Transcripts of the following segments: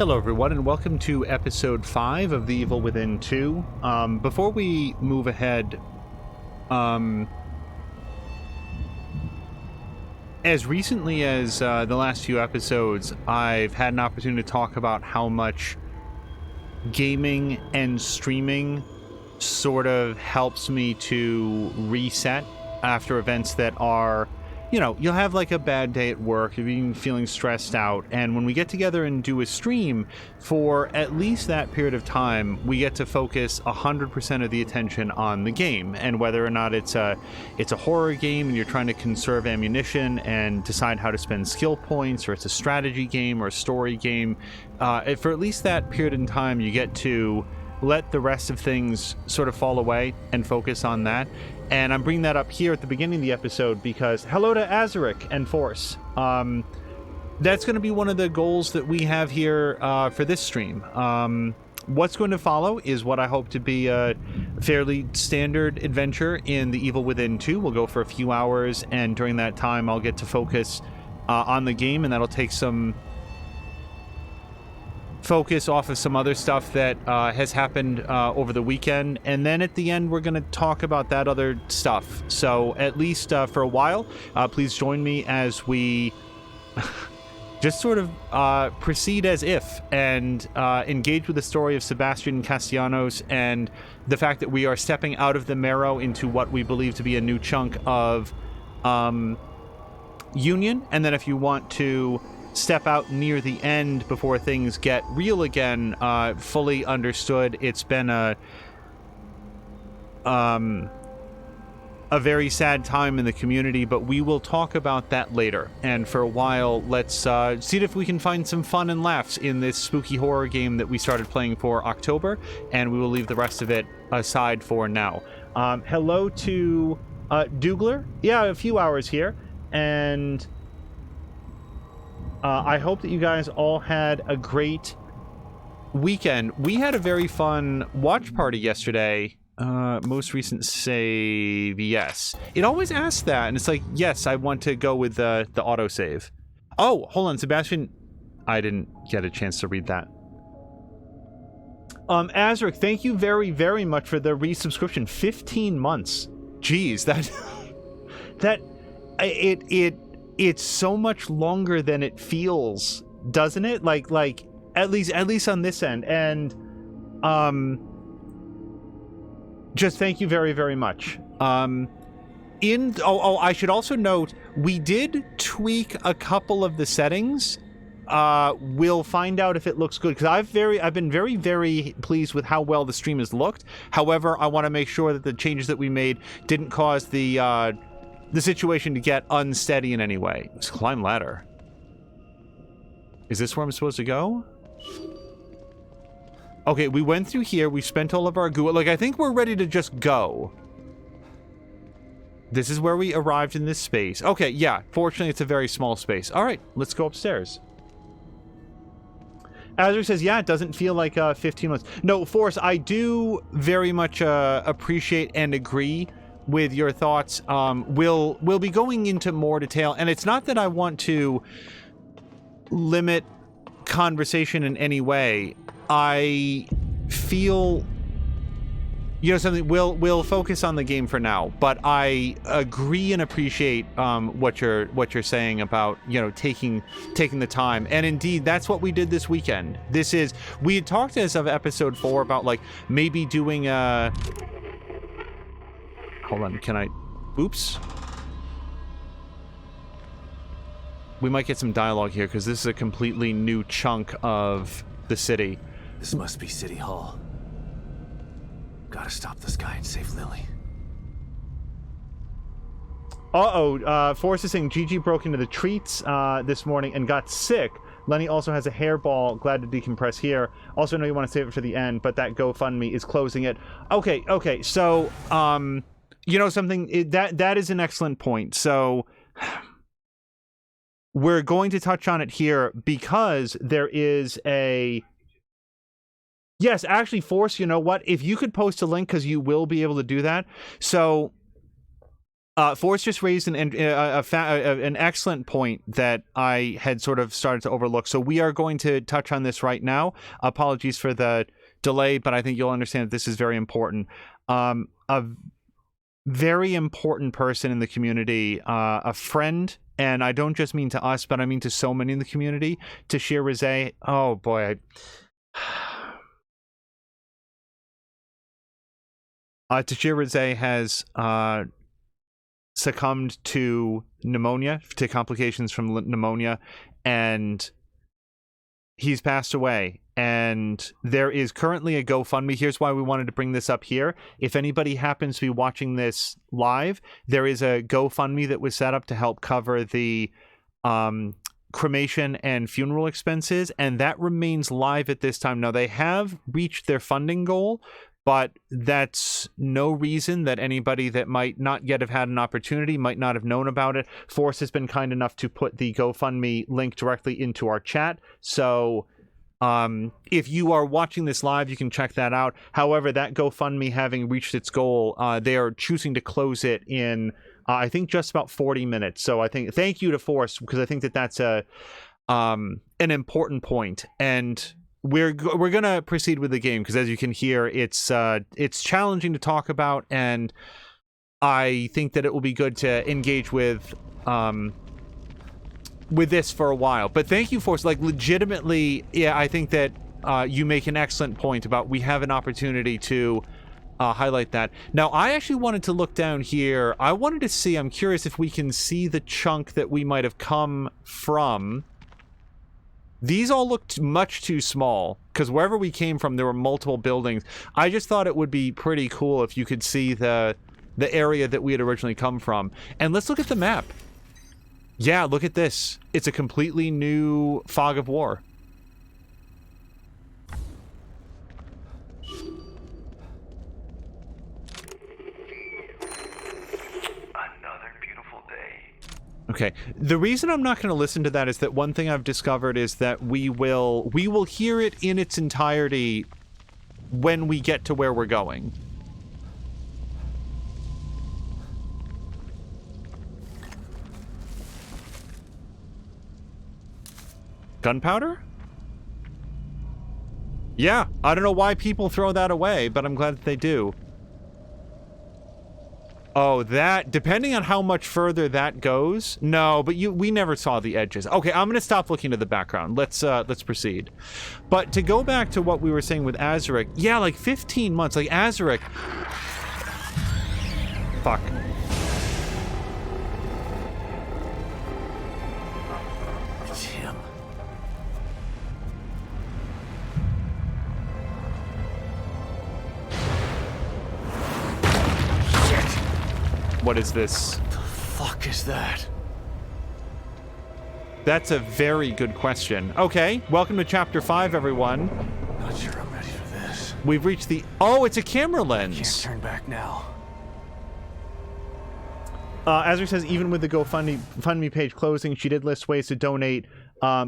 Hello everyone and welcome to episode 5 of The Evil Within 2. Before we move ahead, as recently as the last few episodes, I've had an opportunity to talk about how much gaming and streaming sort of helps me to reset after events that are, you know, you'll have like a bad day at work, you've been feeling stressed out, and when we get together and do a stream, for at least that period of time, we get to focus 100% of the attention on the game, and whether or not it's a horror game and you're trying to conserve ammunition and decide how to spend skill points, or it's a strategy game or a story game, for at least that period in time, you get to let the rest of things sort of fall away and focus on that. And I'm bringing that up here at the beginning of the episode because hello to Azaric and Force. That's going to be one of the goals that we have here for this stream. What's going to follow is what I hope to be a fairly standard adventure in The Evil Within 2. We'll go for a few hours, and during that time I'll get to focus on the game, and that'll take some focus off of some other stuff that has happened over the weekend, and then at the end we're going to talk about that other stuff. So at least for a while, please join me as we just sort of proceed as if and engage with the story of Sebastian Castellanos and the fact that we are stepping out of the Marrow into what we believe to be a new chunk of Union. And then if you want to step out near the end before things get real again, fully understood. It's been a very sad time in the community, but we will talk about that later. And for a while, let's see if we can find some fun and laughs in this spooky horror game that we started playing for October, and we will leave the rest of it aside for now. Hello to Dougler. Yeah, a few hours here, and I hope that you guys all had a great weekend. We had a very fun watch party yesterday. Most recent save, yes. It always asks that, and it's like, yes, I want to go with the autosave. Oh, hold on, Sebastian. I didn't get a chance to read that. Azric, thank you very, very much for the resubscription. 15 months. Jeez, it's so much longer than it feels, doesn't it? Like at least on this end. And just thank you very, very much. I should also note, we did tweak a couple of the settings. We'll find out if it looks good, because I've been very, very pleased with how well the stream has looked. However, I want to make sure that the changes that we made didn't cause the situation to get unsteady in any way. Let's climb ladder. Is this where I'm supposed to go? Okay, we went through here. We spent all of our goo. Like, I think we're ready to just go. This is where we arrived in this space. Okay, yeah. Fortunately, it's a very small space. All right, let's go upstairs. Azure says, yeah, it doesn't feel like 15 months. No, Force, I do very much appreciate and agree with your thoughts. We'll be going into more detail, and it's not that I want to limit conversation in any way. I feel, you know, something. We'll focus on the game for now, but I agree and appreciate what you're saying about, you know, taking the time. And indeed, that's what we did this weekend. We had talked as of episode 4 about like maybe doing a. Hold on, can I... Oops. We might get some dialogue here, because this is a completely new chunk of the city. This must be City Hall. Gotta stop this guy and save Lily. Forrest is saying Gigi broke into the treats this morning and got sick. Lenny also has a hairball. Glad to decompress here. Also, I know you want to save it for the end, but that GoFundMe is closing it. Okay, so, you know something, that is an excellent point. So we're going to touch on it here because there is a... Yes, actually, Force, you know what? If you could post a link, because you will be able to do that. So Forrest just raised an excellent point that I had sort of started to overlook. So we are going to touch on this right now. Apologies for the delay, but I think you'll understand that this is very important. A very important person in the community, a friend, and I don't just mean to us, but I mean to so many in the community. Tashir Rizé, oh boy. Tashir Rizé has succumbed to pneumonia, to complications from pneumonia, and he's passed away. And there is currently a GoFundMe. Here's why we wanted to bring this up here. If anybody happens to be watching this live, there is a GoFundMe that was set up to help cover the cremation and funeral expenses, and that remains live at this time. Now, they have reached their funding goal, but that's no reason that anybody that might not yet have had an opportunity, might not have known about it. Forrest has been kind enough to put the GoFundMe link directly into our chat. So if you are watching this live, you can check that out. However, that GoFundMe having reached its goal, they are choosing to close it in, I think, just about 40 minutes. So I think, thank you to Forrest, because I think that that's an important point. And we're gonna proceed with the game because, as you can hear, it's challenging to talk about, and I think that it will be good to engage with this for a while. But thank you for, like, legitimately, yeah, I think that you make an excellent point about we have an opportunity to highlight that. Now, I actually wanted to look down here. I wanted to see, I'm curious if we can see the chunk that we might have come from. These all looked much too small, because wherever we came from, there were multiple buildings. I just thought it would be pretty cool if you could see the area that we had originally come from. And let's look at the map. Yeah, look at this. It's a completely new Fog of War. Okay, the reason I'm not going to listen to that is that one thing I've discovered is that we will hear it in its entirety when we get to where we're going. Gunpowder? Yeah, I don't know why people throw that away, but I'm glad that they do. Oh, that, depending on how much further that goes. No, but we never saw the edges. Okay, I'm going to stop looking at the background. Let's proceed. But to go back to what we were saying with Azaric, yeah, like 15 months, like Azaric. Fuck. It's him. What is this? What the fuck is that? That's a very good question. Okay, welcome to Chapter 5, everyone. Not sure I'm ready for this. We've reached the... Oh, it's a camera lens. Can't turn back now. Azra says, even with the GoFundMe page closing, she did list ways to donate.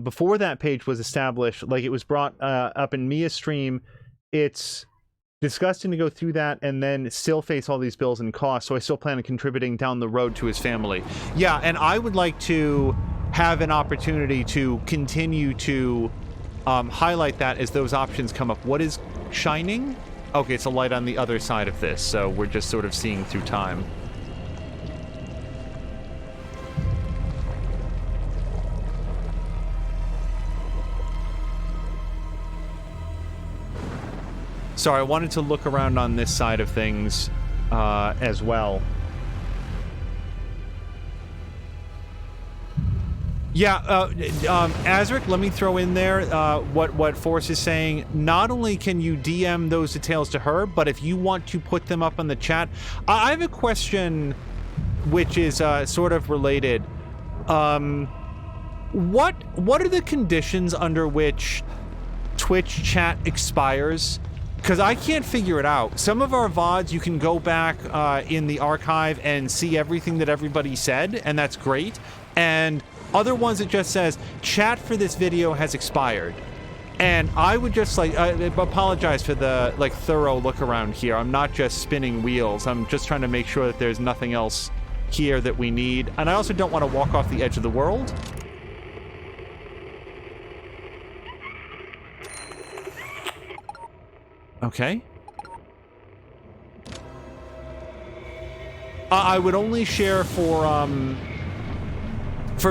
Before that page was established, like it was brought up in Mia's stream, it's disgusting to go through that and then still face all these bills and costs, so I still plan on contributing down the road to his family. Yeah, and I would like to have an opportunity to continue to highlight that as those options come up. What is shining? Okay, it's a light on the other side of this, so we're just sort of seeing through time. Sorry, I wanted to look around on this side of things as well. Yeah, Azric, let me throw in there what Force is saying. Not only can you DM those details to her, but if you want to put them up on the chat. I have a question which is sort of related. What are the conditions under which Twitch chat expires? Because I can't figure it out. Some of our VODs, you can go back in the archive and see everything that everybody said, and that's great. And other ones, it just says, chat for this video has expired. And I would just, like, apologize for the, like, thorough look around here. I'm not just spinning wheels. I'm just trying to make sure that there's nothing else here that we need. And I also don't want to walk off the edge of the world. Okay. I would only share for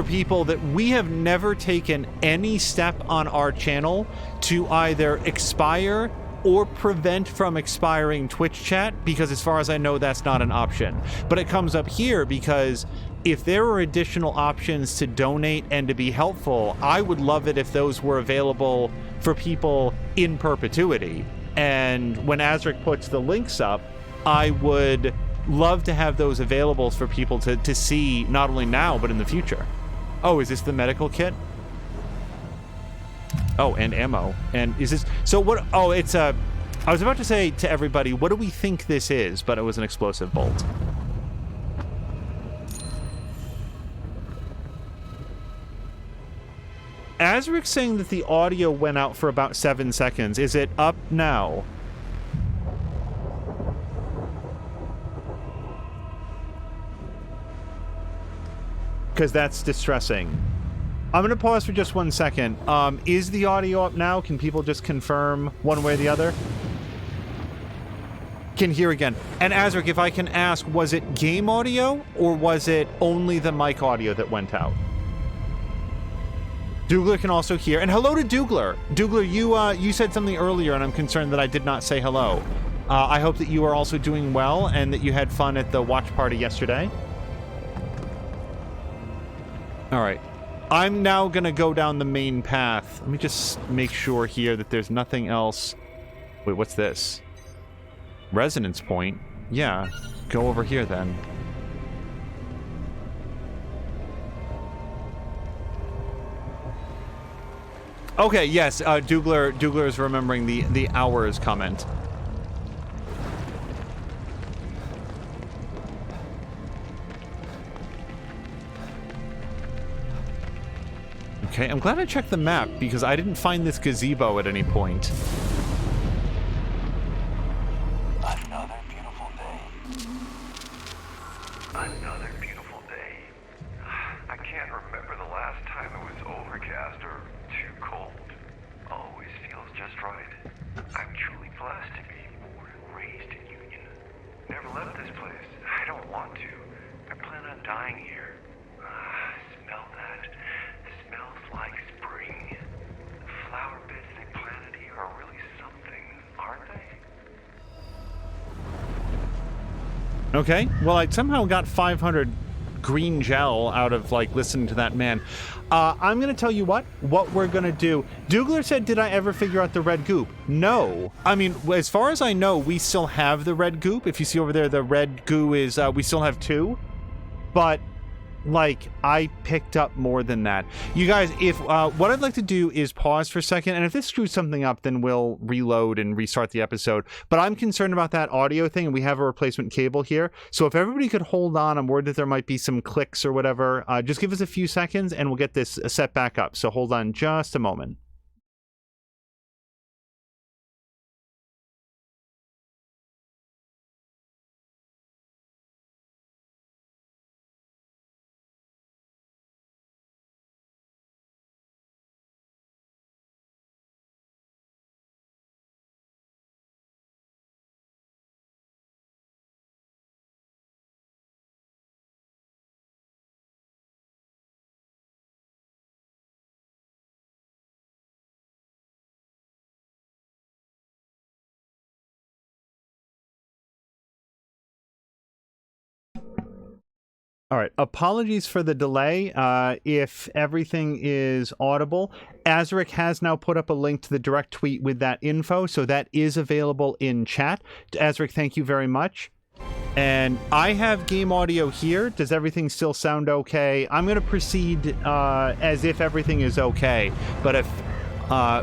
people that we have never taken any step on our channel to either expire or prevent from expiring Twitch chat, because as far as I know, that's not an option. But it comes up here because if there are additional options to donate and to be helpful, I would love it if those were available for people in perpetuity. And when Azric puts the links up, I would love to have those available for people to see, not only now, but in the future. Oh, is this the medical kit? Oh, and ammo. And is this... So what... Oh, it's a... I was about to say to everybody, what do we think this is? But it was an explosive bolt. Azric's saying that the audio went out for about 7 seconds. Is it up now? Because that's distressing. I'm going to pause for just 1 second. Is the audio up now? Can people just confirm one way or the other? Can hear again. And Azric, if I can ask, was it game audio or was it only the mic audio that went out? Dougler can also hear. And hello to Dougler. Dougler, you said something earlier, and I'm concerned that I did not say hello. I hope that you are also doing well and that you had fun at the watch party yesterday. All right. I'm now going to go down the main path. Let me just make sure here that there's nothing else. Wait, what's this? Resonance point? Yeah. Go over here then. Okay, yes, Dougler is remembering the hours comment. Okay, I'm glad I checked the map because I didn't find this gazebo at any point. Another beautiful day. Another beautiful day. I can't remember the last time it was overcast or too cold. Always feels just right. I'm truly blessed to be born and raised in Union. Never left this place. I don't want to. I plan on dying here. Smell that. Smells like spring. The flower beds they planted here are really something, aren't they? Okay, well, I somehow got 500 green gel out of, like, listening to that man. I'm going to tell you what we're going to do. Dougler said, did I ever figure out the red goop? No. I mean, as far as I know, we still have the red goop. If you see over there, the red goo is, we still have 2. But, like, I picked up more than that. You guys, if what I'd like to do is pause for a second, and if this screws something up, then we'll reload and restart the episode. But I'm concerned about that audio thing, and we have a replacement cable here. So if everybody could hold on, I'm worried that there might be some clicks or whatever. Just give us a few seconds, and we'll get this set back up. So hold on just a moment. All right, apologies for the delay. If everything is audible, Azric has now put up a link to the direct tweet with that info, so that is available in chat. Azric, thank you very much. And I have game audio here. Does everything still sound okay? I'm going to proceed as if everything is okay, but if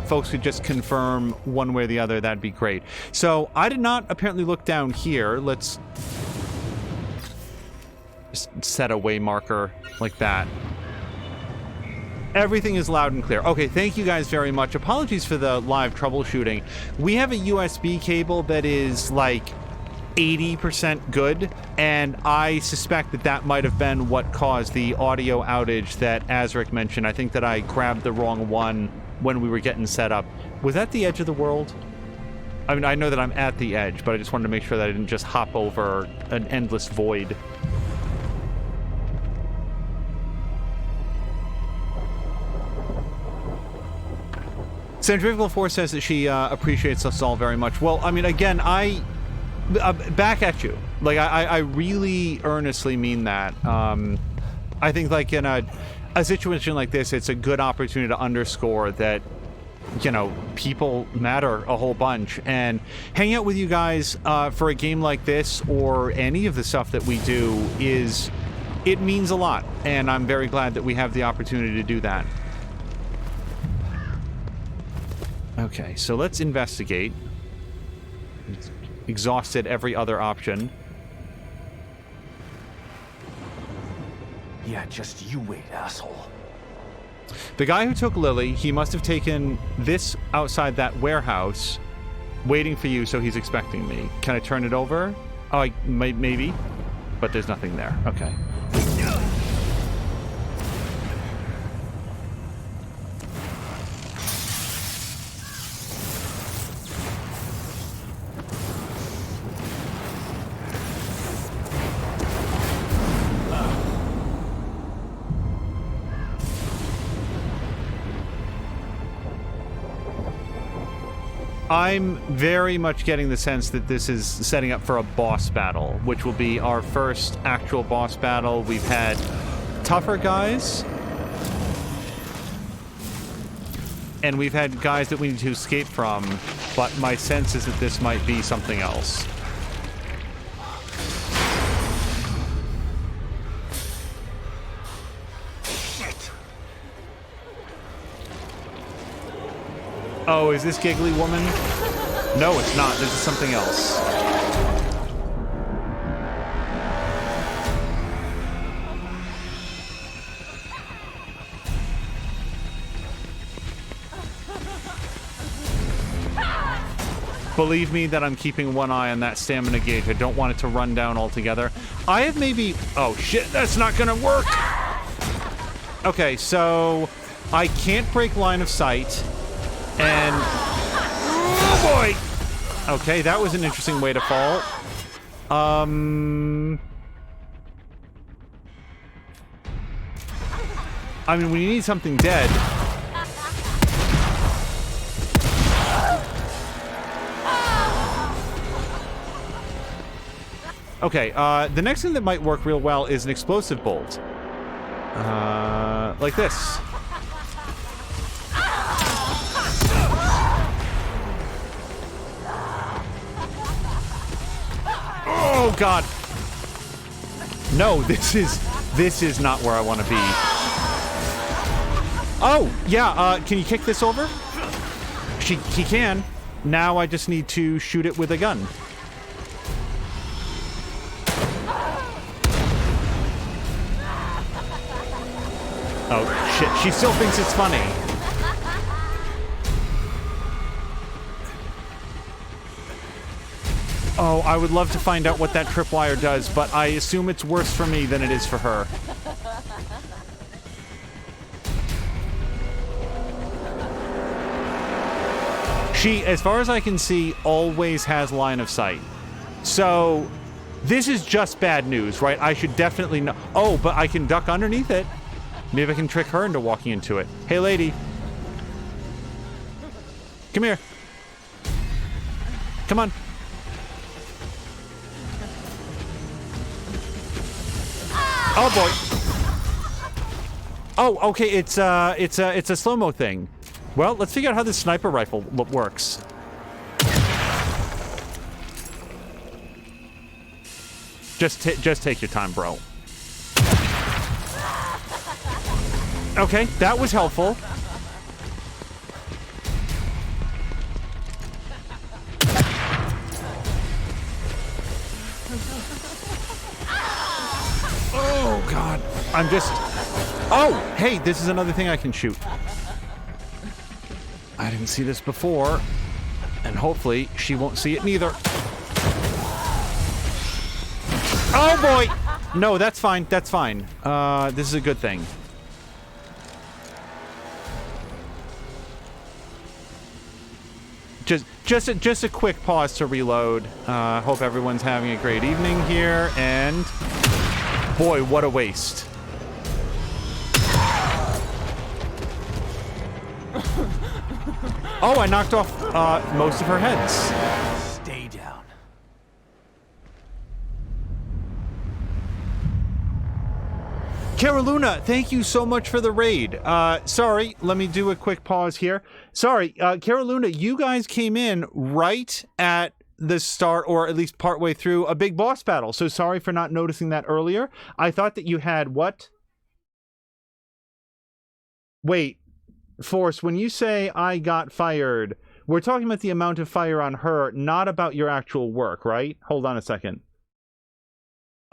folks could just confirm one way or the other, that'd be great. So I did not apparently look down here. Let's just set a way marker like that. Everything is loud and clear. Okay, thank you guys very much. Apologies for the live troubleshooting. We have a USB cable that is like 80% good, and I suspect that that might have been what caused the audio outage that Azric mentioned. I think that I grabbed the wrong one when we were getting set up. Was that the edge of the world? I mean, I know that I'm at the edge, but I just wanted to make sure that I didn't just hop over an endless void. Centrifugal Force says that she appreciates us all very much. Well, I mean, again, back at you. Like, I really earnestly mean that. I think, like, in a situation like this, it's a good opportunity to underscore that, you know, people matter a whole bunch. And hanging out with you guys for a game like this, or any of the stuff that we do, it means a lot. And I'm very glad that we have the opportunity to do that. Okay, so let's investigate. It's exhausted every other option. Yeah, just you wait, asshole. The guy who took Lily, he must have taken this outside that warehouse, waiting for you, so he's expecting me. Can I turn it over? Oh, maybe, but there's nothing there. Okay. I'm very much getting the sense that this is setting up for a boss battle, which will be our first actual boss battle. We've had tougher guys, and we've had guys that we need to escape from, but my sense is that this might be something else. Oh, is this Giggly Woman? No, it's not. This is something else. Believe me that I'm keeping one eye on that stamina gauge. I don't want it to run down altogether. I have maybe... Oh, shit. That's not gonna work. Okay, so I can't break line of sight. And... Oh, boy! Okay, that was an interesting way to fall. I mean, when you need something dead... Okay, the next thing that might work real well is an explosive bolt. Like this. Oh, God. No, this is not where I want to be. Oh, yeah, can you kick this over? He can. Now I just need to shoot it with a gun. Oh, shit. She still thinks it's funny. Oh, I would love to find out what that tripwire does, but I assume it's worse for me than it is for her. She, as far as I can see, always has line of sight. So, this is just bad news, right? I should definitely know. Oh, but I can duck underneath it. Maybe I can trick her into walking into it. Hey, lady. Come here. Come on. Oh, boy. Oh, okay, it's a slow-mo thing. Well, let's figure out how this sniper rifle works. Just take your time, bro. Okay, that was helpful. Oh, God. I'm just... Oh, hey, this is another thing I can shoot. I didn't see this before, and hopefully she won't see it neither. Oh boy! No, that's fine. That's fine. This is a good thing. Just a quick pause to reload. Hope everyone's having a great evening here, and boy, what a waste. Oh, I knocked off most of her heads. Stay down. Cara Luna, thank you so much for the raid. Sorry, let me do a quick pause here. Sorry, Cara Luna, you guys came in right at the start, or at least partway through, a big boss battle. So sorry for not noticing that earlier. I thought that you had what? Wait, Force, when you say I got fired, we're talking about the amount of fire on her, not about your actual work, right? Hold on a second.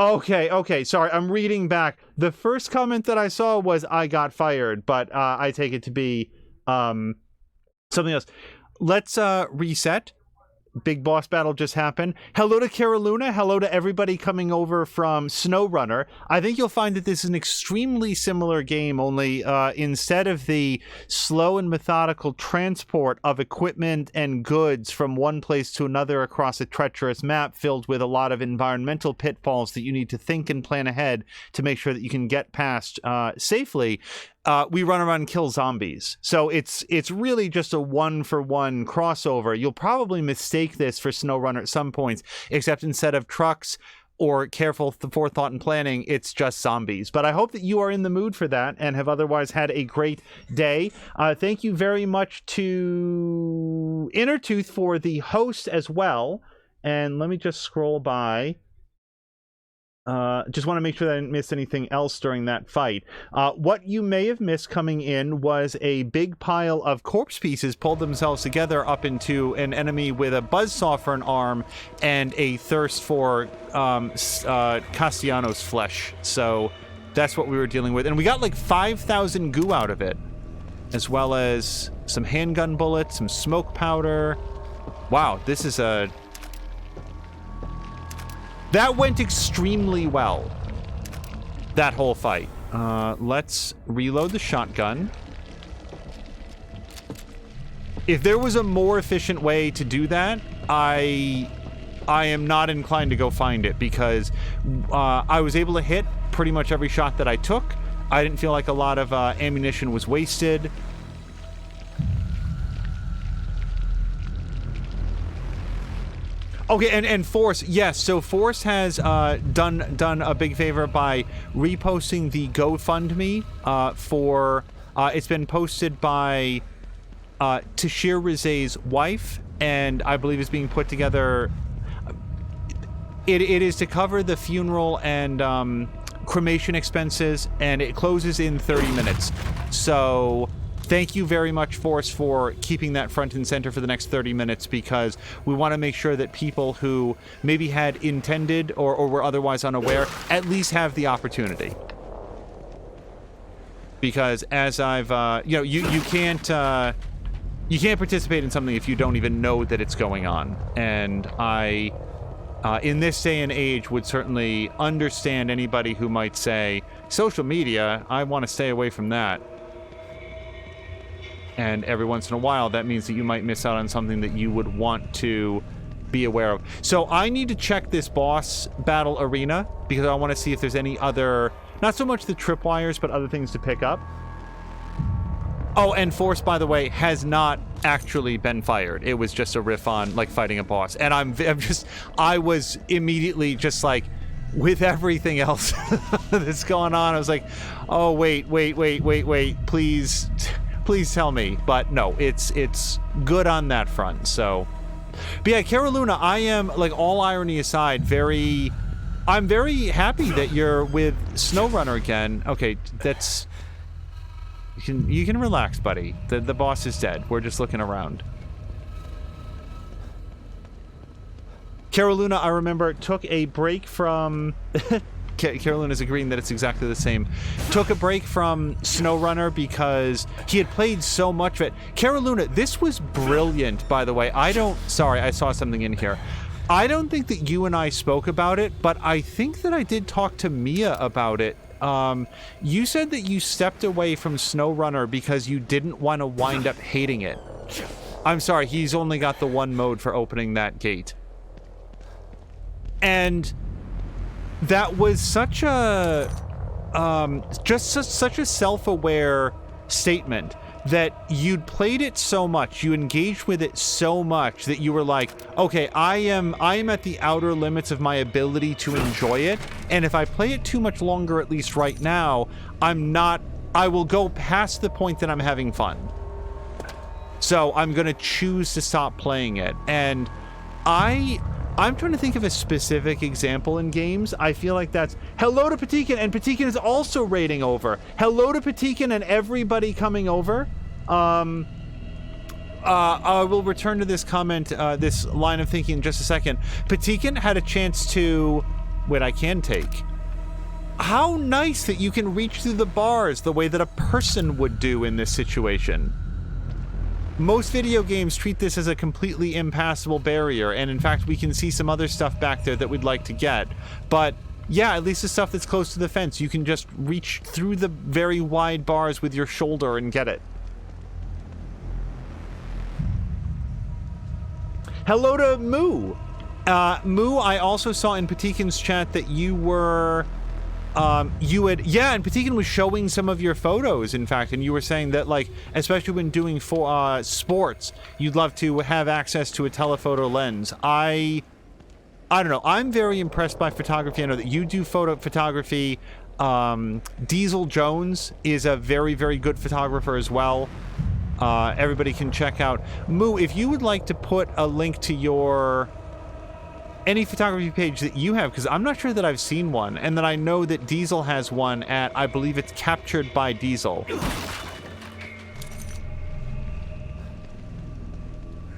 Okay, sorry, I'm reading back. The first comment that I saw was I got fired, but I take it to be something else. Let's reset. Big boss battle just happened. Hello to Cara Luna. Hello to everybody coming over from SnowRunner. I think you'll find that this is an extremely similar game, only instead of the slow and methodical transport of equipment and goods from one place to another across a treacherous map filled with a lot of environmental pitfalls that you need to think and plan ahead to make sure that you can get past safely. We run around and kill zombies. So it's really just a one-for-one crossover. You'll probably mistake this for SnowRunner at some points, except instead of trucks or careful forethought and planning, it's just zombies. But I hope that you are in the mood for that and have otherwise had a great day. Thank you very much to Innertooth for the host as well. And let me just scroll by. Just want to make sure that I didn't miss anything else during that fight. What you may have missed coming in was a big pile of corpse pieces pulled themselves together up into an enemy with a buzzsaw for an arm and a thirst for Castellanos flesh. So that's what we were dealing with. And we got like 5,000 goo out of it, as well as some handgun bullets, some smoke powder. Wow, this is a... That went extremely well, that whole fight. Let's reload the shotgun. If there was a more efficient way to do that, I am not inclined to go find it, because I was able to hit pretty much every shot that I took. I didn't feel like a lot of ammunition was wasted. Okay, and Force, yes. So Force has done a big favor by reposting the GoFundMe for. It's been posted by Tashir Rizé's wife, and I believe it's being put together. It is to cover the funeral and cremation expenses, and it closes in 30 minutes. So. Thank you very much, Force, for keeping that front and center for the next 30 minutes, because we want to make sure that people who maybe had intended or were otherwise unaware at least have the opportunity. Because as I've, you can't participate in something if you don't even know that it's going on. And I, in this day and age, would certainly understand anybody who might say, social media, I want to stay away from that. And every once in a while, that means that you might miss out on something that you would want to be aware of. So I need to check this boss battle arena, because I want to see if there's any other, not so much the tripwires, but other things to pick up. Oh, and Force, by the way, has not actually been fired. It was just a riff on, like, fighting a boss. And I was immediately just like, with everything else that's going on, I was like, oh, wait, please tell me. But no, it's good on that front. So, but yeah, Cara Luna, I am, like, all irony aside, I'm very happy that you're with SnowRunner again. Okay, that's, you can relax, buddy. The boss is dead. We're just looking around. Cara Luna, I remember, took a break from Carolina's agreeing that it's exactly the same. Took a break from SnowRunner because he had played so much of it. Cara Luna, this was brilliant, by the way. Sorry, I saw something in here. I don't think that you and I spoke about it, but I think that I did talk to Mia about it. You said that you stepped away from SnowRunner because you didn't want to wind up hating it. I'm sorry, he's only got the one mode for opening that gate. And that was such a such a self-aware statement that you'd played it so much, you engaged with it so much that you were like, okay, I am at the outer limits of my ability to enjoy it, and if I play it too much longer, at least right now, I will go past the point that I'm having fun. So I'm gonna choose to stop playing it. And I'm trying to think of a specific example in games. I feel like that's hello to Patikin, and Patikin is also raiding over. Hello to Patikin and everybody coming over. I will return to this comment, this line of thinking in just a second. Patikin had a chance to... Wait, I can take. How nice that you can reach through the bars the way that a person would do in this situation. Most video games treat this as a completely impassable barrier, and in fact we can see some other stuff back there that we'd like to get. But yeah, at least the stuff that's close to the fence, you can just reach through the very wide bars with your shoulder and get it. Hello to Moo! Moo, I also saw in Patikin's chat that you were... and Patikin was showing some of your photos, in fact, and you were saying that, like, especially when doing sports, you'd love to have access to a telephoto lens. I don't know. I'm very impressed by photography. I know that you do photography. Diesel Jones is a very, very good photographer as well. Everybody can check out. Moo, if you would like to put a link to your... any photography page that you have, because I'm not sure that I've seen one, and that I know that Diesel has one at, I believe it's Captured by Diesel.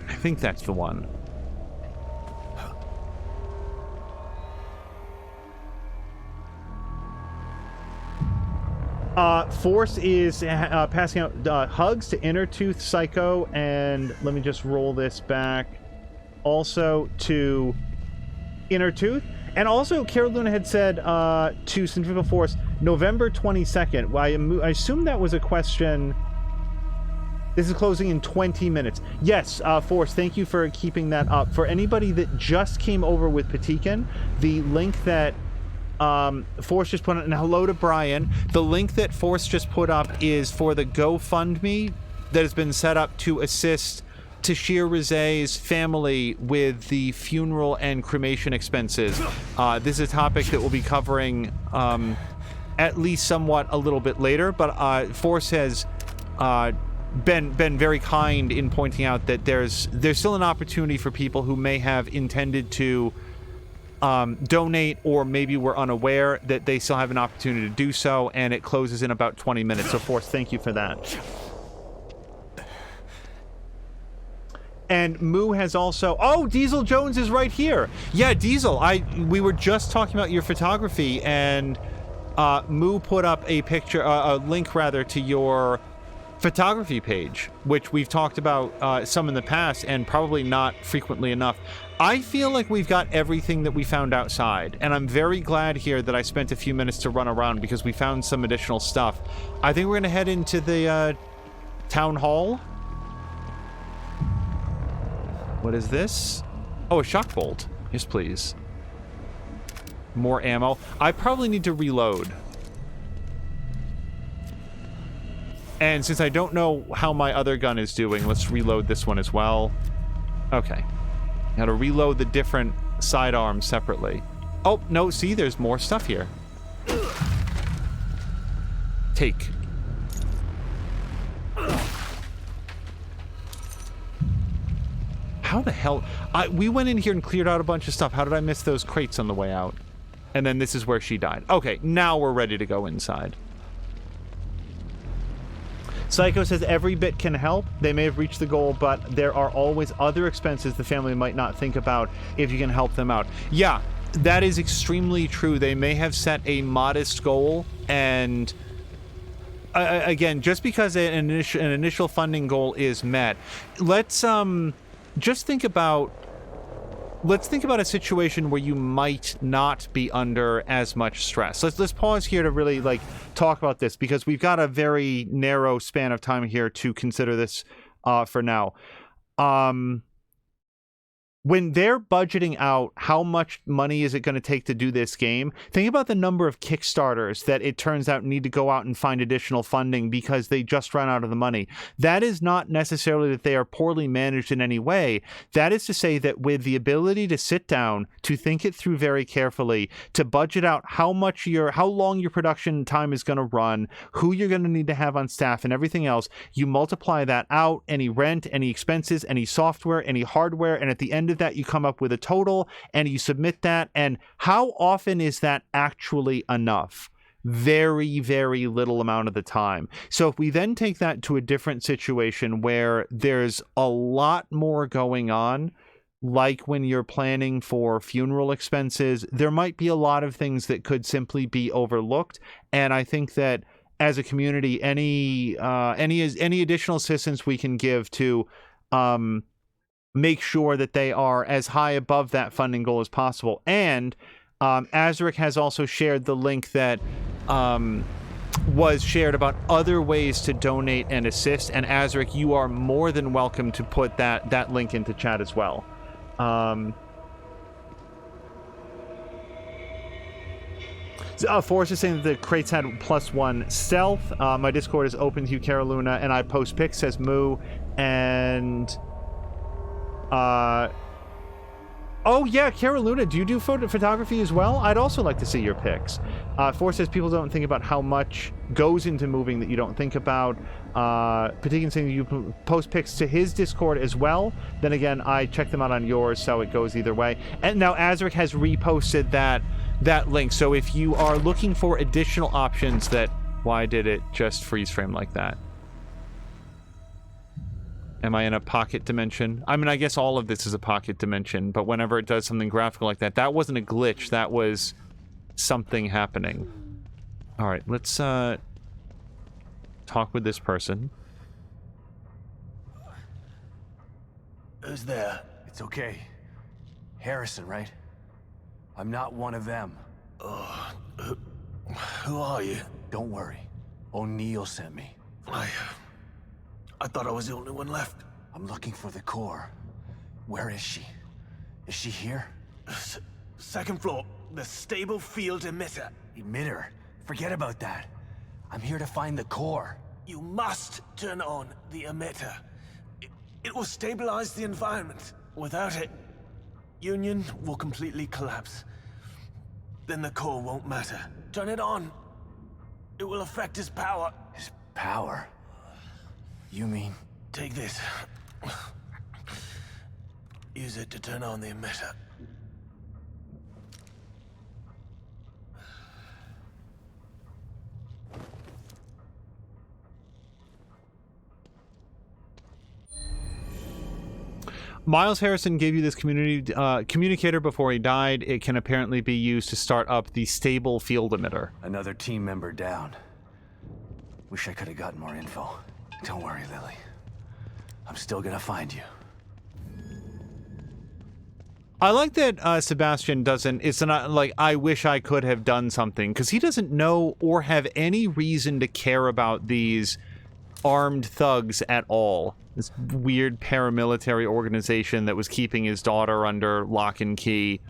I think that's the one. Force is passing out hugs to Innertooth, Psycho, and let me just roll this back. Also to Innertooth, and also Carol Luna had said to Centrifugal Force, November 22nd. I assume that was a question. This is closing in 20 minutes. Yes, Force, thank you for keeping that up. For anybody that just came over with Patikin, the link that Force just put up, and hello to Brian, the link that Force just put up is for the GoFundMe that has been set up to assist Tashir Rizé's family with the funeral and cremation expenses. This is a topic that we'll be covering at least somewhat a little bit later, but Force has been very kind in pointing out that there's still an opportunity for people who may have intended to donate, or maybe were unaware, that they still have an opportunity to do so, and it closes in about 20 minutes. So Force, thank you for that. And Moo has also... Oh, Diesel Jones is right here. Yeah, Diesel, we were just talking about your photography, and Moo put up a picture, a link rather, to your photography page, which we've talked about some in the past, and probably not frequently enough. I feel like we've got everything that we found outside, and I'm very glad here that I spent a few minutes to run around because we found some additional stuff. I think we're going to head into the town hall. What is this? Oh, a shock bolt. Yes, please. More ammo. I probably need to reload. And since I don't know how my other gun is doing, let's reload this one as well. Okay. Gotta reload the different sidearms separately. Oh, no, see, there's more stuff here. Take. How the hell... we went in here and cleared out a bunch of stuff. How did I miss those crates on the way out? And then this is where she died. Okay, now we're ready to go inside. Psycho says every bit can help. They may have reached the goal, but there are always other expenses the family might not think about if you can help them out. Yeah, that is extremely true. They may have set a modest goal, and... again, just because an initial funding goal is met, let's... just think about let's think about a situation where you might not be under as much stress. Let's pause here to really like talk about this, because we've got a very narrow span of time here to consider this for now. When they're budgeting out how much money is it going to take to do this game, think about the number of Kickstarters that it turns out need to go out and find additional funding because they just run out of the money. That is not necessarily that they are poorly managed in any way. That is to say that with the ability to sit down, to think it through very carefully, to budget out how long your production time is going to run, who you're going to need to have on staff and everything else, you multiply that out, any rent, any expenses, any software, any hardware, and at the end of that you come up with a total and you submit that. And how often is that actually enough? Very, very little amount of the time. So if we then take that to a different situation where there's a lot more going on, like when you're planning for funeral expenses, there might be a lot of things that could simply be overlooked. And I think that as a community, any additional assistance we can give to make sure that they are as high above that funding goal as possible. And Azric has also shared the link that was shared about other ways to donate and assist. And Azric, you are more than welcome to put that link into chat as well. Forrest is saying that the crates had +1 stealth. My Discord is open to you, Caroluna, and I post pics, says Moo. And oh yeah, Caroluna, do you do photography as well? I'd also like to see your pics. Forrest says people don't think about how much goes into moving that you don't think about. Patikin saying you post pics to his Discord as well. Then again, I check them out on yours, so it goes either way. And now Azric has reposted that link. So if you are looking for additional options why did it just freeze frame like that? Am I in a pocket dimension? I mean, I guess all of this is a pocket dimension, but whenever it does something graphical like that, that wasn't a glitch, that was something happening. Alright, let's talk with this person. Who's there? It's okay. Harrison, right? I'm not one of them. Who are you? Don't worry. O'Neill sent me. I thought I was the only one left. I'm looking for the core. Where is she? Is she here? Second floor, the stable field emitter. Emitter? Forget about that. I'm here to find the core. You must turn on the emitter. It will stabilize the environment. Without it, Union will completely collapse. Then the core won't matter. Turn it on. It will affect his power. His power? You mean... Take this. Use it to turn on the emitter. Miles Harrison gave you this communicator before he died. It can apparently be used to start up the stable field emitter. Another team member down. Wish I could have gotten more info. Don't worry, Lily. I'm still gonna find you. I like that Sebastian doesn't... It's not like, I wish I could have done something, because he doesn't know or have any reason to care about these armed thugs at all. This weird paramilitary organization that was keeping his daughter under lock and key.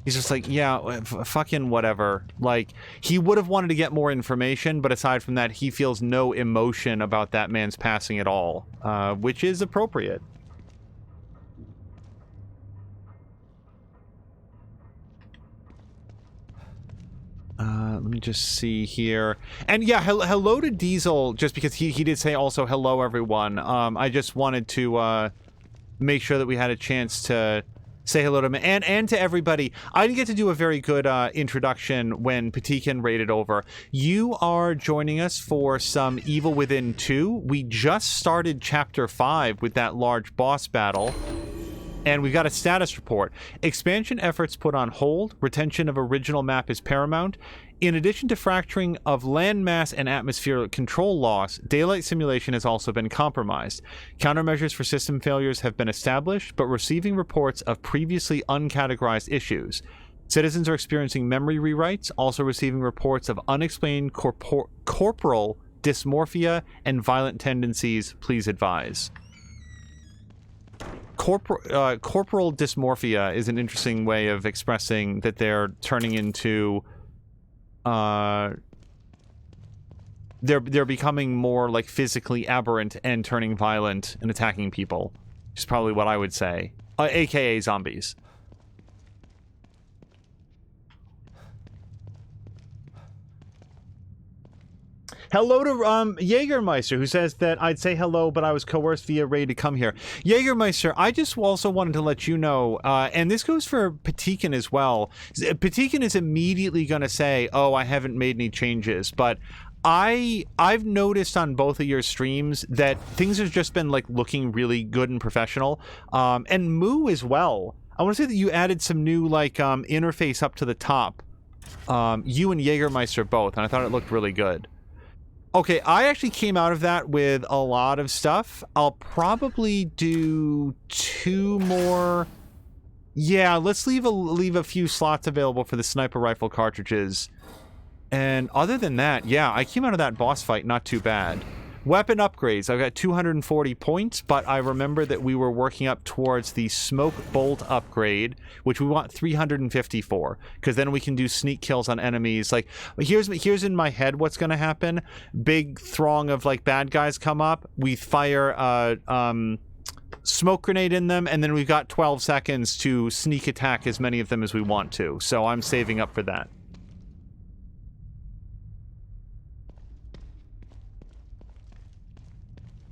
He's just like, yeah, fucking whatever. Like, he would have wanted to get more information, but aside from that, he feels no emotion about that man's passing at all, which is appropriate. Let me just see here. And yeah, hello to Diesel, just because he did say also hello, everyone. I just wanted to make sure that we had a chance to say hello to him and to everybody. I didn't get to do a very good introduction when Patikin raided over. You are joining us for some Evil Within 2. We just started Chapter 5 with that large boss battle. And we've got a status report. Expansion efforts put on hold. Retention of original map is paramount. In addition to fracturing of landmass and atmospheric control loss, daylight simulation has also been compromised. Countermeasures for system failures have been established, but receiving reports of previously uncategorized issues. Citizens are experiencing memory rewrites, also receiving reports of unexplained corporal dysmorphia and violent tendencies. Please advise. Corporal dysmorphia is an interesting way of expressing that they're turning into... they're becoming more like physically aberrant and turning violent and attacking people. Which is probably what I would say. AKA zombies. Hello to Jägermeister, who says that I'd say hello, but I was coerced via raid to come here. Jägermeister, I just also wanted to let you know, and this goes for Patikin as well. Patikin is immediately going to say, oh, I haven't made any changes, but I've noticed on both of your streams that things have just been like looking really good and professional, and Moo as well. I want to say that you added some new like interface up to the top. You and Jägermeister both, and I thought it looked really good. Okay, I actually came out of that with a lot of stuff. I'll probably do 2 more. Yeah, let's leave a few slots available for the sniper rifle cartridges. And other than that, yeah, I came out of that boss fight not too bad. Weapon upgrades. I've got 240 points, but I remember that we were working up towards the smoke bolt upgrade, which we want 354, because then we can do sneak kills on enemies. Like, here's in my head what's going to happen. Big throng of like bad guys come up. We fire a smoke grenade in them, and then we've got 12 seconds to sneak attack as many of them as we want to. So I'm saving up for that.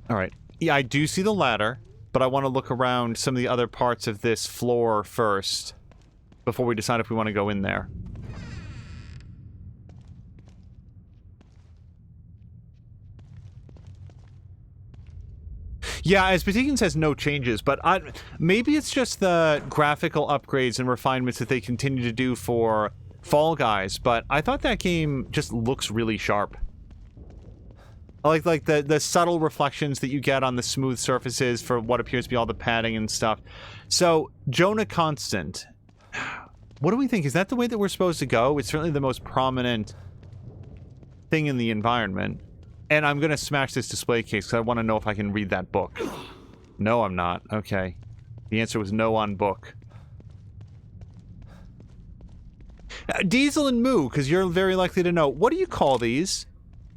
All right. Yeah, I do see the ladder, but I want to look around some of the other parts of this floor first before we decide if we want to go in there. Yeah, as Patikin says, no changes, but maybe it's just the graphical upgrades and refinements that they continue to do for Fall Guys, but I thought that game just looks really sharp. I like the subtle reflections that you get on the smooth surfaces for what appears to be all the padding and stuff. So, Jonah Constant. What do we think? Is that the way that we're supposed to go? It's certainly the most prominent thing in the environment. And I'm going to smash this display case because I want to know if I can read that book. No, I'm not. Okay. The answer was no on book. Diesel and Moo, because you're very likely to know. What do you call these?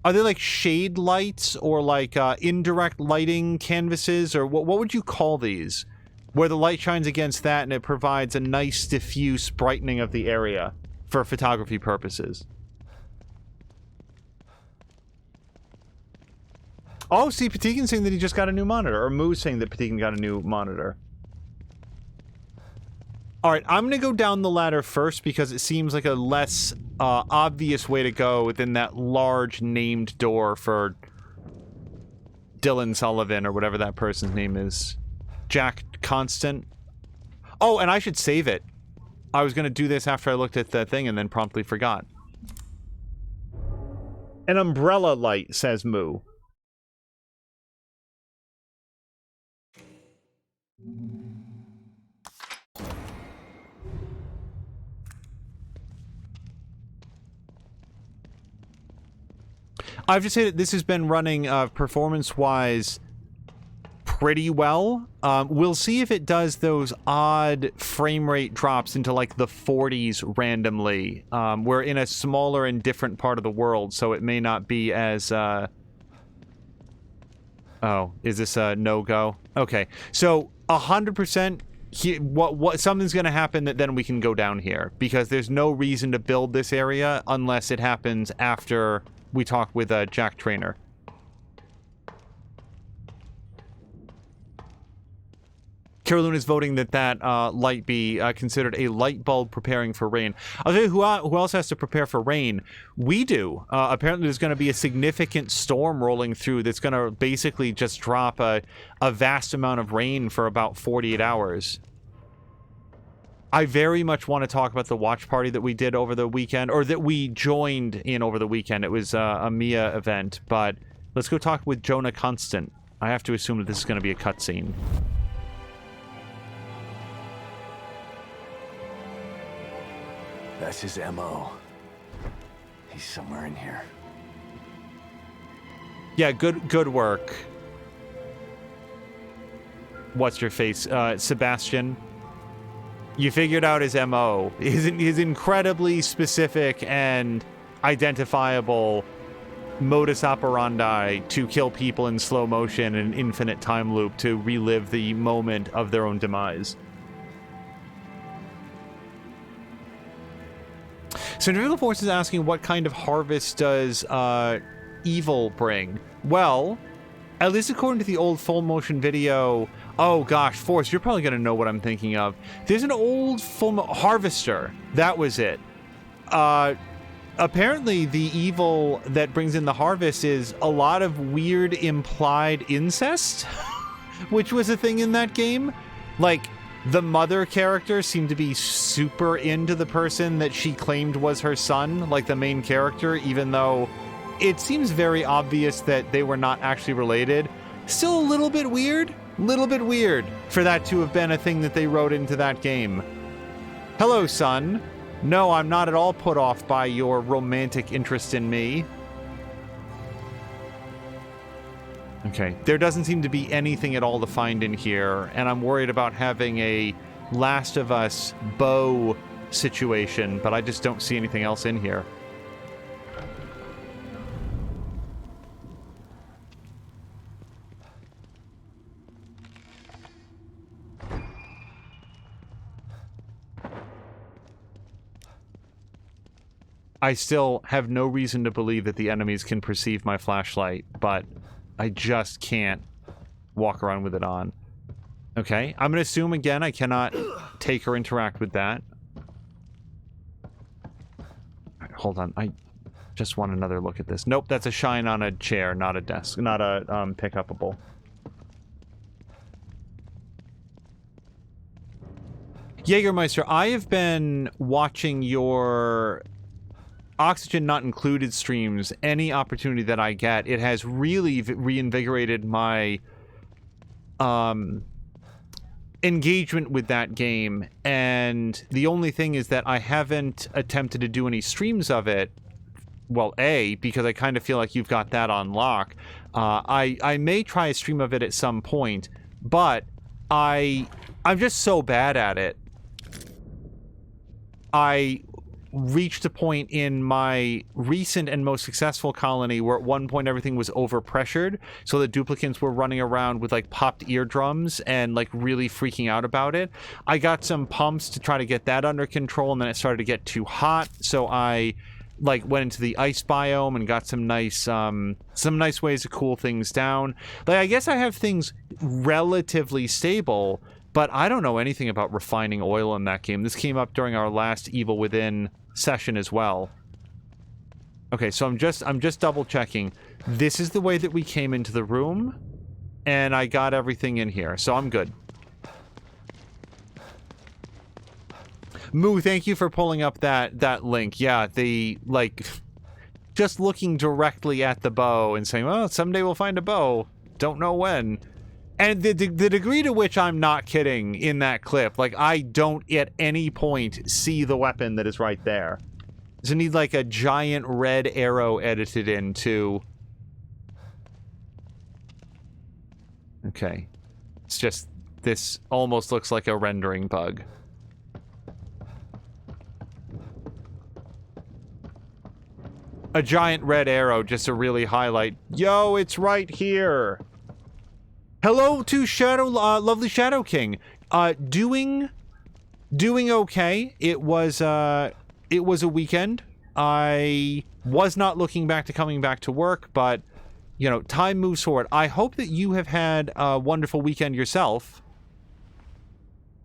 Are they like shade lights or like indirect lighting canvases? Or what would you call these? Where the light shines against that and it provides a nice diffuse brightening of the area for photography purposes. Oh, see, Patikin's saying that he just got a new monitor. Or Moo's saying that Patikin got a new monitor. Alright, I'm going to go down the ladder first because it seems like a less obvious way to go than that large named door for Dylan Sullivan or whatever that person's name is. Jack Constant. Oh, and I should save it. I was going to do this after I looked at the thing and then promptly forgot. An umbrella light, says Moo. I have to say that this has been running performance-wise pretty well. We'll see if it does those odd frame rate drops into like the 40s randomly. We're in a smaller and different part of the world, so it may not be as... Oh, is this a no-go? Okay, so 100%... something's going to happen that then we can go down here, because there's no reason to build this area unless it happens after we talk with Jack Trainer. Carolyn is voting that light be considered a light bulb preparing for rain. I'll tell you who else has to prepare for rain. We do. Apparently there's going to be a significant storm rolling through that's going to basically just drop a vast amount of rain for about 48 hours. I very much want to talk about the watch party that we did over the weekend, or that we joined in over the weekend. It was a Mia event, but let's go talk with Jonah Constant. I have to assume that this is going to be a cutscene. That's his MO. He's somewhere in here. Yeah, good work. What's your face? Sebastian. You figured out his MO. His incredibly specific and identifiable modus operandi to kill people in slow motion in an infinite time loop to relive the moment of their own demise. Centrifugal Force is asking what kind of harvest does evil bring? Well, at least according to the old full motion video... Oh gosh, Force, you're probably going to know what I'm thinking of. There's an old Harvester. That was it. Apparently the evil that brings in the harvest is a lot of weird implied incest, which was a thing in that game. Like, the mother character seemed to be super into the person that she claimed was her son, like the main character, even though it seems very obvious that they were not actually related. Still a little bit weird for that to have been a thing that they wrote into that game. Hello, son. No, I'm not at all put off by your romantic interest in me. Okay, there doesn't seem to be anything at all to find in here, and I'm worried about having a Last of Us bow situation, but I just don't see anything else in here. I still have no reason to believe that the enemies can perceive my flashlight, but I just can't walk around with it on. Okay, I'm going to assume, again, I cannot take or interact with that. Right, hold on, I just want another look at this. Nope, that's a shine on a chair, not a desk, not a pick-upable. Jägermeister, I have been watching your Oxygen Not Included streams. Any opportunity that I get, it has really reinvigorated my engagement with that game, and the only thing is that I haven't attempted to do any streams of it. Well, A, because I kind of feel like you've got that on lock. I may try a stream of it at some point, but I'm just so bad at it. I reached a point in my recent and most successful colony where at one point everything was overpressured, so the duplicants were running around with like popped eardrums and like really freaking out about it. I got some pumps to try to get that under control, and then it started to get too hot, so I like went into the ice biome and got some nice ways to cool things down. Like, I guess I have things relatively stable, but I don't know anything about refining oil in that game. This came up during our last Evil Within session as well. Okay, so I'm just double checking. This is the way that we came into the room, and I got everything in here, so I'm good. Moo, thank you for pulling up that link. Yeah, the, like, just looking directly at the bow and saying, well, someday we'll find a bow. Don't know when. And the degree to which I'm not kidding in that clip, like, I don't at any point see the weapon that is right there. Does it need, like, a giant red arrow edited in, too? Okay. It's just, this almost looks like a rendering bug. A giant red arrow just to really highlight, yo, it's right here! Hello to lovely Shadow King. Doing okay. It was a weekend. I was not looking back to coming back to work, but, you know, time moves forward. I hope that you have had a wonderful weekend yourself.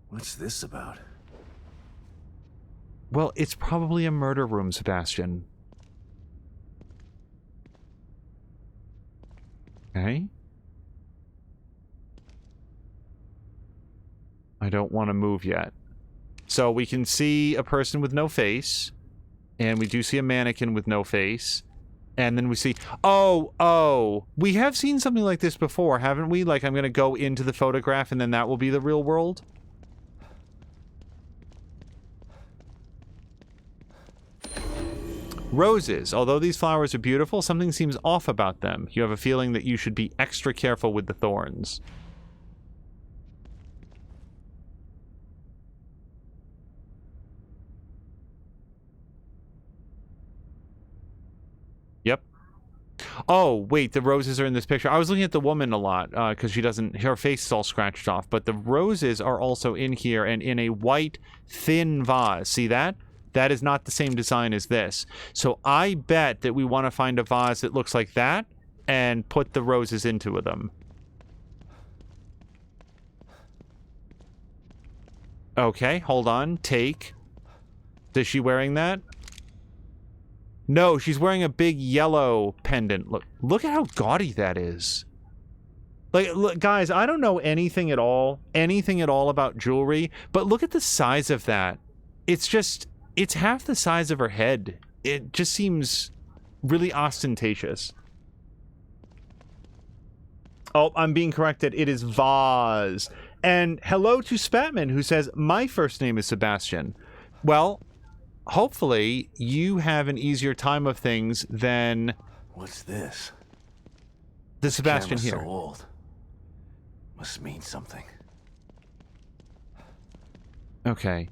What's this about? Well, it's probably a murder room, Sebastian. Okay. I don't want to move yet. So we can see a person with no face, and we do see a mannequin with no face, and then we see... Oh, we have seen something like this before, haven't we? Like, I'm gonna go into the photograph, and then that will be the real world? Roses. Although these flowers are beautiful, something seems off about them. You have a feeling that you should be extra careful with the thorns. Yep. Oh, wait, the roses are in this picture. I was looking at the woman a lot, because she doesn't... Her face is all scratched off, but the roses are also in here and in a white, thin vase. See that? That is not the same design as this. So I bet that we want to find a vase that looks like that and put the roses into them. Okay, hold on. Take. Is she wearing that? No, she's wearing a big yellow pendant. Look at how gaudy that is. Like, look, guys, I don't know anything at all about jewelry, but look at the size of that. It's just, it's half the size of her head. It just seems really ostentatious. Oh, I'm being corrected. It is vase. And hello to Spatman, who says, my first name is Sebastian. Well, hopefully you have an easier time of things than... What's this? The Sebastian here. So old. Must mean something. Okay.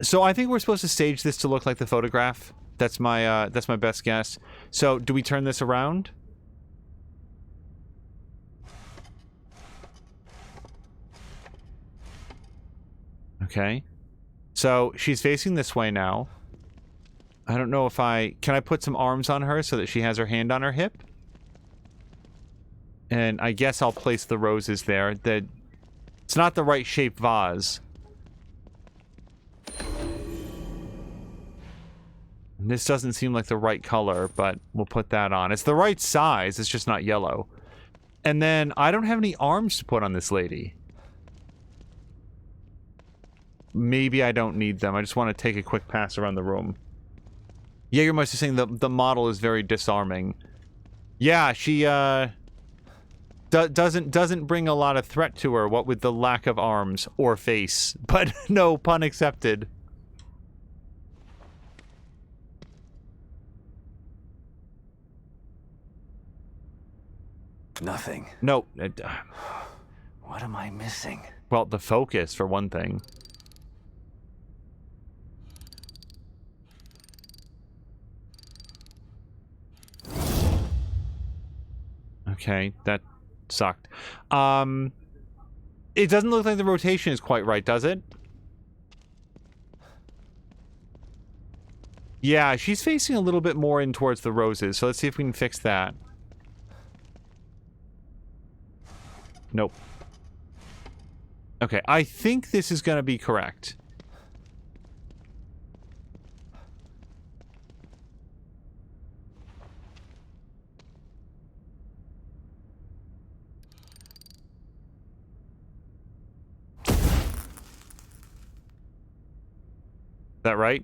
So I think we're supposed to stage this to look like the photograph. That's my best guess. So do we turn this around? Okay. So she's facing this way now. I don't know if can I put some arms on her so that she has her hand on her hip? And I guess I'll place the roses there. It's not the right shaped vase. And this doesn't seem like the right color, but we'll put that on. It's the right size, it's just not yellow. And then I don't have any arms to put on this lady. Maybe I don't need them. I just want to take a quick pass around the room. Jägermeister is saying the model is very disarming. Yeah, she doesn't bring a lot of threat to her, what with the lack of arms or face. But no pun accepted. Nothing. No. What am I missing? Well, the focus, for one thing. Okay, that sucked. It doesn't look like the rotation is quite right, does it? Yeah, she's facing a little bit more in towards the roses, so let's see if we can fix that. Nope. Okay, I think this is going to be correct. Is that right?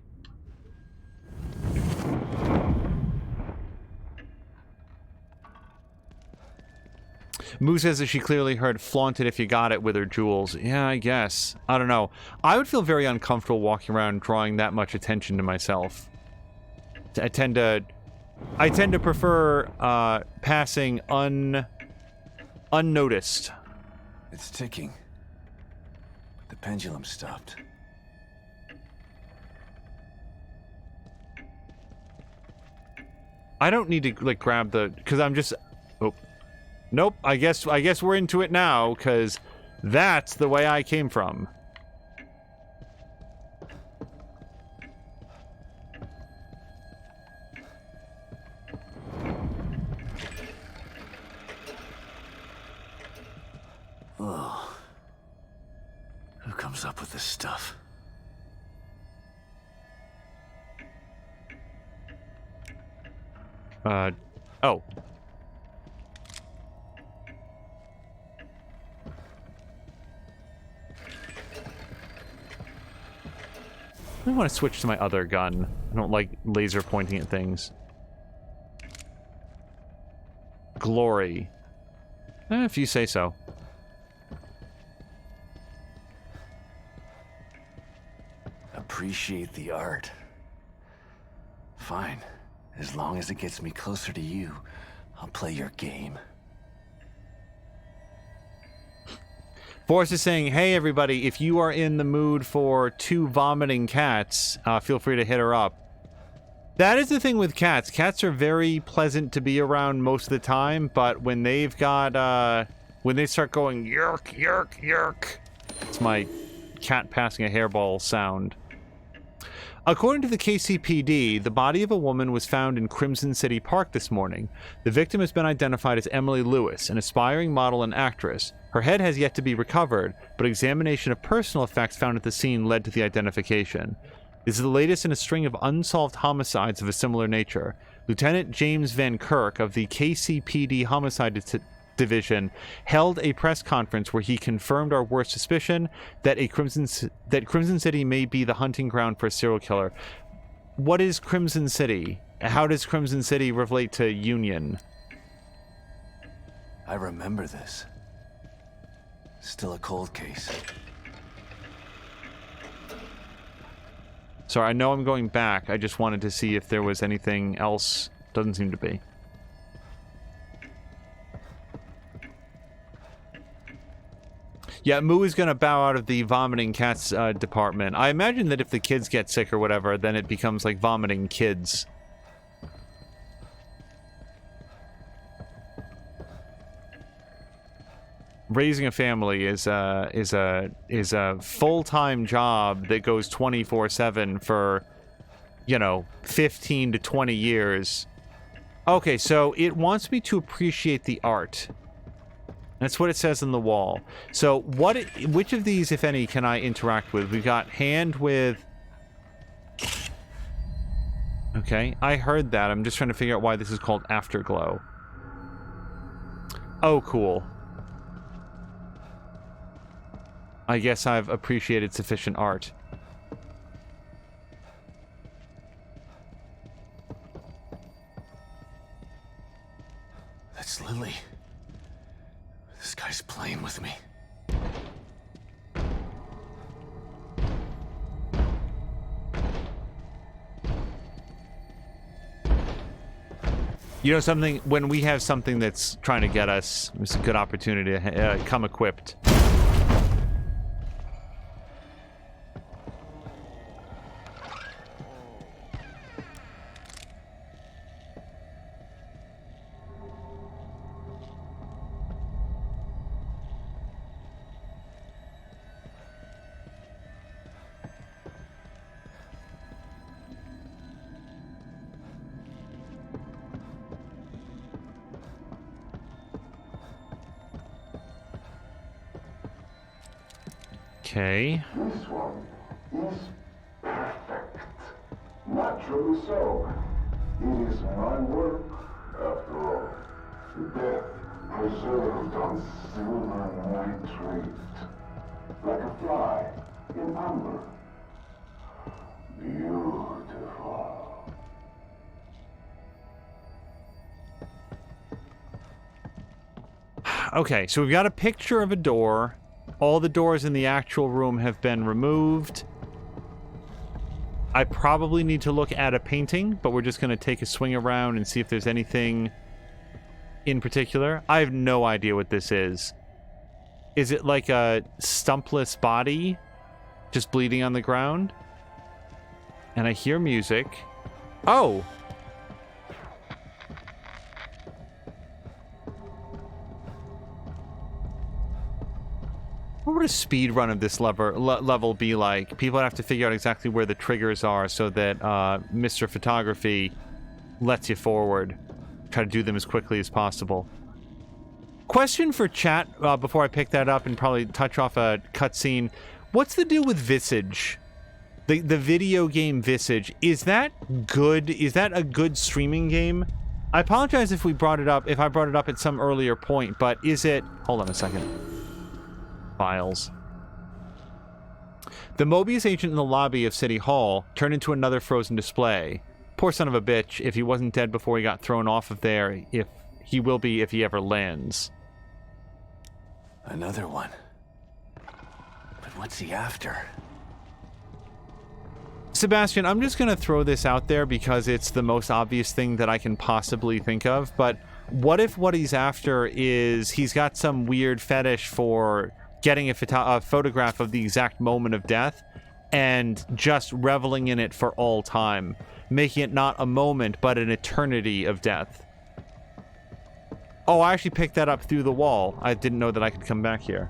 Moo says that she clearly heard flaunt it if you got it with her jewels. Yeah, I guess. I don't know. I would feel very uncomfortable walking around drawing that much attention to myself. I tend to prefer passing unnoticed. It's ticking. The pendulum stopped. I don't need to like grab the because I'm just nope, I guess we're into it now, because that's the way I came from. Oh. Who comes up with this stuff? Oh. I want to switch to my other gun. I don't like laser pointing at things. Glory. If you say so. Appreciate the art. Fine. As long as it gets me closer to you, I'll play your game. Forrest is saying, hey everybody, if you are in the mood for 2 vomiting cats, feel free to hit her up. That is the thing with cats. Cats are very pleasant to be around most of the time, but when they've got, when they start going yerk, yerk, yerk, it's my cat passing a hairball sound. According to the KCPD, the body of a woman was found in Crimson City Park this morning. The victim has been identified as Emily Lewis, an aspiring model and actress. Her head has yet to be recovered, but examination of personal effects found at the scene led to the identification. This is the latest in a string of unsolved homicides of a similar nature. Lieutenant James Van Kirk of the KCPD Homicide Division held a press conference where he confirmed our worst suspicion that Crimson City may be the hunting ground for a serial killer. What is Crimson City? How does Crimson City relate to Union? I remember this. Still a cold case. Sorry, I know I'm going back. I just wanted to see if there was anything else. Doesn't seem to be. Yeah, Moo is going to bow out of the vomiting cats department. I imagine that if the kids get sick or whatever, then it becomes like vomiting kids. Raising a family is a full-time job that goes 24/7 for, you know, 15 to 20 years. Okay, so it wants me to appreciate the art. That's what it says on the wall. So which of these, if any, can I interact with? We've got hand with... Okay, I heard that. I'm just trying to figure out why this is called Afterglow. Oh, cool. I guess I've appreciated sufficient art. That's Lily. This guy's playing with me. You know something? When we have something that's trying to get us, it's a good opportunity to come equipped. Okay. This one is perfect. Naturally so. It is my work, after all. Death preserved on silver nitrate. Like a fly in amber. Beautiful. Okay, so we've got a picture of a door. All the doors in the actual room have been removed. I probably need to look at a painting, but we're just going to take a swing around and see if there's anything in particular. I have no idea what this is. Is it like a stumpless body just bleeding on the ground? And I hear music. Oh! What would a speed run of this level be like? People have to figure out exactly where the triggers are so that Mr. Photography lets you forward. Try to do them as quickly as possible. Question for chat before I pick that up and probably touch off a cutscene. What's the deal with Visage? The video game Visage. Is that good? Is that a good streaming game? I apologize if I brought it up at some earlier point, but is it... Hold on a second. Files. The Mobius agent in the lobby of City Hall turned into another frozen display. Poor son of a bitch, if he wasn't dead before he got thrown off of there, if he will be if he ever lands. Another one. But what's he after? Sebastian, I'm just going to throw this out there because it's the most obvious thing that I can possibly think of, but what if what he's after is he's got some weird fetish for getting a photograph of the exact moment of death and just reveling in it for all time, making it not a moment, but an eternity of death. Oh, I actually picked that up through the wall. I didn't know that I could come back here.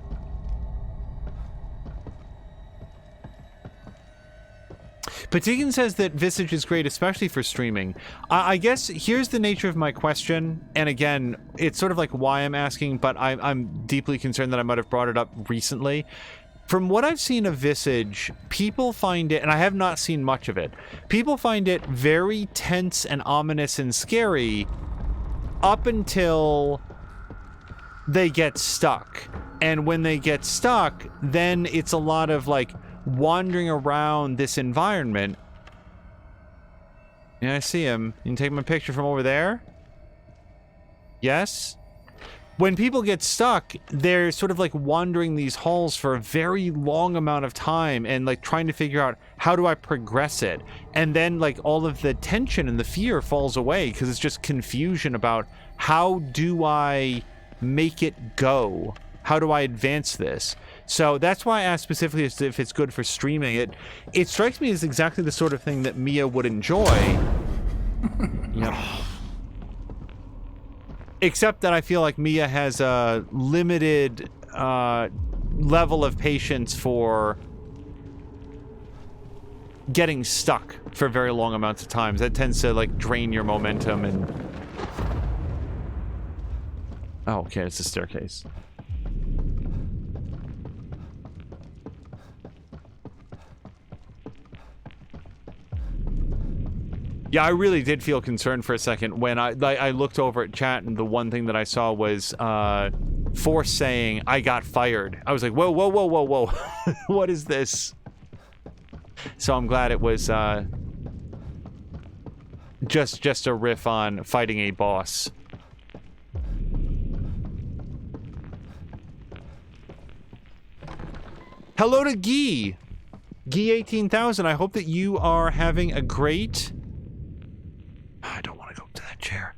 Patikin says that Visage is great, especially for streaming. I guess here's the nature of my question, and again, it's sort of like why I'm asking, but I'm deeply concerned that I might have brought it up recently. From what I've seen of Visage, people find it, and I have not seen much of it, people find it very tense and ominous and scary up until they get stuck. And when they get stuck, then it's a lot of like wandering around this environment. Yeah, I see him. You can take my picture from over there? Yes? When people get stuck, they're sort of like wandering these halls for a very long amount of time and like trying to figure out, how do I progress it? And then like all of the tension and the fear falls away because it's just confusion about, how do I make it go? How do I advance this? So that's why I asked specifically as to if it's good for streaming. It strikes me as exactly the sort of thing that Mia would enjoy. Yep. Except that I feel like Mia has a limited level of patience for getting stuck for very long amounts of times. That tends to like drain your momentum and... Oh, okay, it's a staircase. Yeah, I really did feel concerned for a second when I looked over at chat, and the one thing that I saw was Force saying, "I got fired." I was like, whoa, whoa, whoa, whoa, whoa. What is this? So I'm glad it was just a riff on fighting a boss. Hello to Guy. Guy 18,000. I hope that you are having a great... I don't want to go to that chair.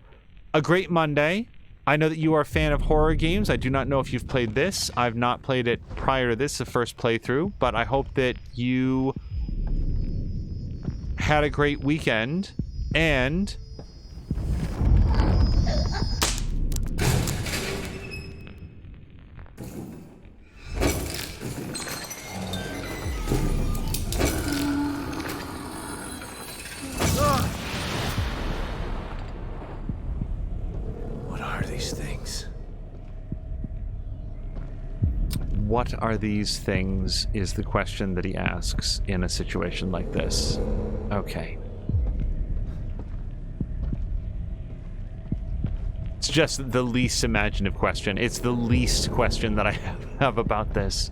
A great Monday. I know that you are a fan of horror games. I do not know if you've played this. I've not played it prior to this, the first playthrough, but I hope that you had a great weekend and... What are these things is the question that he asks in a situation like this. Okay. It's just the least imaginative question. It's the least question that I have about this.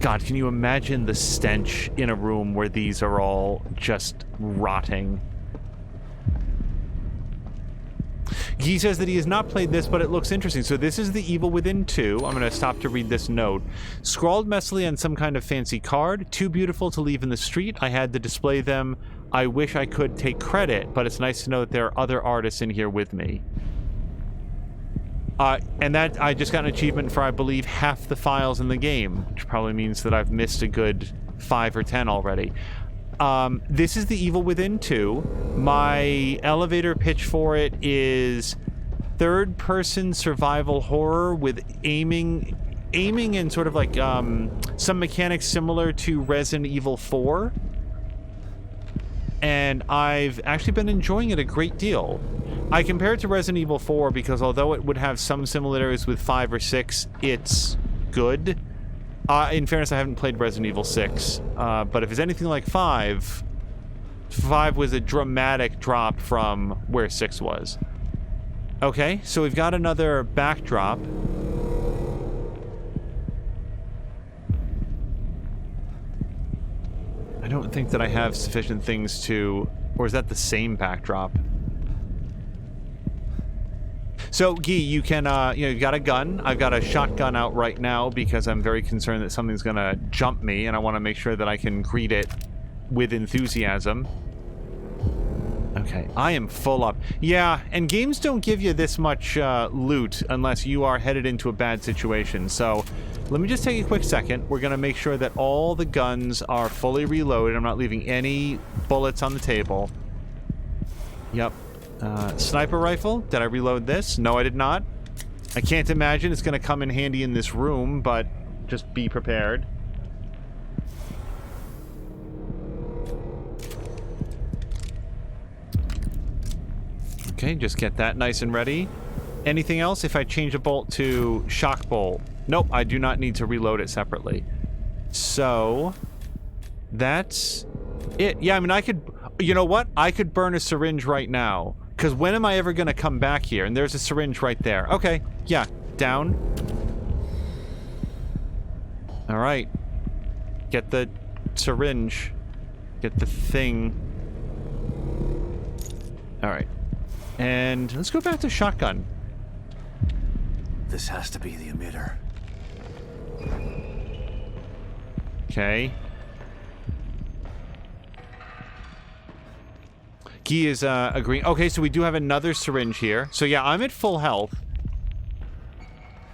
God, can you imagine the stench in a room where these are all just rotting? He says that he has not played this, but it looks interesting. So this is The Evil Within 2. I'm going to stop to read this note. Scrawled messily on some kind of fancy card. Too beautiful to leave in the street. I had to display them. I wish I could take credit, but it's nice to know that there are other artists in here with me. And that, I just got an achievement for, I believe, half the files in the game, which probably means that I've missed a good 5 or 10 already. This is The Evil Within 2. My elevator pitch for it is third-person survival horror with aiming and sort of like some mechanics similar to Resident Evil 4. And I've actually been enjoying it a great deal. I compare it to Resident Evil 4 because although it would have some similarities with 5 or 6, it's good. In fairness, I haven't played Resident Evil 6, but if it's anything like 5 was a dramatic drop from where 6 was. Okay, so we've got another backdrop. I don't think that I have sufficient things to... Or is that the same backdrop? So, Guy, you can, you've got a gun. I've got a shotgun out right now because I'm very concerned that something's gonna jump me, and I want to make sure that I can greet it with enthusiasm. Okay, I am full up. Yeah, and games don't give you this much loot unless you are headed into a bad situation. So, let me just take a quick second. We're gonna make sure that all the guns are fully reloaded. I'm not leaving any bullets on the table. Yep. Sniper rifle. Did I reload this? No, I did not. I can't imagine it's gonna come in handy in this room, but just be prepared. Okay, just get that nice and ready. Anything else? If I change a bolt to shock bolt. Nope, I do not need to reload it separately. So, that's it. Yeah, I mean, I could... You know what? I could burn a syringe right now. Because when am I ever going to come back here? And there's a syringe right there. Okay, yeah, down. All right. Get the syringe. Get the thing. All right. And let's go back to shotgun. This has to be the emitter. Okay. Guy is agreeing. Okay, so we do have another syringe here. So yeah, I'm at full health.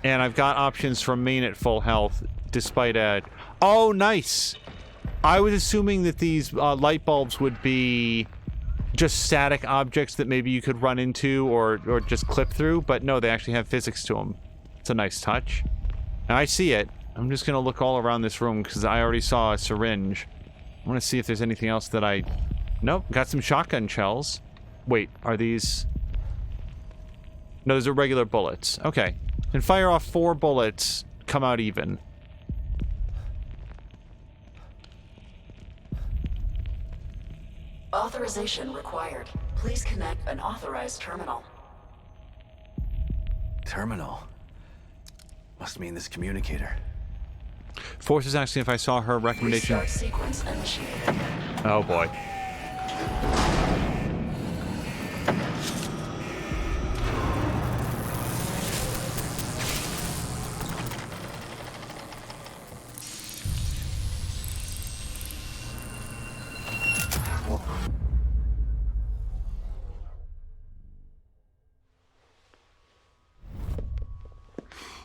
And I've got options from main at full health, despite a... Oh, nice! I was assuming that these light bulbs would be just static objects that maybe you could run into or just clip through, but no, they actually have physics to them. It's a nice touch. Now, I see it. I'm just going to look all around this room because I already saw a syringe. I want to see if there's anything else that I... Nope, got some shotgun shells. Wait, are these... No, those are regular bullets. Okay. And fire off 4 bullets, come out even. Authorization required. Please connect an authorized terminal. Terminal? Must mean this communicator. Force is asking if I saw her recommendation. Restart sequence initiated. Oh boy.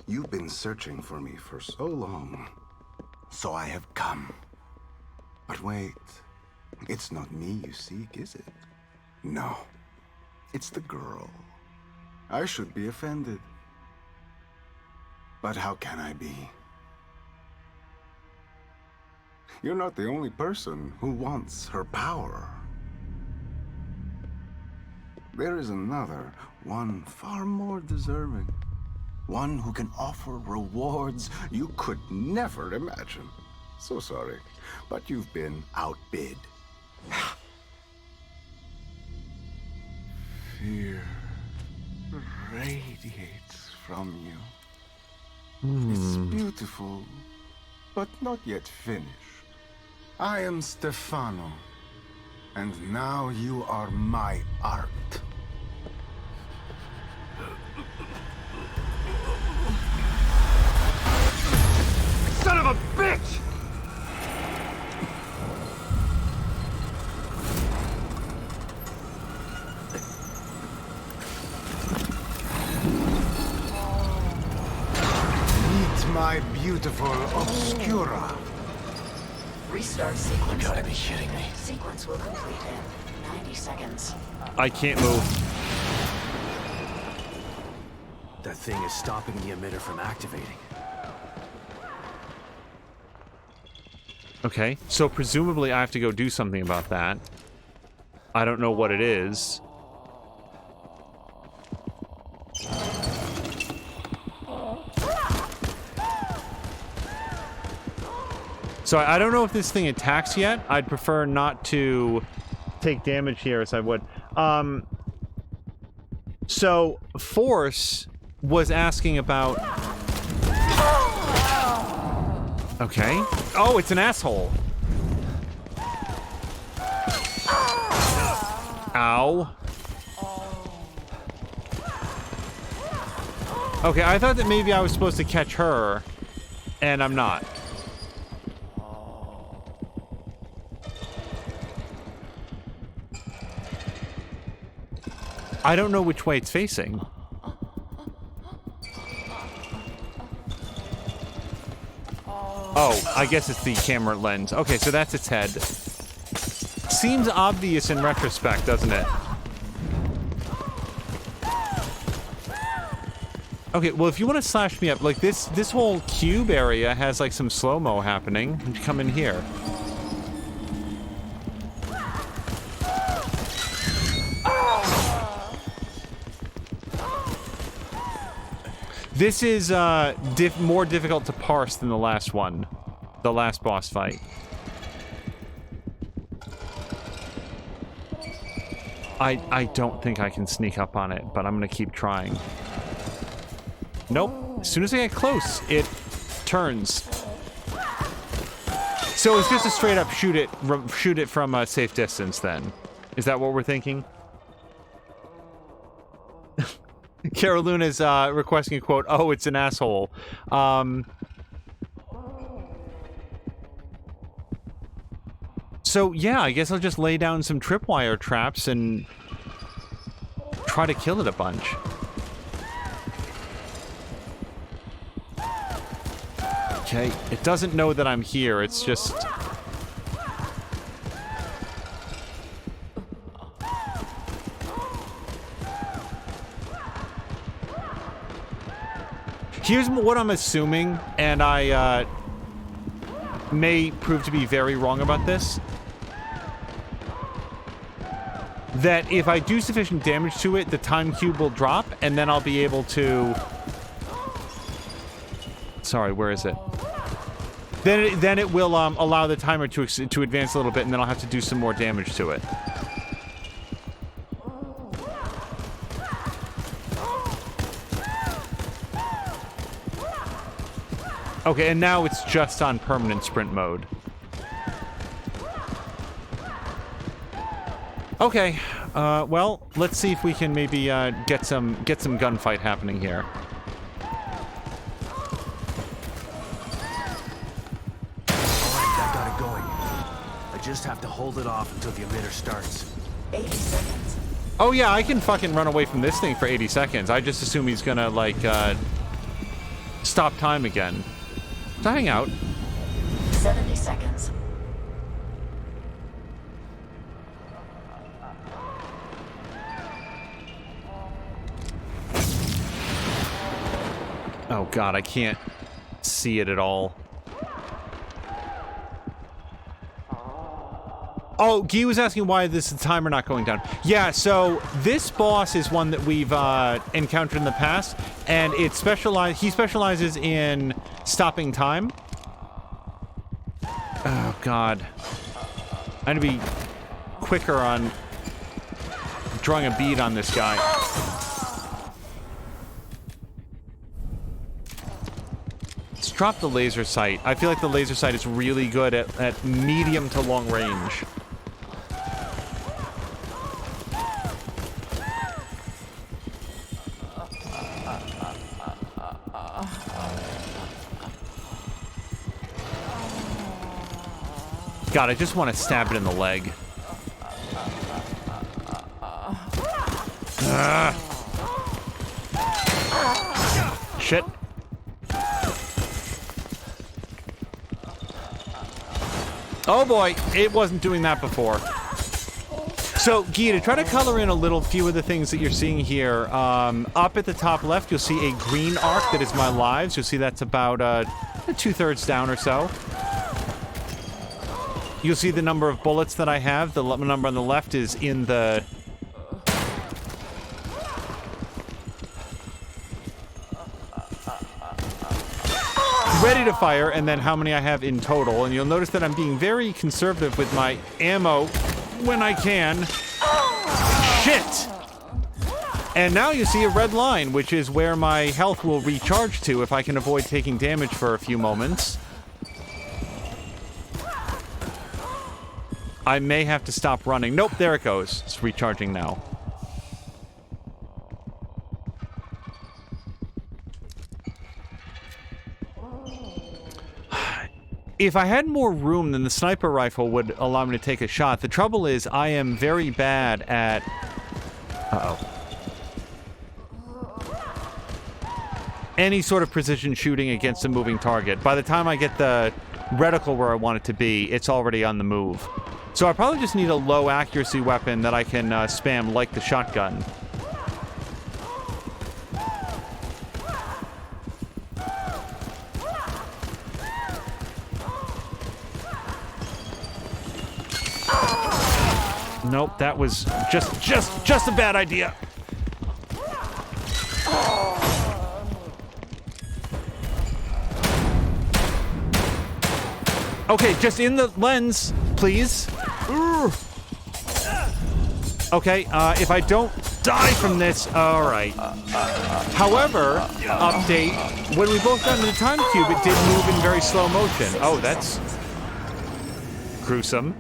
You've been searching for me for so long. So I have come. But wait, it's not me you seek, is it? No, it's the girl. I should be offended. But how can I be? You're not the only person who wants her power. There is another, one far more deserving. One who can offer rewards you could never imagine. So sorry, but you've been outbid. Fear radiates from you. It's beautiful, but not yet finished. I am Stefano, and now you are my art. Son of a bitch! Meet my beautiful Obscura. Restart sequence. You gotta be kidding me. Sequence will complete in 90 seconds. I can't move. That thing is stopping the emitter from activating. Okay, so presumably I have to go do something about that. I don't know what it is. So I don't know if this thing attacks yet. I'd prefer not to take damage here as I would. So Force was asking about... Okay. Oh, it's an asshole. Ow. Okay, I thought that maybe I was supposed to catch her, and I'm not. I don't know which way it's facing. Oh, I guess it's the camera lens. Okay, so that's its head. Seems obvious in retrospect, doesn't it? Okay, well, if you want to slash me up, like this whole cube area has like some slow-mo happening. You come in here. This is more difficult to parse than the last one, the last boss fight. I don't think I can sneak up on it, but I'm gonna keep trying. Nope. As soon as I get close, it turns. So it's just a straight up shoot it from a safe distance then. Is that what we're thinking? Carol Luna's requesting a quote. Oh, it's an asshole. So yeah, I guess I'll just lay down some tripwire traps and try to kill it a bunch. Okay, it doesn't know that I'm here, it's just... Here's what I'm assuming, and I may prove to be very wrong about this. That if I do sufficient damage to it, the time cube will drop, and then I'll be able to... Sorry, where is it? Then it will allow the timer to advance a little bit, and then I'll have to do some more damage to it. Okay, and now it's just on permanent sprint mode. Okay, well, let's see if we can maybe get some gunfight happening here. Just have to hold it off until the emitter starts. 80 seconds. Oh yeah, I can fucking run away from this thing for 80 seconds. I just assume he's gonna, like, stop time again. So hang out. 70 seconds. Oh god, I can't see it at all. Oh, Guy was asking why this is the timer not going down. Yeah, so this boss is one that we've encountered in the past, and he specializes in stopping time. Oh god. I need to be quicker on drawing a bead on this guy. Let's drop the laser sight. I feel like the laser sight is really good at medium to long range. God, I just want to stab it in the leg. Shit. Oh boy, it wasn't doing that before. So, Guy, to try to color in a little few of the things that you're seeing here, up at the top left, you'll see a green arc that is my lives. You'll see that's about 2/3 down or so. You'll see the number of bullets that I have. The number on the left is in the... ready to fire, and then how many I have in total. And you'll notice that I'm being very conservative with my ammo when I can. Shit! And now you see a red line, which is where my health will recharge to if I can avoid taking damage for a few moments. I may have to stop running. Nope, there it goes. It's recharging now. If I had more room, then the sniper rifle would allow me to take a shot. The trouble is, I am very bad at... Uh-oh. Any sort of precision shooting against a moving target. By the time I get the reticle where I want it to be, it's already on the move. So I probably just need a low accuracy weapon that I can spam like the shotgun. Nope, that was just a bad idea. Okay, just in the lens, please. Okay, if I don't die from this, all right. However, update, when we both got into the time cube, it did move in very slow motion. Oh, that's gruesome.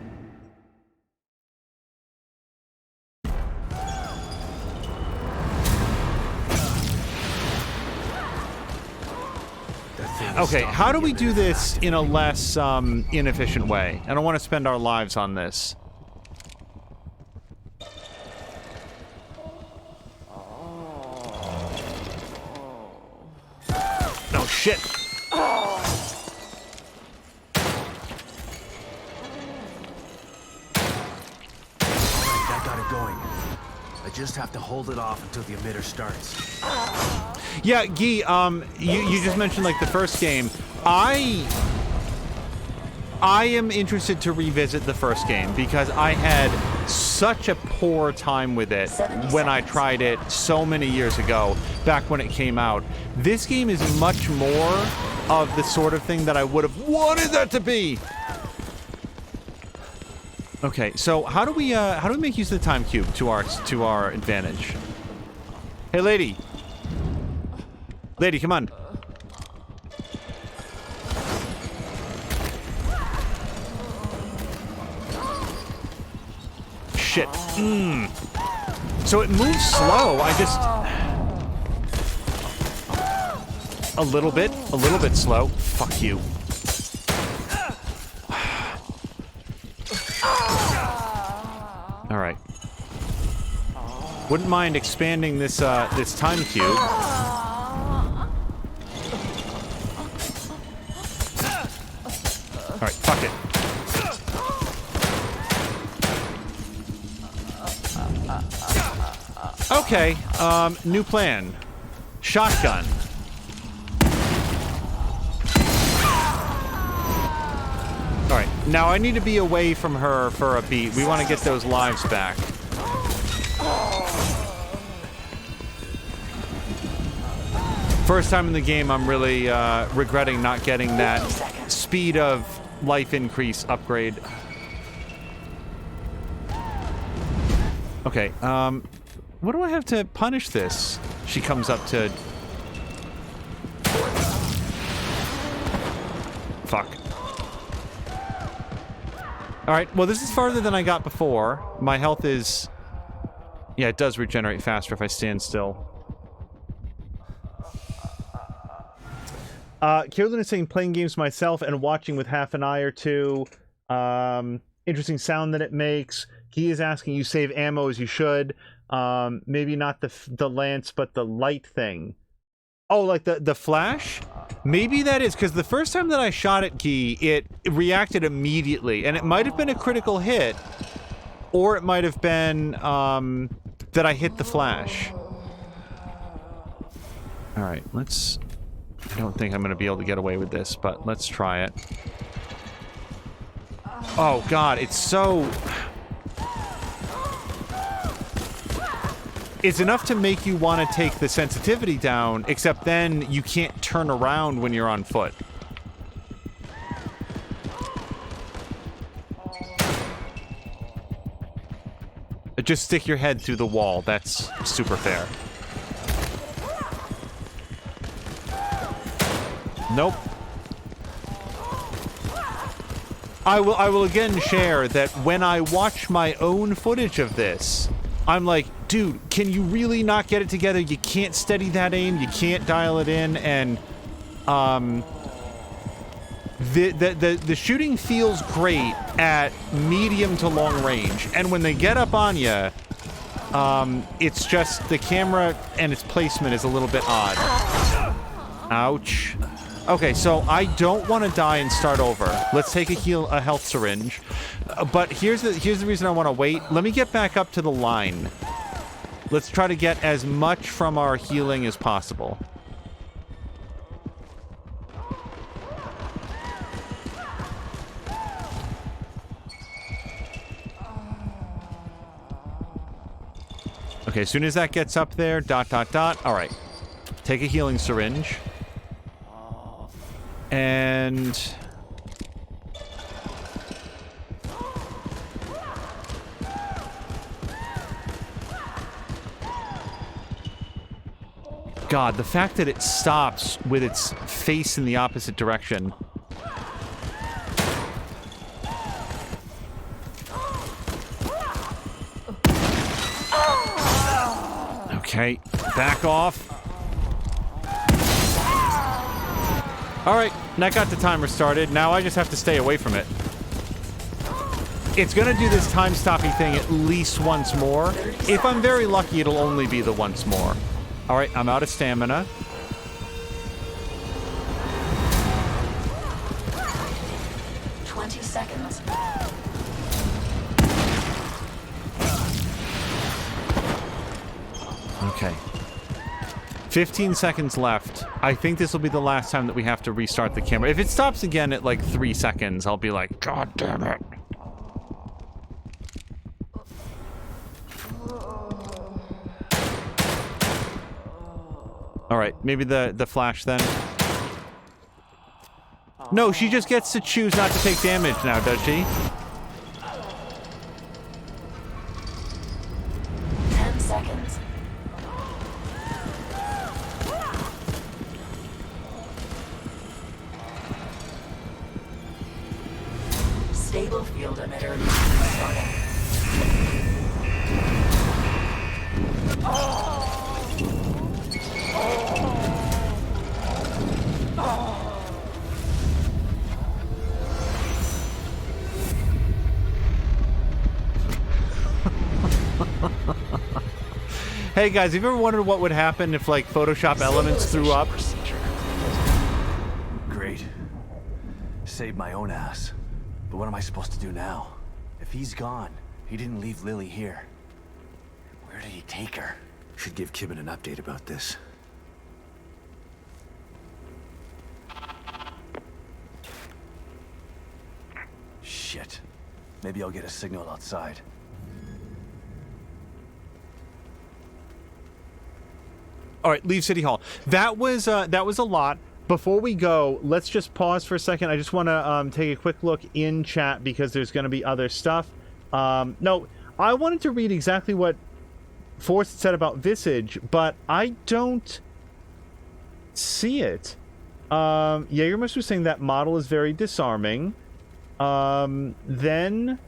Okay, how do we do this in a less inefficient way? I don't want to spend our lives on this. Oh, shit. That got it going. I just have to hold it off until the emitter starts. Yeah, Guy, you just mentioned, like, the first game. I am interested to revisit the first game because I had such a poor time with it when I tried it so many years ago, back when it came out. This game is much more of the sort of thing that I would have wanted that to be. Okay, so how do we make use of the time cube to our advantage? Hey, lady. Lady, come on. Shit. So it moves slow. I just... A little bit slow. Fuck you. All right. Wouldn't mind expanding this this time cube. All right, fuck it. Okay, new plan. Shotgun. All right, now I need to be away from her for a beat. We want to get those lives back. First time in the game, I'm really regretting not getting that speed of life increase upgrade. Okay, what do I have to punish this? She comes up to... Fuck. Alright, well this is farther than I got before. My health is... Yeah, it does regenerate faster if I stand still. Carolyn is saying playing games myself and watching with half an eye or two. Interesting sound that it makes. He is asking you save ammo as you should. Maybe not the lance, but the light thing. Oh, like the flash? Maybe that is, because the first time that I shot at Guy, it reacted immediately, and it might have been a critical hit, or it might have been that I hit the flash. All right, let's... I don't think I'm going to be able to get away with this, but let's try it. Oh, God, it's so... It's enough to make you want to take the sensitivity down, except then you can't turn around when you're on foot. Just stick your head through the wall. That's super fair. Nope. I will again share that when I watch my own footage of this, I'm like, dude, can you really not get it together? You can't steady that aim, you can't dial it in, and the shooting feels great at medium to long range, and when they get up on you, it's just the camera and its placement is a little bit odd. Ouch. Okay, so I don't want to die and start over. Let's take a health syringe. But here's the reason I want to wait. Let me get back up to the line. Let's try to get as much from our healing as possible. Okay, as soon as that gets up there, ... All right. Take a healing syringe. And... God, the fact that it stops with its face in the opposite direction. Okay, back off. Alright, that got the timer started. Now I just have to stay away from it. It's gonna do this time-stopping thing at least once more. If I'm very lucky, it'll only be the once more. Alright, I'm out of stamina. Seconds. Okay. 15 seconds left. I think this will be the last time that we have to restart the camera. If it stops again at like 3 seconds, I'll be like, God damn it. Alright, maybe the flash then. No, she just gets to choose not to take damage now, does she? 10 seconds. Stable field emitter starting. Hey guys, have you ever wondered what would happen if like Photoshop elements threw up? Great. Saved my own ass. But what am I supposed to do now? If he's gone, he didn't leave Lily here. Where did he take her? Should give Kibben an update about this. Shit. Maybe I'll get a signal outside. All right, leave City Hall. That was a lot. Before we go, let's just pause for a second. I just want to take a quick look in chat because there's going to be other stuff. No, I wanted to read exactly what Forrest said about Visage, but I don't see it. Jägermeister was saying that model is very disarming. Then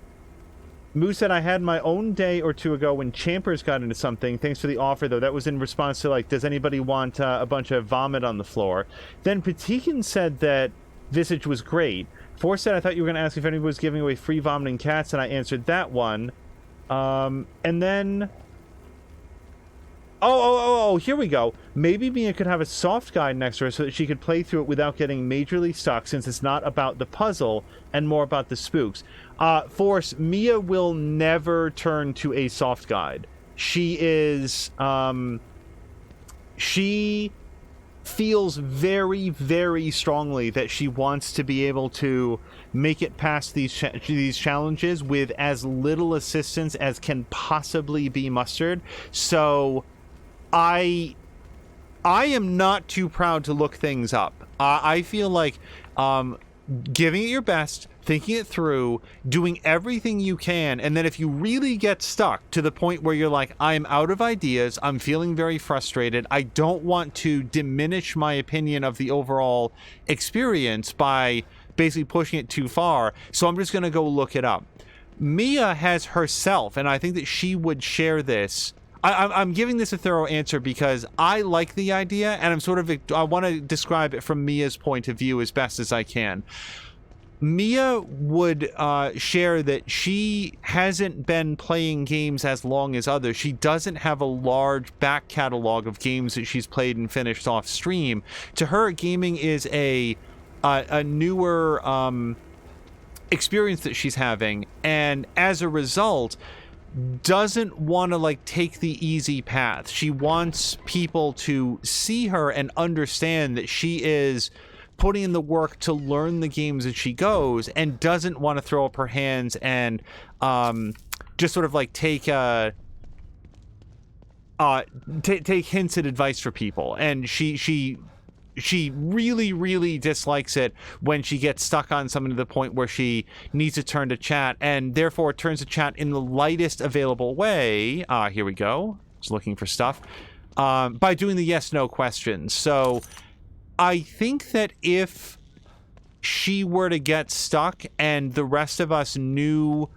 Moose said, I had my own day or two ago when Champers got into something. Thanks for the offer, though. That was in response to, like, does anybody want a bunch of vomit on the floor? Then Patikin said that Visage was great. Forrest said, I thought you were going to ask if anybody was giving away free vomiting cats, and I answered that one. And then... Oh, here we go. Maybe Mia could have a soft guide next to her so that she could play through it without getting majorly stuck, since it's not about the puzzle and more about the spooks. Force, Mia will never turn to a soft guide. She is, she feels very, very strongly that she wants to be able to make it past these challenges with as little assistance as can possibly be mustered. So I am not too proud to look things up. I feel like giving it your best, thinking it through, doing everything you can, and then if you really get stuck to the point where you're like, I'm out of ideas, I'm feeling very frustrated, I don't want to diminish my opinion of the overall experience by basically pushing it too far. So I'm just going to go look it up. Mia has herself, and I think that she would share this. I'm giving this a thorough answer because I like the idea, and I want to describe it from Mia's point of view as best as I can. Mia would share that she hasn't been playing games as long as others. She doesn't have a large back catalog of games that she's played and finished off stream. To her, gaming is a newer experience that she's having, and as a result, doesn't want to like take the easy path. She wants people to see her and understand that she is putting in the work to learn the games as she goes, and doesn't want to throw up her hands and just sort of like take hints and advice for people. And she really, really dislikes it when she gets stuck on something to the point where she needs to turn to chat, and therefore turns to chat in the lightest available way. Here we go. Just looking for stuff. By doing the yes/no questions. So I think that if she were to get stuck and the rest of us knew,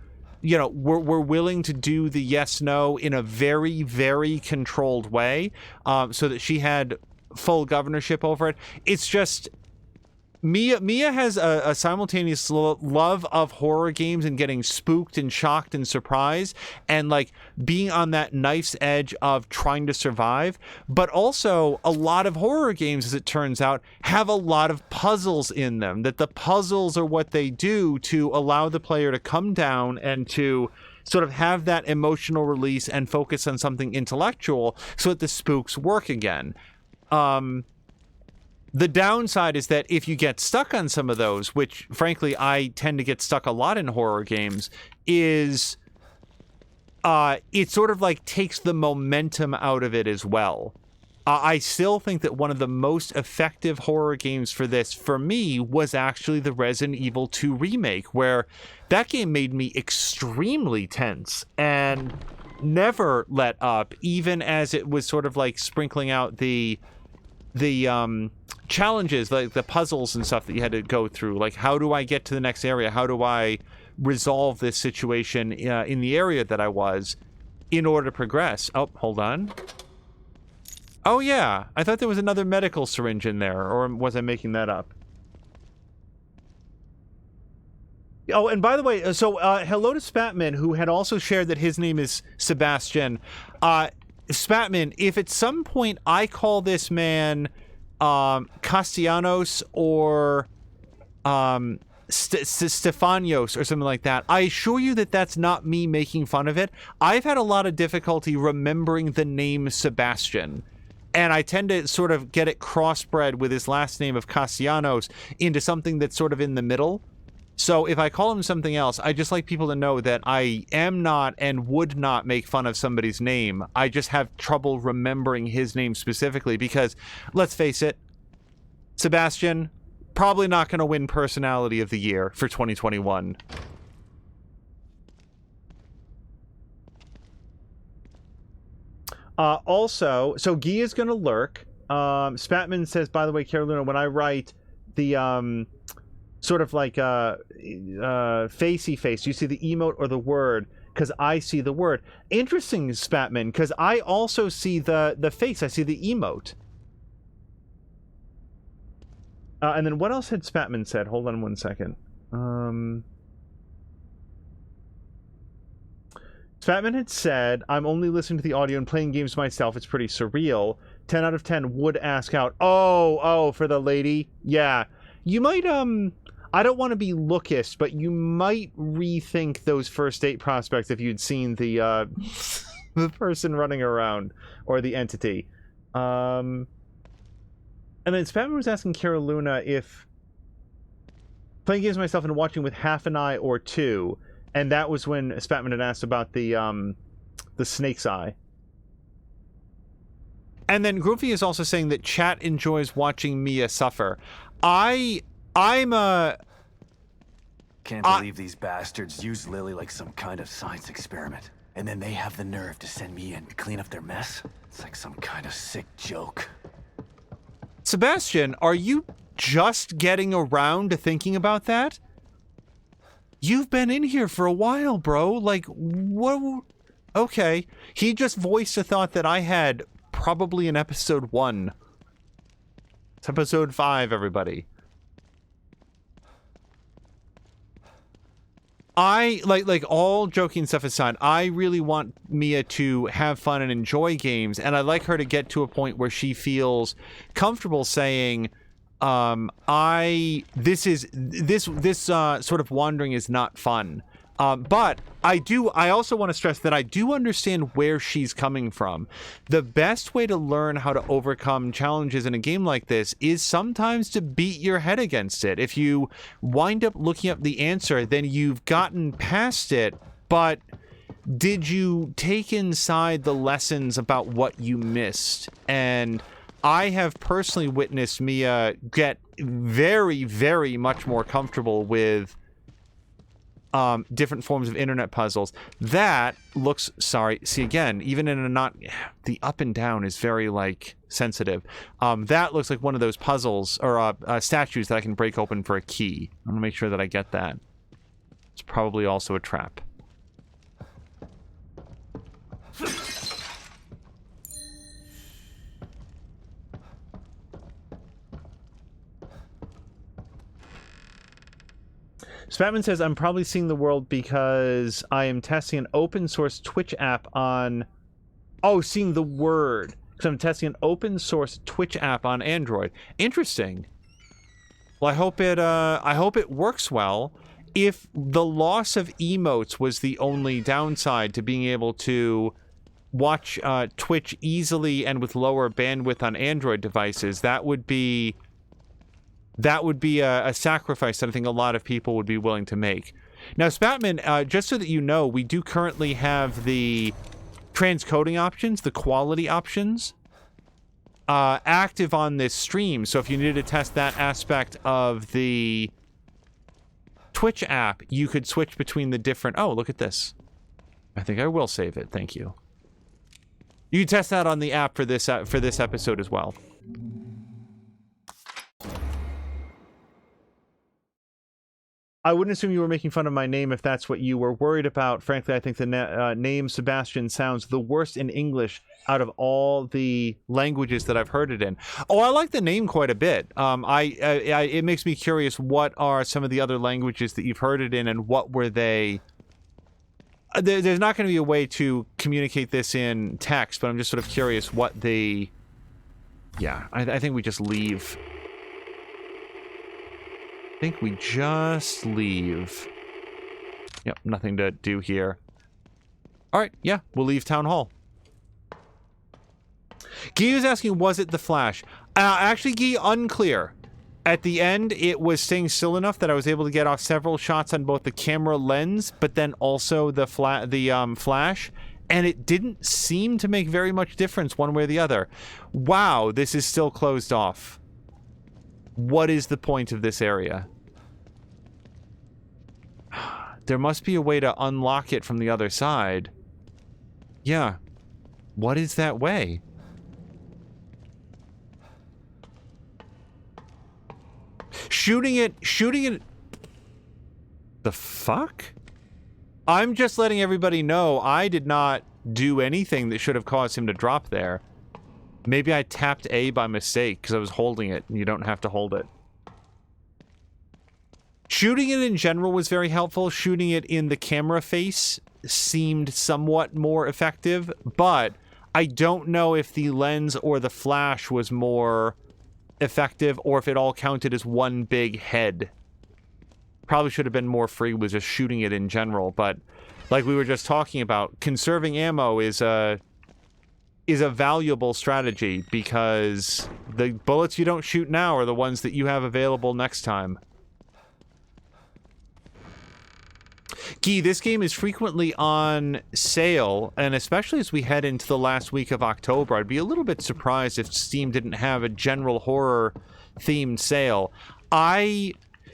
you know, we're willing to do the yes/no in a very, very controlled way, so that she had full governorship over it. It's just Mia has a simultaneous love of horror games and getting spooked and shocked and surprised and like being on that knife's edge of trying to survive. But also a lot of horror games, as it turns out, have a lot of puzzles in them, that the puzzles are what they do to allow the player to come down and to sort of have that emotional release and focus on something intellectual so that the spooks work again. The downside is that if you get stuck on some of those, which frankly I tend to get stuck a lot in horror games, is it sort of like takes the momentum out of it as well. I still think that one of the most effective horror games for this, for me, was actually the Resident Evil 2 remake, where that game made me extremely tense and never let up, even as it was sort of like sprinkling out the challenges, like the puzzles and stuff that you had to go through. Like, how do I get to the next area? How do I resolve this situation in the area that I was in order to progress? Oh, hold on. Oh, yeah. I thought there was another medical syringe in there, or was I making that up? Oh, and by the way, so hello to Spatman, who had also shared that his name is Sebastian. Spatman, if at some point I call this man Castellanos or Stefanios or something like that, I assure you that that's not me making fun of it. I've had a lot of difficulty remembering the name Sebastian, and I tend to sort of get it crossbred with his last name of Castellanos into something that's sort of in the middle. So if I call him something else, I just like people to know that I am not and would not make fun of somebody's name. I just have trouble remembering his name specifically because, let's face it, Sebastian, probably not going to win Personality of the Year for 2021. Also, so Guy is going to lurk. Spatman says, by the way, Carolina, when I write the... sort of like facey face, do you see the emote or the word? Because I see the word. Interesting, Spatman, because I also see the face. I see the emote. And then what else had Spatman said? Hold on one second. Spatman had said, I'm only listening to the audio and playing games myself. It's pretty surreal. 10 out of 10 would ask out. Oh, for the lady? Yeah. You might, I don't want to be lookish, but you might rethink those first date prospects if you'd seen the the person running around, or the entity. And then Spatman was asking Caroluna if playing games myself and watching with half an eye or two, and that was when Spatman had asked about the snake's eye. And then Groovy is also saying that chat enjoys watching Mia suffer. I'm a... Can't believe these bastards used Lily like some kind of science experiment. And then they have the nerve to send me in to clean up their mess? It's like some kind of sick joke. Sebastian, are you just getting around to thinking about that? You've been in here for a while, bro. Like, what? Okay. He just voiced a thought that I had probably in episode 1. It's episode 5, everybody. Like all joking stuff aside, I really want Mia to have fun and enjoy games, and I'd like her to get to a point where she feels comfortable saying, this sort of wandering is not fun. But I also want to stress that I do understand where she's coming from. The best way to learn how to overcome challenges in a game like this is sometimes to beat your head against it. If you wind up looking up the answer, then you've gotten past it, but did you take inside the lessons about what you missed? And I have personally witnessed Mia get very, very much more comfortable with different forms of internet puzzles. That looks, see again, even in a not, the up and down is very like sensitive. That looks like one of those puzzles or statues that I can break open for a key. I'm gonna make sure that I get that. It's probably also a trap. Spatman says, I'm probably seeing the world because I am testing an open source Twitch app on... Oh, seeing the word. Because I'm testing an open source Twitch app on Android. Interesting. Well, I hope it works well. If the loss of emotes was the only downside to being able to watch Twitch easily and with lower bandwidth on Android devices, that would be a sacrifice that I think a lot of people would be willing to make. Now, Spatman, just so that you know, we do currently have the transcoding options, the quality options, active on this stream. So if you needed to test that aspect of the Twitch app, you could switch between the different... Oh, look at this. I think I will save it. Thank you. You can test that on the app for this episode as well. I wouldn't assume you were making fun of my name if that's what you were worried about. Frankly, I think the name Sebastian sounds the worst in English out of all the languages that I've heard it in. Oh, I like the name quite a bit. It makes me curious, what are some of the other languages that you've heard it in, and what were they? There's not going to be a way to communicate this in text, but I'm just sort of curious what the... Yeah, I think we just leave... I think we just leave. Yep, nothing to do here. Alright, yeah, we'll leave Town Hall. Guy was asking, was it the flash? Actually, Guy, unclear. At the end, it was staying still enough that I was able to get off several shots on both the camera lens, but then also the flash, and it didn't seem to make very much difference one way or the other. Wow, this is still closed off. What is the point of this area? There must be a way to unlock it from the other side. Yeah. What is that way? Shooting it... The fuck? I'm just letting everybody know I did not do anything that should have caused him to drop there. Maybe I tapped A by mistake because I was holding it, and you don't have to hold it. Shooting it in general was very helpful. Shooting it in the camera face seemed somewhat more effective, but I don't know if the lens or the flash was more effective or if it all counted as one big head. Probably should have been more free with just shooting it in general, but like we were just talking about, conserving ammo is a valuable strategy because the bullets you don't shoot now are the ones that you have available next time. Guy, this game is frequently on sale, and especially as we head into the last week of October, I'd be a little bit surprised if Steam didn't have a general horror-themed sale.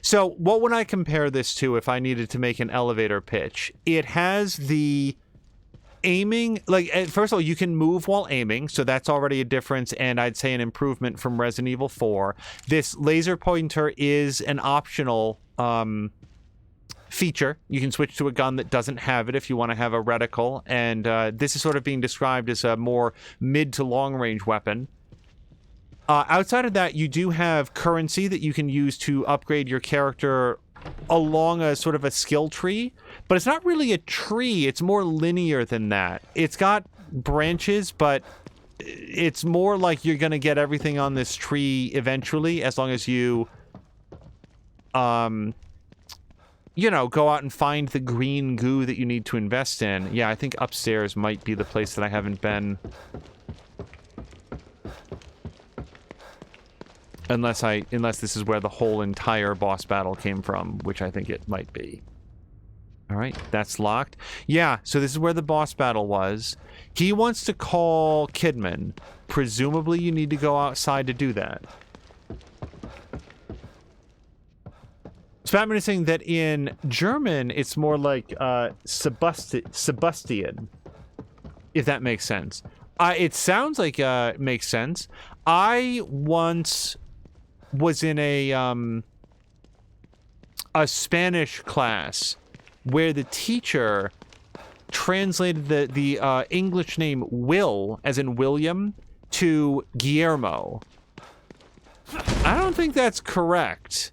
So, what would I compare this to if I needed to make an elevator pitch? It has the aiming, like, first of all, you can move while aiming, so that's already a difference, and I'd say an improvement from Resident Evil 4. This laser pointer is an optional feature. You can switch to a gun that doesn't have it if you want to have a reticle, and this is sort of being described as a more mid to long range weapon. Outside of that, you do have currency that you can use to upgrade your character along a sort of a skill tree, but it's not really a tree. It's more linear than that. It's got branches, but it's more like you're going to get everything on this tree eventually, as long as you, you know, go out and find the green goo that you need to invest in. Yeah, I think upstairs might be the place that I haven't been. Unless this is where the whole entire boss battle came from, which I think it might be. All right, that's locked. Yeah, so this is where the boss battle was. He wants to call Kidman. Presumably you need to go outside to do that. Spatman is saying that in German, it's more like Sebastian, if that makes sense. It sounds like it makes sense. I once was in a Spanish class where the teacher translated the English name Will, as in William, to Guillermo. I don't think that's correct.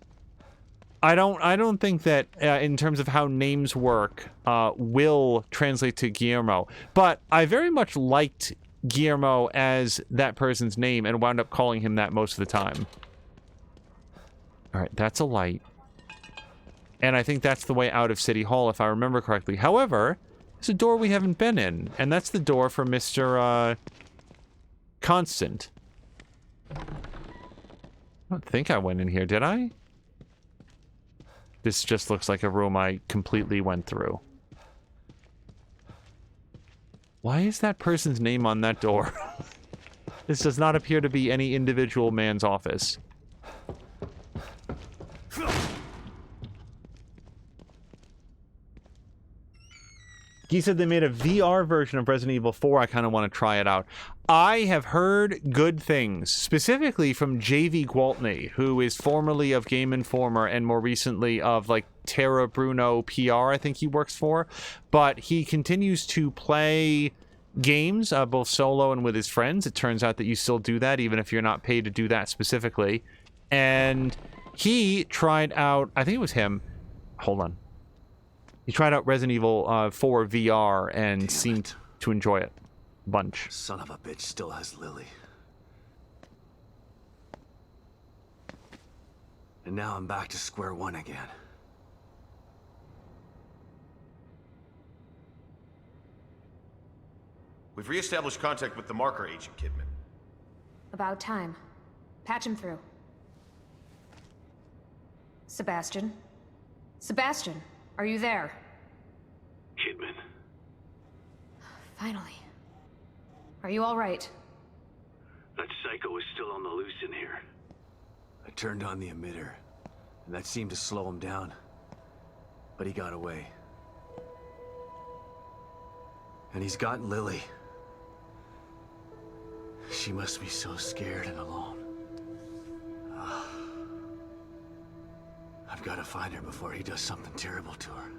I don't think that in terms of how names work, Will translate to Guillermo. But I very much liked Guillermo as that person's name and wound up calling him that most of the time. All right, that's a light. And I think that's the way out of City Hall, if I remember correctly. However, there's a door we haven't been in, and that's the door for Mr. Constant. I don't think I went in here, did I? This just looks like a room I completely went through. Why is that person's name on that door? This does not appear to be any individual man's office. He said they made a VR version of Resident Evil 4. I kind of want to try it out. I have heard good things, specifically from JV Gwaltney, who is formerly of Game Informer and more recently of, like, Terra Bruno PR, I think he works for. But he continues to play games, both solo and with his friends. It turns out that you still do that, even if you're not paid to do that specifically. And he tried out, I think it was him. Hold on. He tried out Resident Evil 4 VR and seemed to enjoy it a bunch. Son of a bitch still has Lily. And now I'm back to square one again. We've re-established contact with the marker agent, Kidman. About time. Patch him through. Sebastian? Sebastian, are you there? Kidman. Finally. Are you all right? That psycho is still on the loose in here. I turned on the emitter, and that seemed to slow him down. But he got away. And he's got Lily. She must be so scared and alone. I've got to find her before he does something terrible to her.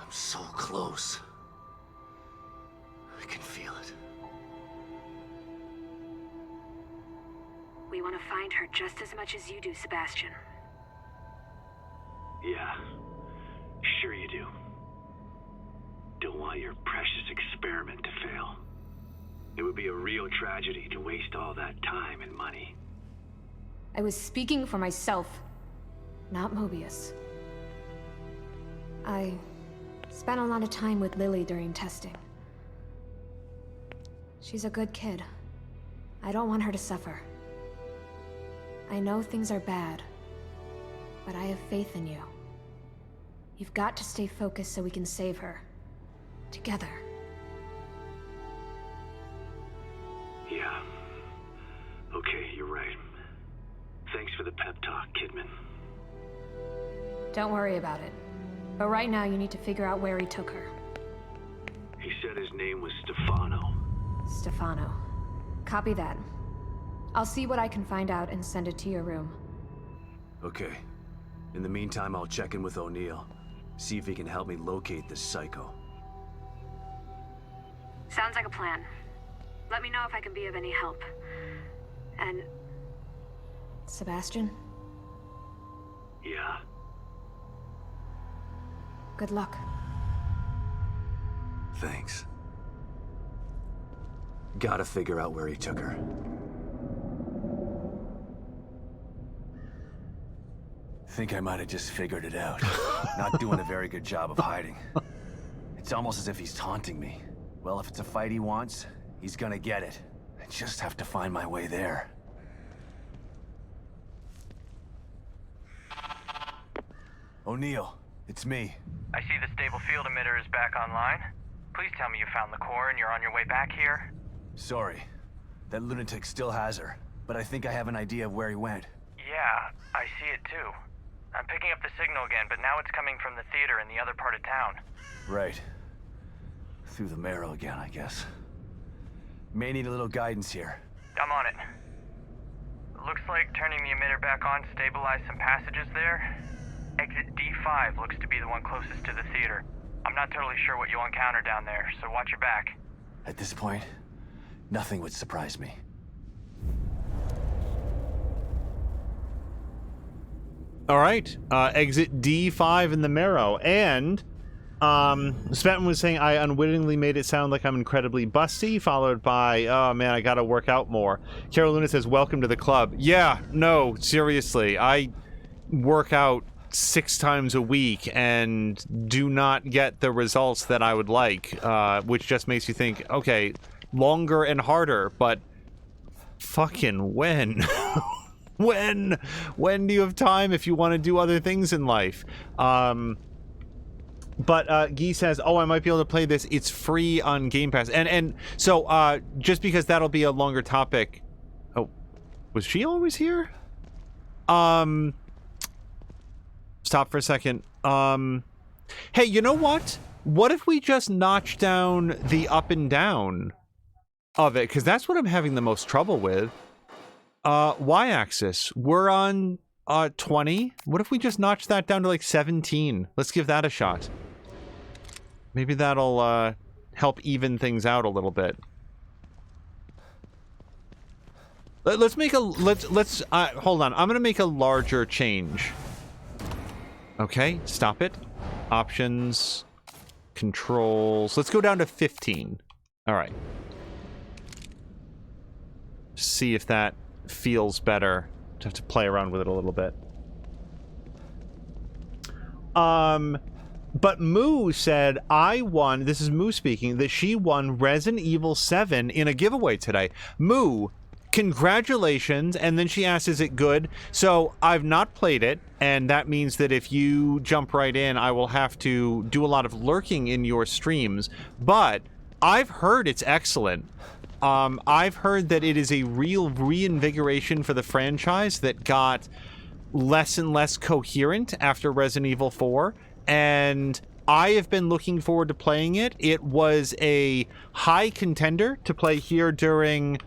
I'm so close. I can feel it. We want to find her just as much as you do, Sebastian. Yeah, sure you do. Don't want your precious experiment to fail. It would be a real tragedy to waste all that time and money. I was speaking for myself, not Mobius. I spent a lot of time with Lily during testing. She's a good kid. I don't want her to suffer. I know things are bad, but I have faith in you. You've got to stay focused so we can save her. Together. Yeah. Okay, you're right. Thanks Don't worry about it. But right now you need to figure out where he took her. He said his name was Stefano. Stefano. Copy that. I'll see what I can find out and send it to your room. Okay. In the meantime, I'll check in with O'Neill. See if he can help me locate this psycho. Sounds like a plan. Let me know if I can be of any help. And... Sebastian? Yeah. Good luck. Thanks. Gotta figure out where he took her. Think I might have just figured it out. Not doing a very good job of hiding. It's almost as if he's taunting me. Well, if it's a fight he wants, he's gonna get it. I just have to find my way there. O'Neill, it's me. I see the stable field emitter is back online. Please tell me you found the core and you're on your way back here. Sorry. That lunatic still has her, but I think I have an idea of where he went. Yeah, I see it too. I'm picking up the signal again, but now it's coming from the theater in the other part of town. Right. Through the Marrow again, I guess. May need a little guidance here. I'm on it. Looks like turning the emitter back on stabilized some passages there. Exit D5 looks to be the one closest to the theater. I'm not totally sure what you'll encounter down there, so watch your back. At this point, nothing would surprise me. All right, exit D5 in the Marrow, and Spenton was saying I unwittingly made it sound like I'm incredibly busty, followed by, oh man, I gotta work out more. Carol Luna says, welcome to the club. Yeah, no, seriously, I work out 6 times a week and do not get the results that I would like, which just makes you think, okay, longer and harder, but fucking when? When do you have time if you want to do other things in life? But Guy says, oh, I might be able to play this. It's free on Game Pass. And so just because that'll be a longer topic. Oh, was she always here? Stop for a second. Hey, you know what? What if we just notch down the up and down of it? Because that's what I'm having the most trouble with. Y-axis. We're on 20. What if we just notch that down to like 17? Let's give that a shot. Maybe that'll help even things out a little bit. Let's make a let's hold on. I'm gonna make a larger change. Okay, stop it. Options, controls. Let's go down to 15. All right. See if that feels better. To have to play around with it a little bit. But Moo said I won, this is Moo speaking, that she won Resident Evil 7 in a giveaway today. Moo, congratulations. And then she asked, is it good? So I've not played it, and that means that if you jump right in, I will have to do a lot of lurking in your streams. But I've heard it's excellent. I've heard that it is a real reinvigoration for the franchise that got less and less coherent after Resident Evil 4, and I have been looking forward to playing it. It was a high contender to play here during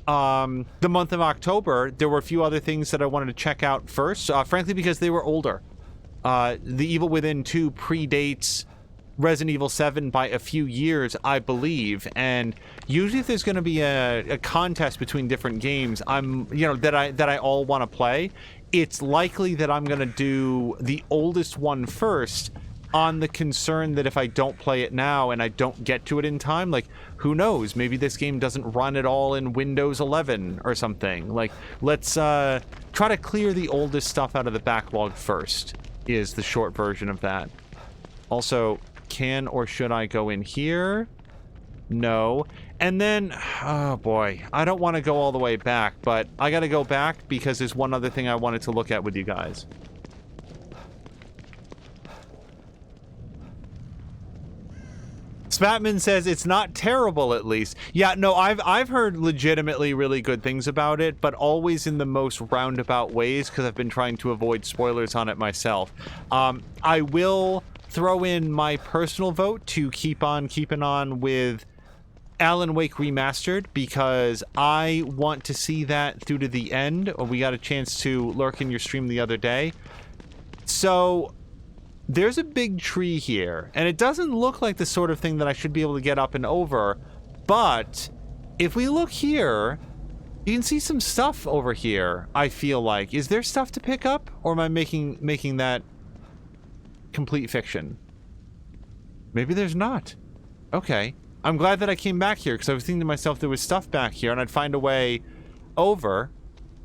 the month of October. There were a few other things that I wanted to check out first, frankly because they were older. The Evil Within 2 predates Resident Evil 7 by a few years, I believe, and usually if there's going to be a contest between different games, that I all want to play, it's likely that I'm going to do the oldest one first, on the concern that if I don't play it now and I don't get to it in time, like, who knows, maybe this game doesn't run at all in Windows 11 or something. Like, let's try to clear the oldest stuff out of the backlog first, is the short version of that. Also, can or should I go in here? No. And then, oh boy, I don't want to go all the way back, but I gotta go back because there's one other thing I wanted to look at with you guys. Spatman says it's not terrible, at least. Yeah, no, I've heard legitimately really good things about it, but always in the most roundabout ways because I've been trying to avoid spoilers on it myself. I will throw in my personal vote to keep on keeping on with Alan Wake Remastered because I want to see that through to the end. We got a chance to lurk in your stream the other day. So there's a big tree here, and it doesn't look like the sort of thing that I should be able to get up and over, but if we look here, you can see some stuff over here, I feel like. Is there stuff to pick up, or am I making that complete fiction? Maybe there's not. Okay. I'm glad that I came back here, because I was thinking to myself there was stuff back here, and I'd find a way over,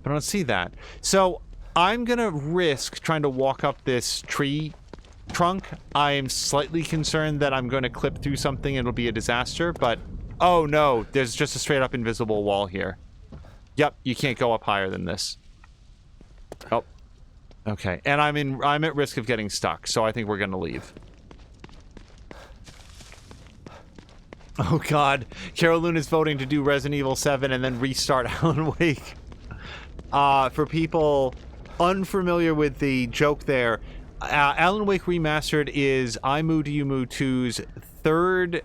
but I don't see that. So I'm gonna risk trying to walk up this tree trunk. I am slightly concerned that I'm going to clip through something and it'll be a disaster, but oh no, there's just a straight up invisible wall here. Yep, you can't go up higher than this. Oh, okay, and I'm at risk of getting stuck, so I think we're going to leave. Oh god, Carol Loon is voting to do Resident Evil 7 and then restart Alan Wake. For people unfamiliar with the joke there, Alan Wake Remastered is Aimu Yumu 2's third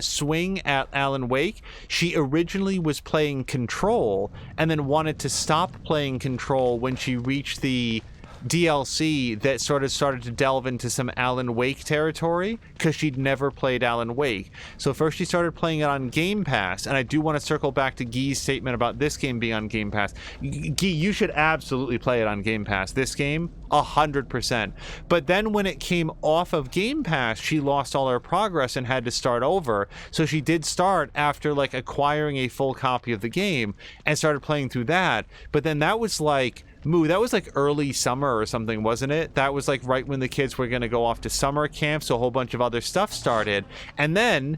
swing at Alan Wake. She originally was playing Control and then wanted to stop playing Control when she reached the DLC that sort of started to delve into some Alan Wake territory because she'd never played Alan Wake. So first she started playing it on Game Pass, and I do want to circle back to Guy's statement about this game being on Game Pass. Guy, you should absolutely play it on Game Pass. This game, 100%. But then when it came off of Game Pass, she lost all her progress and had to start over. So she did start after like acquiring a full copy of the game and started playing through that. But then that was like that was like early summer or something, wasn't it? That was like right when the kids were going to go off to summer camp, so a whole bunch of other stuff started. And then,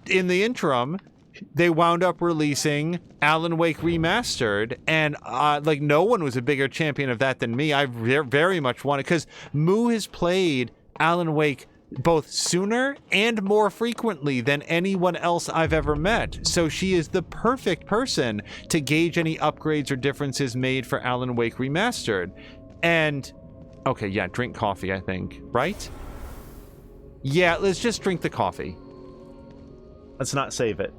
in the interim, they wound up releasing Alan Wake Remastered, and like no one was a bigger champion of that than me. I very much wanted, because Moo has played Alan Wake both sooner and more frequently than anyone else I've ever met. So she is the perfect person to gauge any upgrades or differences made for Alan Wake Remastered. And, okay, yeah, drink coffee, I think, right? Yeah, let's just drink the coffee. Let's not save it.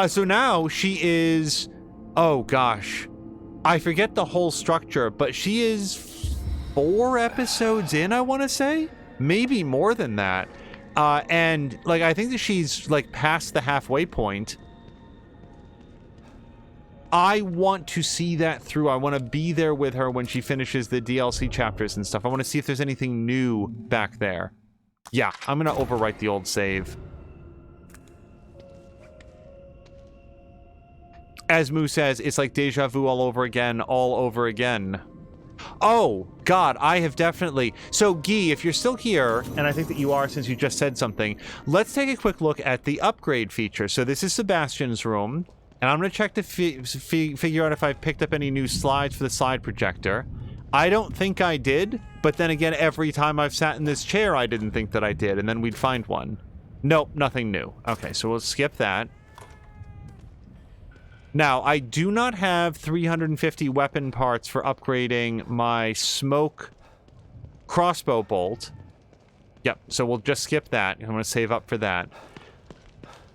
So now she is, oh gosh, I forget the whole structure, but she is 4 episodes in, I want to say, maybe more than that, and like I think that she's like past the halfway point. I want to see that through. I want to be there with her when she finishes the DLC chapters and stuff. I want to see if there's anything new back there. Yeah, I'm gonna overwrite the old save. As Moo says, it's like deja vu all over again, all over again. Oh, God, I have definitely... So, Guy, if you're still here, and I think that you are since you just said something, let's take a quick look at the upgrade feature. So this is Sebastian's room, and I'm going to check to figure out if I've picked up any new slides for the slide projector. I don't think I did, but then again, every time I've sat in this chair, I didn't think that I did, and then we'd find one. Nope, nothing new. Okay, so we'll skip that. Now, I do not have 350 weapon parts for upgrading my smoke crossbow bolt. Yep, so we'll just skip that. I'm going to save up for that.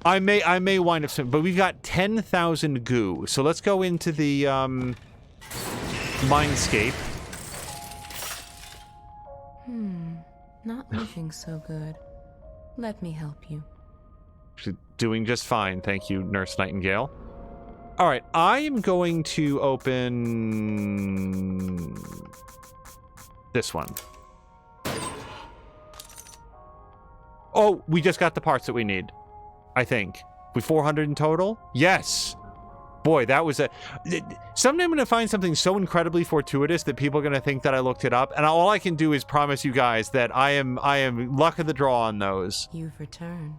I may wind up... But we've got 10,000 goo. So let's go into the Mindscape. Not looking so good. Let me help you. She's doing just fine, thank you, Nurse Nightingale. All right, I am going to open this one. Oh, we just got the parts that we need, I think. We 400 in total? Yes. Boy, that was a... Someday I'm going to find something so incredibly fortuitous that people are going to think that I looked it up, and all I can do is promise you guys that I am luck of the draw on those. You've returned,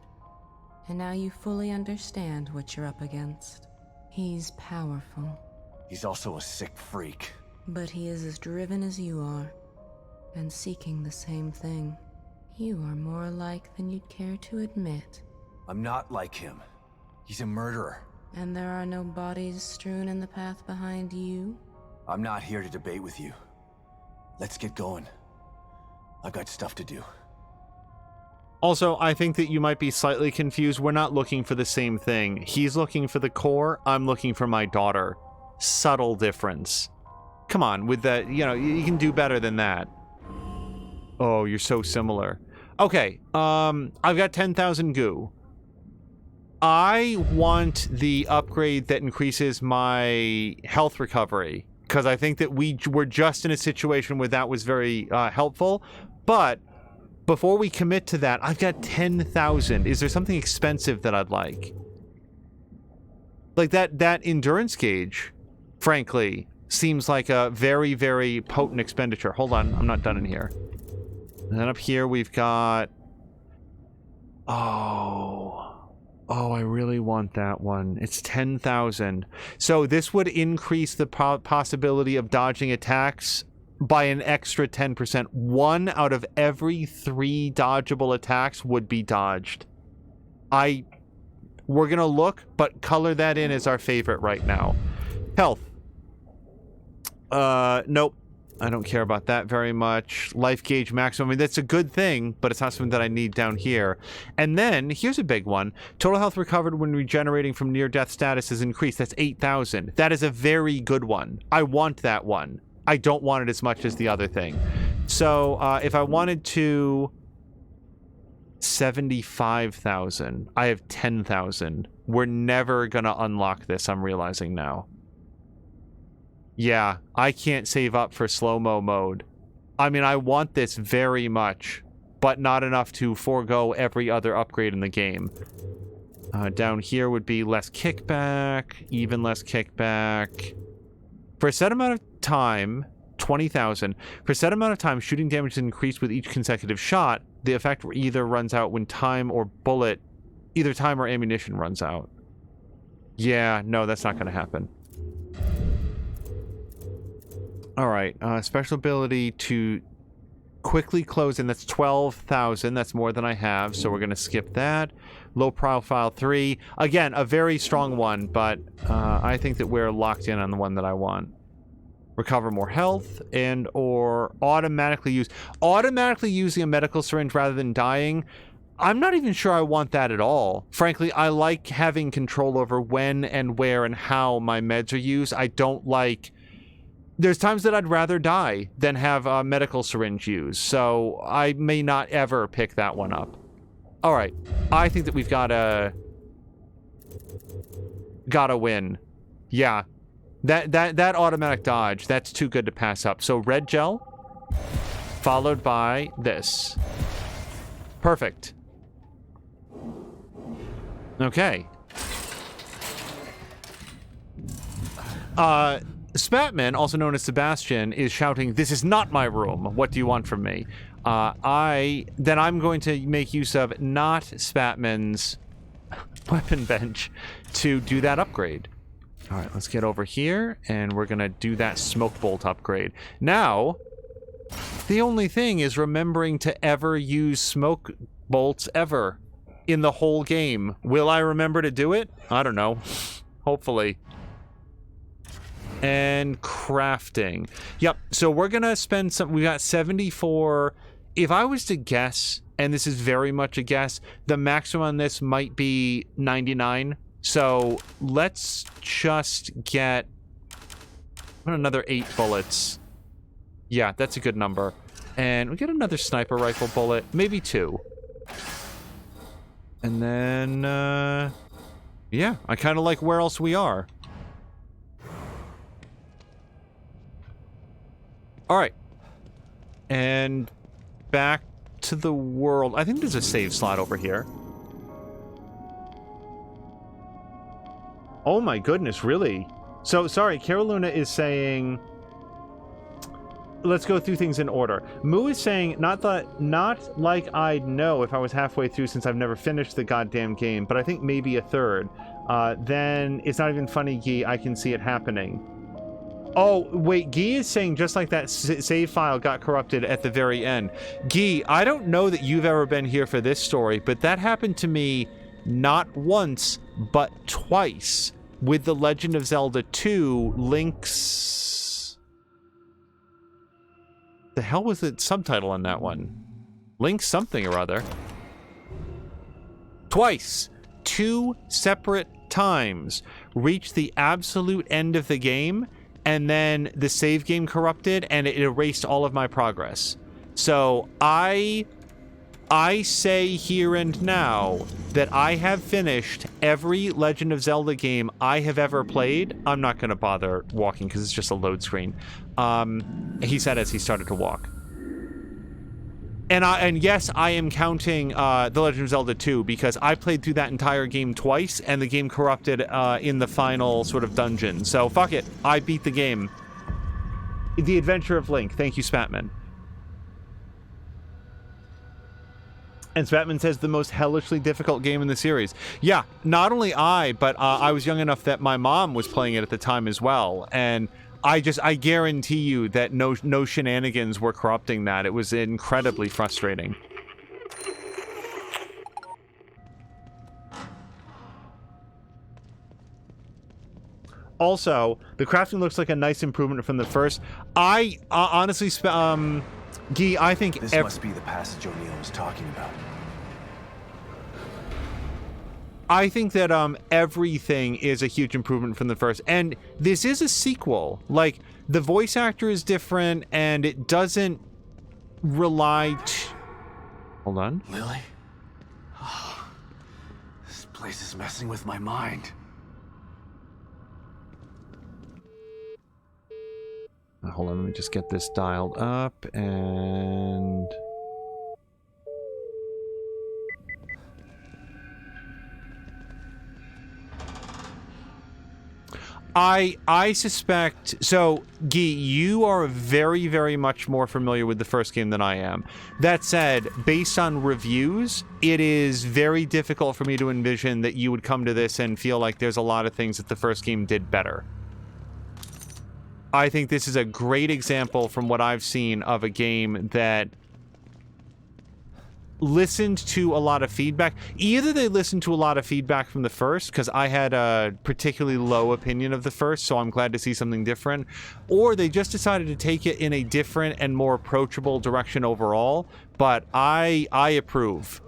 and now you fully understand what you're up against. He's powerful. He's also a sick freak. But he is as driven as you are, and seeking the same thing. You are more alike than you'd care to admit. I'm not like him. He's a murderer. And there are no bodies strewn in the path behind you? I'm not here to debate with you. Let's get going. I've got stuff to do. Also, I think that you might be slightly confused. We're not looking for the same thing. He's looking for the core. I'm looking for my daughter. Subtle difference. Come on, with that, you know, you can do better than that. Oh, you're so similar. Okay, I've got 10,000 goo. I want the upgrade that increases my health recovery, because I think that we were just in a situation where that was very helpful. But before we commit to that, I've got 10,000. Is there something expensive that I'd like? Like that endurance gauge, frankly, seems like a very, very potent expenditure. Hold on, I'm not done in here. And then up here we've got... Oh, I really want that one. It's 10,000. So this would increase the possibility of dodging attacks by an extra 10%. 1 out of every 3 dodgeable attacks would be dodged. We're gonna look, but color that in as our favorite right now. Health. Nope. I don't care about that very much. Life gauge maximum. I mean, that's a good thing, but it's not something that I need down here. And then, here's a big one. Total health recovered when regenerating from near-death status is increased. That's 8,000. That is a very good one. I want that one. I don't want it as much as the other thing. So, if I wanted to... 75,000. I have 10,000. We're never gonna unlock this, I'm realizing now. Yeah, I can't save up for slow-mo mode. I mean, I want this very much, but not enough to forego every other upgrade in the game. Down here would be less kickback, even less kickback. For a set amount of time, 20,000. For a set amount of time, shooting damage is increased with each consecutive shot. The effect either runs out when time or either time or ammunition runs out. Yeah, no, that's not going to happen. Alright, special ability to quickly close in. That's 12,000. That's more than I have, so we're going to skip that. Low profile 3. Again, a very strong one, but I think that we're locked in on the one that I want. Recover more health and or automatically using a medical syringe rather than dying. I'm not even sure I want that at all. Frankly, I like having control over when and where and how my meds are used. I don't like... There's times that I'd rather die than have a medical syringe used, so I may not ever pick that one up. Alright, I think that we've gotta win. Yeah. That automatic dodge, that's too good to pass up. So red gel, followed by this. Perfect. Okay. Spatman, also known as Sebastian, is shouting, "This is not my room. What do you want from me?" I'm going to make use of not Spatman's weapon bench to do that upgrade. All right, let's get over here, and we're going to do that smoke bolt upgrade. Now, the only thing is remembering to ever use smoke bolts ever in the whole game. Will I remember to do it? I don't know. Hopefully. And crafting. Yep, so we're going to spend some... We got 74... If I was to guess, and this is very much a guess, the maximum on this might be 99. So let's just get another 8 bullets. Yeah, that's a good number. And we get another sniper rifle bullet, maybe 2. And then, yeah, I kind of like where else we are. All right. And back to the world. I think there's a save slot over here. Oh my goodness, really? So, sorry, Caroluna is saying... Let's go through things in order. Moo is saying, not like I'd know if I was halfway through since I've never finished the goddamn game, but I think maybe a third. Then, it's not even funny, Gee, I can see it happening. Oh, wait, Guy is saying just like that save file got corrupted at the very end. Guy, I don't know that you've ever been here for this story, but that happened to me not once, but twice with The Legend of Zelda 2 Link's... The hell was the subtitle on that one? Link's something or other. Twice. 2 separate times. Reached the absolute end of the game, and then the save game corrupted, and it erased all of my progress. So I say here and now that I have finished every Legend of Zelda game I have ever played. I'm not going to bother walking because it's just a load screen. He said as he started to walk. And yes, I am counting The Legend of Zelda 2 because I played through that entire game twice, and the game corrupted in the final sort of dungeon. So fuck it, I beat the game. The Adventure of Link. Thank you, Spatman. And Spatman says the most hellishly difficult game in the series. Yeah, not only I, but I was young enough that my mom was playing it at the time as well, and I guarantee you that no shenanigans were corrupting that. It was incredibly frustrating. Also, the crafting looks like a nice improvement from the first. I honestly, Guy, I think this must be the passage O'Neill was talking about. I think that everything is a huge improvement from the first, and this is a sequel. Like, the voice actor is different, and it doesn't rely. Hold on. Lily? Oh, this place is messing with my mind. Hold on, let me just get this dialed up, and I suspect, so Guy, you are very, very much more familiar with the first game than I am. That said, based on reviews, it is very difficult for me to envision that you would come to this and feel like there's a lot of things that the first game did better. I think this is a great example from what I've seen of a game that listened to a lot of feedback. Either they listened to a lot of feedback from the first, because I had a particularly low opinion of the first, so I'm glad to see something different, or they just decided to take it in a different and more approachable direction overall, but I approve.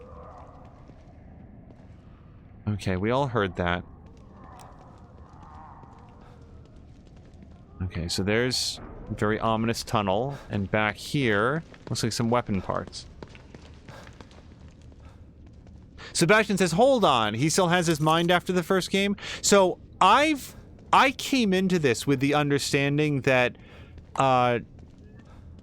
Okay, we all heard that. Okay, so there's a very ominous tunnel, and back here looks like some weapon parts. Sebastian says, hold on, he still has his mind after the first game? So I came into this with the understanding that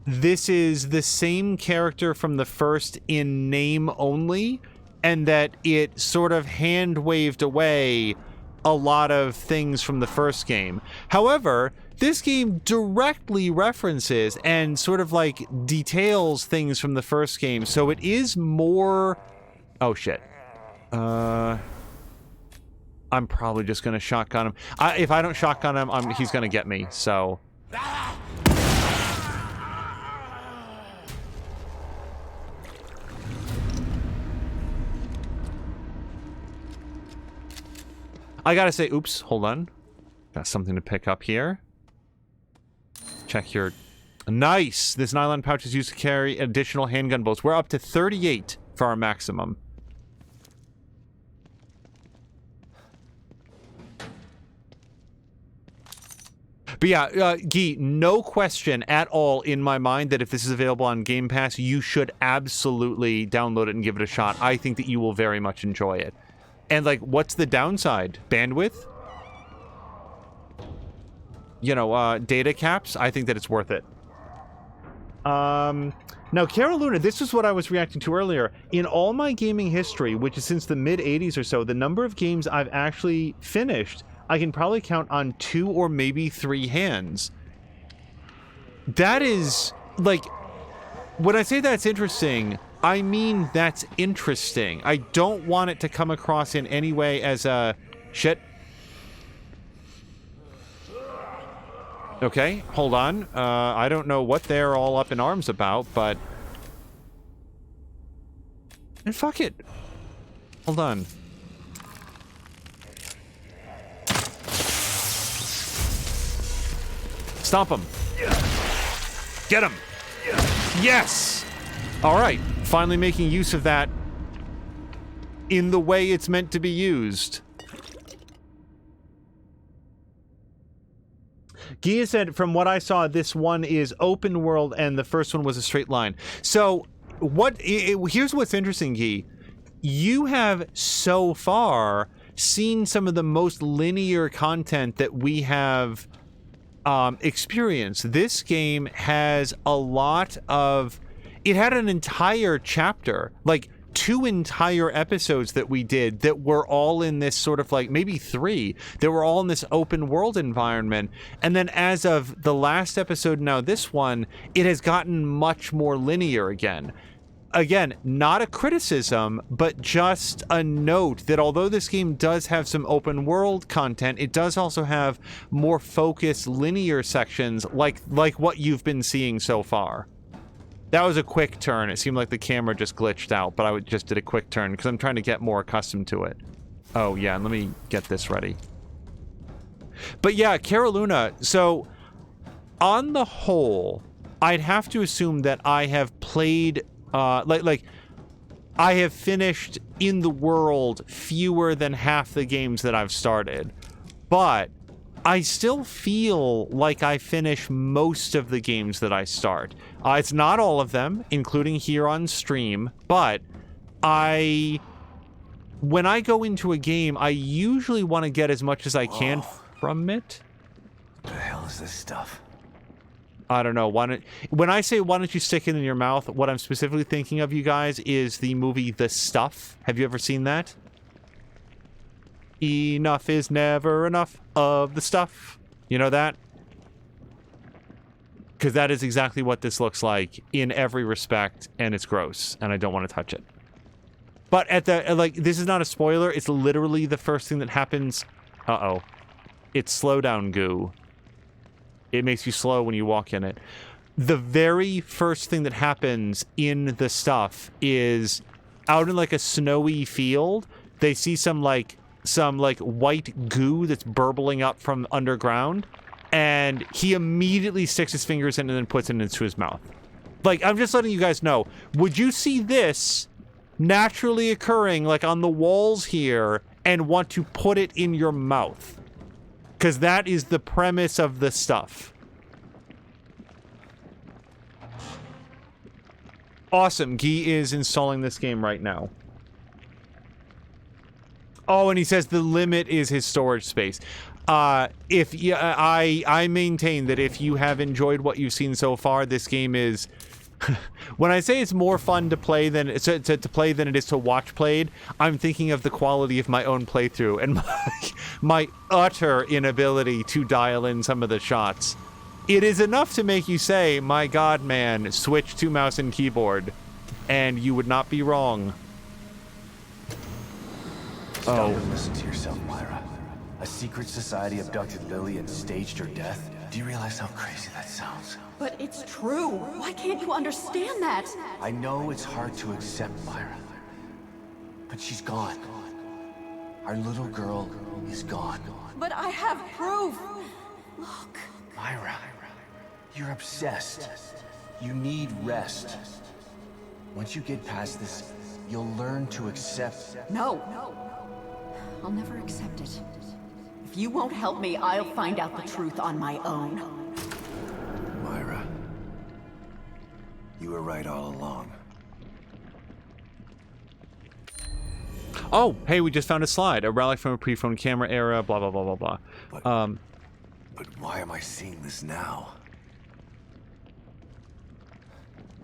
this is the same character from the first in name only, and that it sort of hand-waved away a lot of things from the first game. However, this game directly references and sort of like details things from the first game, so it is more... Oh shit. I'm probably just gonna shotgun him. If I don't shotgun him, he's gonna get me, so... I gotta say, oops, hold on. Got something to pick up here. Check your... Nice! This nylon pouch is used to carry additional handgun bolts. We're up to 38 for our maximum. But yeah, Guy, no question at all in my mind that if this is available on Game Pass, you should absolutely download it and give it a shot. I think that you will very much enjoy it. And, like, what's the downside? Bandwidth? You know, data caps? I think that it's worth it. Now, Carol Luna, this is what I was reacting to earlier. In all my gaming history, which is since the mid-'80s or so, the number of games I've actually finished, I can probably count on 2 or maybe 3 hands. That is, like, when I say that's interesting, I mean that's interesting. I don't want it to come across in any way as a... Shit. Okay, hold on. I don't know what they're all up in arms about, but... And fuck it. Hold on. Stomp him. Get him. Yes! Alright, finally making use of that in the way it's meant to be used. Gia said, from what I saw, this one is open world and the first one was a straight line. So, here's what's interesting, Gia. You have so far seen some of the most linear content that we have experienced. This game has a lot of... It had an entire chapter, like 2 entire episodes that we did that were all in this sort of like, maybe 3, that were all in this open world environment. And then as of the last episode, now this one, it has gotten much more linear again. Again, not a criticism, but just a note that although this game does have some open world content, it does also have more focused linear sections like what you've been seeing so far. That was a quick turn. It seemed like the camera just glitched out, but I just did a quick turn because I'm trying to get more accustomed to it. Oh, yeah, and let me get this ready. But yeah, Caroluna, so on the whole, I'd have to assume that I have played, I have finished in the world fewer than half the games that I've started. But I still feel like I finish most of the games that I start. It's not all of them, including here on stream, but when I go into a game, I usually want to get as much as I can from it. What the hell is this stuff? I don't know. When I say why don't you stick it in your mouth, what I'm specifically thinking of, you guys, is the movie The Stuff. Have you ever seen that? Enough is never enough of the stuff. You know that? Because that is exactly what this looks like in every respect, and it's gross, and I don't want to touch it. But at the, this is not a spoiler, it's literally the first thing that happens. Uh-oh. It's slow down goo. It makes you slow when you walk in it. The very first thing that happens in The Stuff is out in like a snowy field, they see some white goo that's burbling up from underground, and he immediately sticks his fingers in and then puts it into his mouth. Like, I'm just letting you guys know, would you see this naturally occurring like on the walls here and want to put it in your mouth? Because that is the premise of The Stuff. Awesome. Guy is installing this game right now. Oh, and he says the limit is his storage space. I maintain that if you have enjoyed what you've seen so far, this game is... when I say it's more fun to play than it is to watch played, I'm thinking of the quality of my own playthrough and my utter inability to dial in some of the shots. It is enough to make you say, my god, man, switch to mouse and keyboard. And you would not be wrong. Stop and listen to yourself, Myra. A secret society abducted Lily and staged her death? Do you realize how crazy that sounds? But it's true. Why can't you understand that? I know it's hard to accept, Myra. But she's gone. Our little girl is gone. But I have proof. Look. Myra, you're obsessed. You need rest. Once you get past this, you'll learn to accept... No. I'll never accept it. If you won't help me, I'll find out the truth on my own. Myra, you were right all along. Oh, hey, we just found a slide. A relic from a pre-phone camera era, blah, blah, blah, blah, blah. But why am I seeing this now?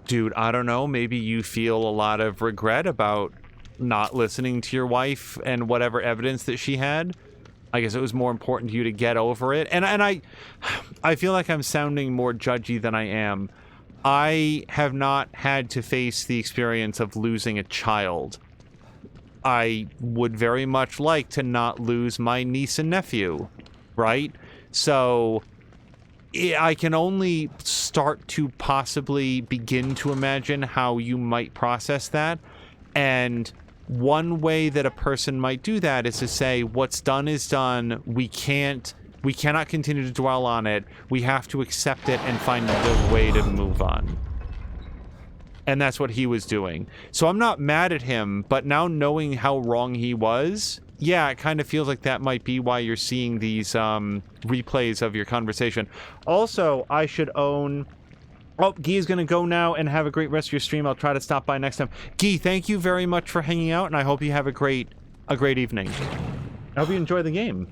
Dude, I don't know. Maybe you feel a lot of regret about not listening to your wife and whatever evidence that she had. I guess it was more important to you to get over it. And I feel like I'm sounding more judgy than I am. I have not had to face the experience of losing a child. I would very much like to not lose my niece and nephew, right? So I can only start to possibly begin to imagine how you might process that. And one way that a person might do that is to say, what's done is done. We cannot continue to dwell on it. We have to accept it and find the way to move on. And that's what he was doing. So I'm not mad at him, but now knowing how wrong he was, yeah, it kind of feels like that might be why you're seeing these replays of your conversation. Also, I should own... Oh, Guy is going to go now and have a great rest of your stream. I'll try to stop by next time. Guy, thank you very much for hanging out, and I hope you have a great evening. I hope you enjoy the game.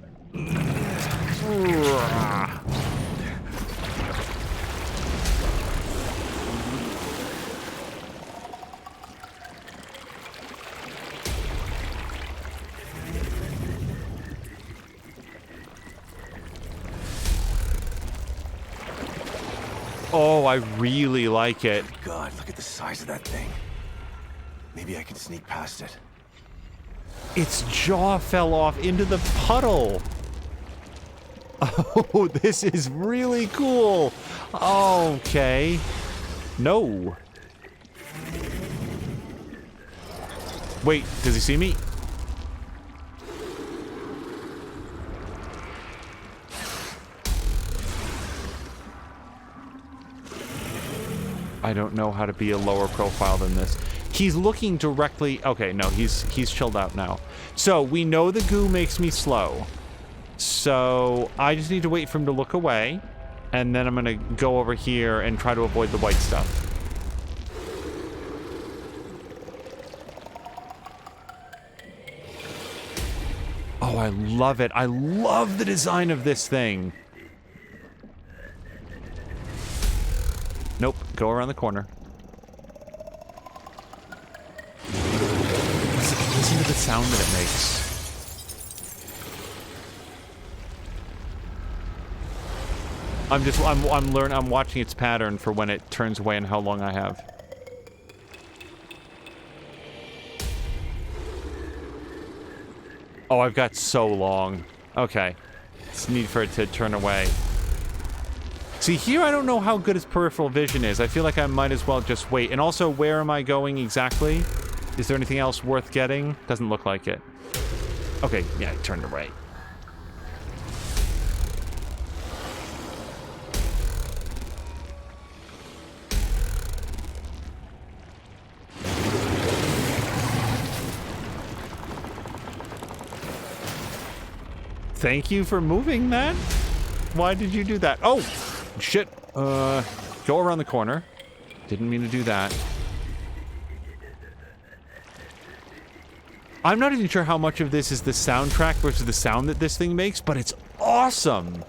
Oh, I really like it. God, look at the size of that thing. Maybe I can sneak past it. Its jaw fell off into the puddle. Oh, this is really cool. Okay. No. Wait, does he see me? I don't know how to be a lower profile than this. He's looking directly... Okay, no, he's chilled out now. So, we know the goo makes me slow. So, I just need to wait for him to look away. And then I'm going to go over here and try to avoid the white stuff. Oh, I love it. I love the design of this thing. Nope, go around the corner. Listen to the sound that it makes. I'm watching its pattern for when it turns away and how long I have. Oh, I've got so long. Okay. It's need for it to turn away. See, here I don't know how good his peripheral vision is. I feel like I might as well just wait. And also, where am I going exactly? Is there anything else worth getting? Doesn't look like it. Okay, yeah, it turned away. Thank you for moving that. Why did you do that? Oh! Shit. Go around the corner. Didn't mean to do that. I'm not even sure how much of this is the soundtrack versus the sound that this thing makes, but it's awesome.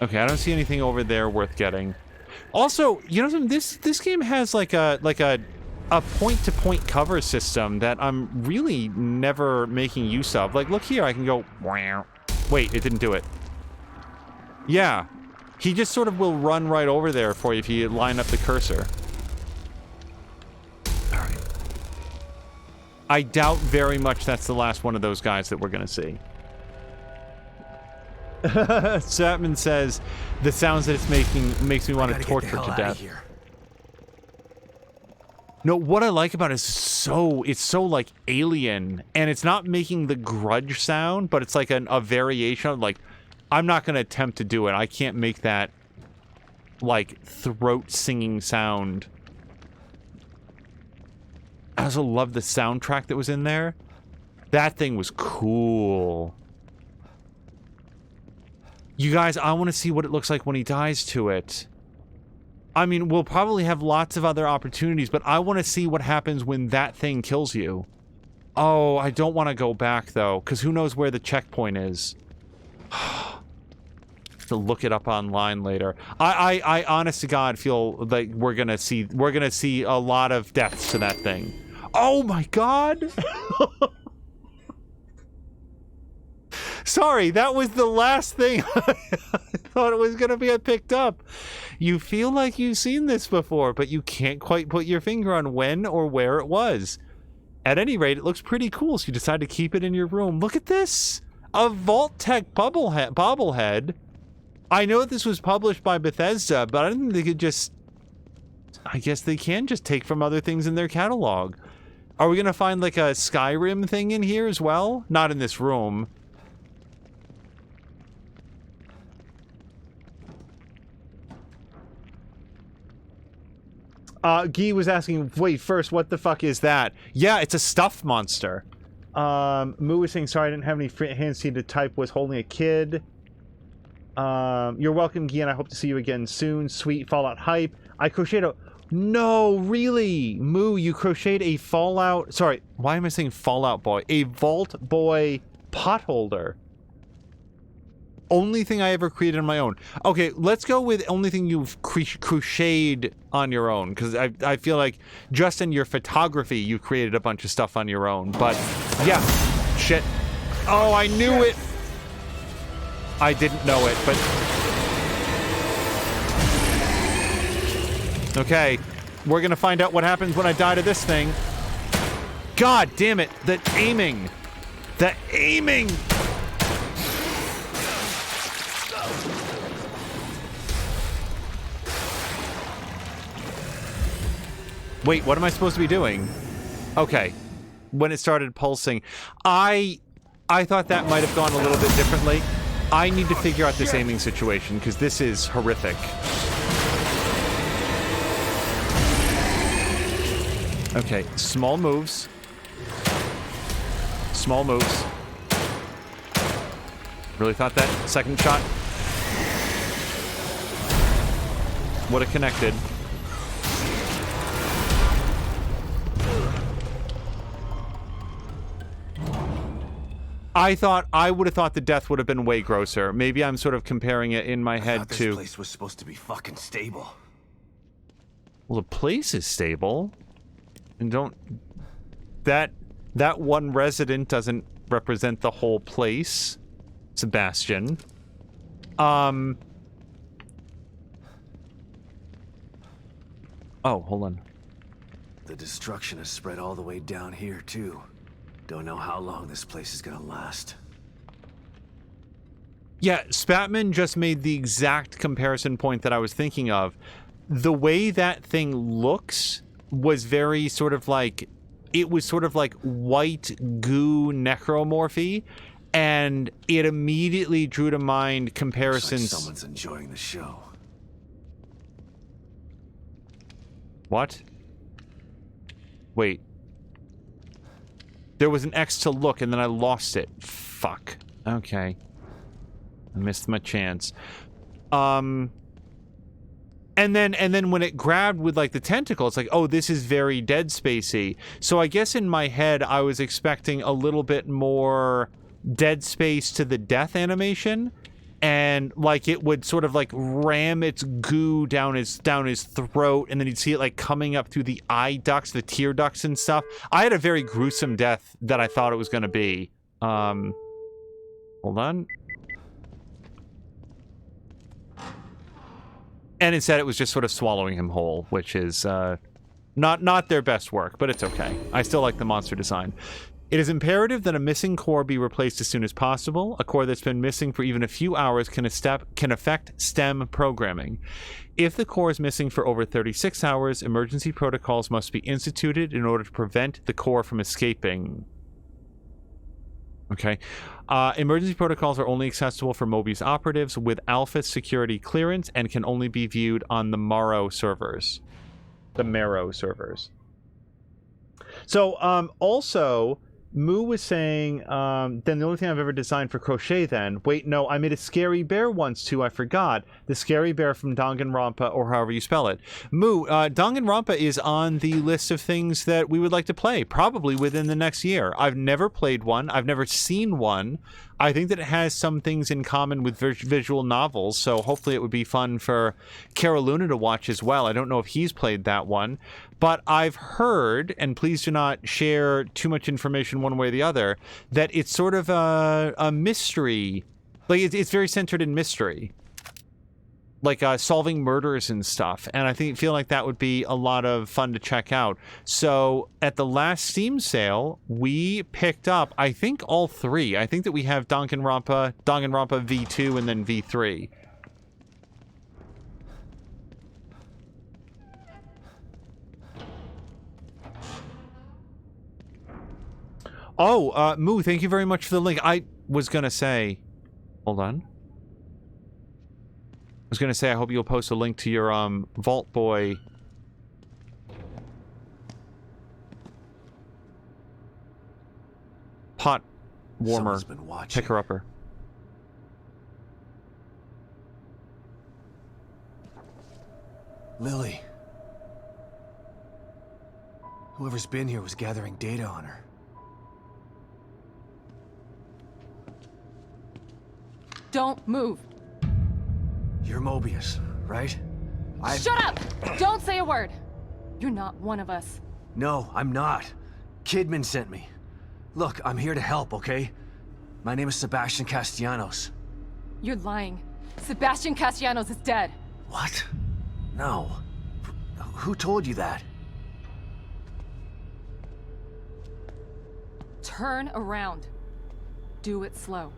Okay, I don't see anything over there worth getting. Also, you know something? This game has like a point-to-point cover system that I'm really never making use of. Like, look here, I can go... Wait, it didn't do it. Yeah. He just sort of will run right over there for you if you line up the cursor. Alright. I doubt very much that's the last one of those guys that we're gonna see. Chapman says, the sounds that it's making makes me want to torture to death. No, what I like about it is it's so like alien, and it's not making the grudge sound, but it's like a variation of like, I'm not going to attempt to do it. I can't make that like throat singing sound. I also love the soundtrack that was in there. That thing was cool. You guys, I want to see what it looks like when he dies to it. I mean, we'll probably have lots of other opportunities, but I want to see what happens when that thing kills you. Oh, I don't want to go back, though, because who knows where the checkpoint is. To look it up online later. I honest to God, feel like we're gonna see a lot of deaths to that thing. Oh my God! Sorry, that was the last thing I thought it was going to be picked up. You feel like you've seen this before, but you can't quite put your finger on when or where it was. At any rate, it looks pretty cool, so you decide to keep it in your room. Look at this! A Vault-Tec bobblehead. I know this was published by Bethesda, but I don't think they could just... I guess they can just take from other things in their catalog. Are we going to find like a Skyrim thing in here as well? Not in this room. Guy was asking, wait, first, what the fuck is that? Yeah, it's a stuffed monster. Moo was saying, sorry, I didn't have any free hands to type, was holding a kid. You're welcome, Guy, and I hope to see you again soon. Sweet Fallout hype. I crocheted a... No, really? Moo, you crocheted a Fallout... Sorry, why am I saying Fallout Boy? A Vault Boy potholder. Only thing I ever created on my own. Okay, let's go with only thing you've crocheted on your own, because I feel like just in your photography you created a bunch of stuff on your own. But yeah, shit. Oh, I knew it. I didn't know it, but okay, we're gonna find out what happens when I die to this thing. God damn it! The aiming. Wait, what am I supposed to be doing? Okay. When it started pulsing. I thought that might have gone a little bit differently. I need to figure out this aiming situation, because this is horrific. Okay, small moves. Small moves. Really thought that second shot would have connected. I would have thought the death would have been way grosser. Maybe I'm sort of comparing it in my head to... This place was supposed to be fucking stable. Well, the place is stable. And don't... That one resident doesn't represent the whole place, Sebastian. Oh, hold on. The destruction has spread all the way down here, too. Don't know how long this place is gonna last. Yeah, Spatman just made the exact comparison point that I was thinking of. The way that thing looks was very sort of like... It was sort of like white goo necromorphy, and it immediately drew to mind comparisons... Looks like someone's enjoying the show. What? Wait. There was an X to look, and then I lost it. Fuck. Okay. I missed my chance. And then when it grabbed with, like, the tentacle, it's like, oh, this is very Dead Spacey. So I guess in my head, I was expecting a little bit more Dead Space to the death animation. And, like, it would sort of, like, ram its goo down his throat, and then you'd see it, like, coming up through the eye ducts, the tear ducts and stuff. I had a very gruesome death that I thought it was gonna be. Hold on. And instead it was just sort of swallowing him whole, which is, not their best work, but it's okay. I still like the monster design. It is imperative that a missing core be replaced as soon as possible. A core that's been missing for even a few hours can affect STEM programming. If the core is missing for over 36 hours, emergency protocols must be instituted in order to prevent the core from escaping. Okay. Emergency protocols are only accessible for Mobius operatives with Alpha security clearance and can only be viewed on the Marrow servers. The Marrow servers. So, also... Moo was saying, then the only thing I've ever designed for crochet then... Wait, no, I made a scary bear once too, I forgot. The scary bear from Danganronpa, or however you spell it. Moo, Danganronpa is on the list of things that we would like to play, probably within the next year. I've never played one. I've never seen one. I think that it has some things in common with visual novels, so hopefully it would be fun for Cara Luna to watch as well. I don't know if he's played that one. But I've heard, and please do not share too much information one way or the other, that it's sort of a mystery. Like, it's very centered in mystery. like solving murders and stuff, and I feel like that would be a lot of fun to check out. So at the last Steam sale, we picked up, I think, all three. I think that we have Danganronpa V2, and then V3. Oh, Moo, thank you very much for the link. I was gonna say, hold on. I was gonna say, I hope you'll post a link to your Vault Boy pot warmer picker upper. Lily. Whoever's been here was gathering data on her. Don't move. You're Mobius, right? Shut up! Don't say a word. You're not one of us. No, I'm not. Kidman sent me. Look, I'm here to help, okay? My name is Sebastian Castellanos. You're lying. Sebastian Castellanos is dead. What? No. Who told you that? Turn around. Do it slow.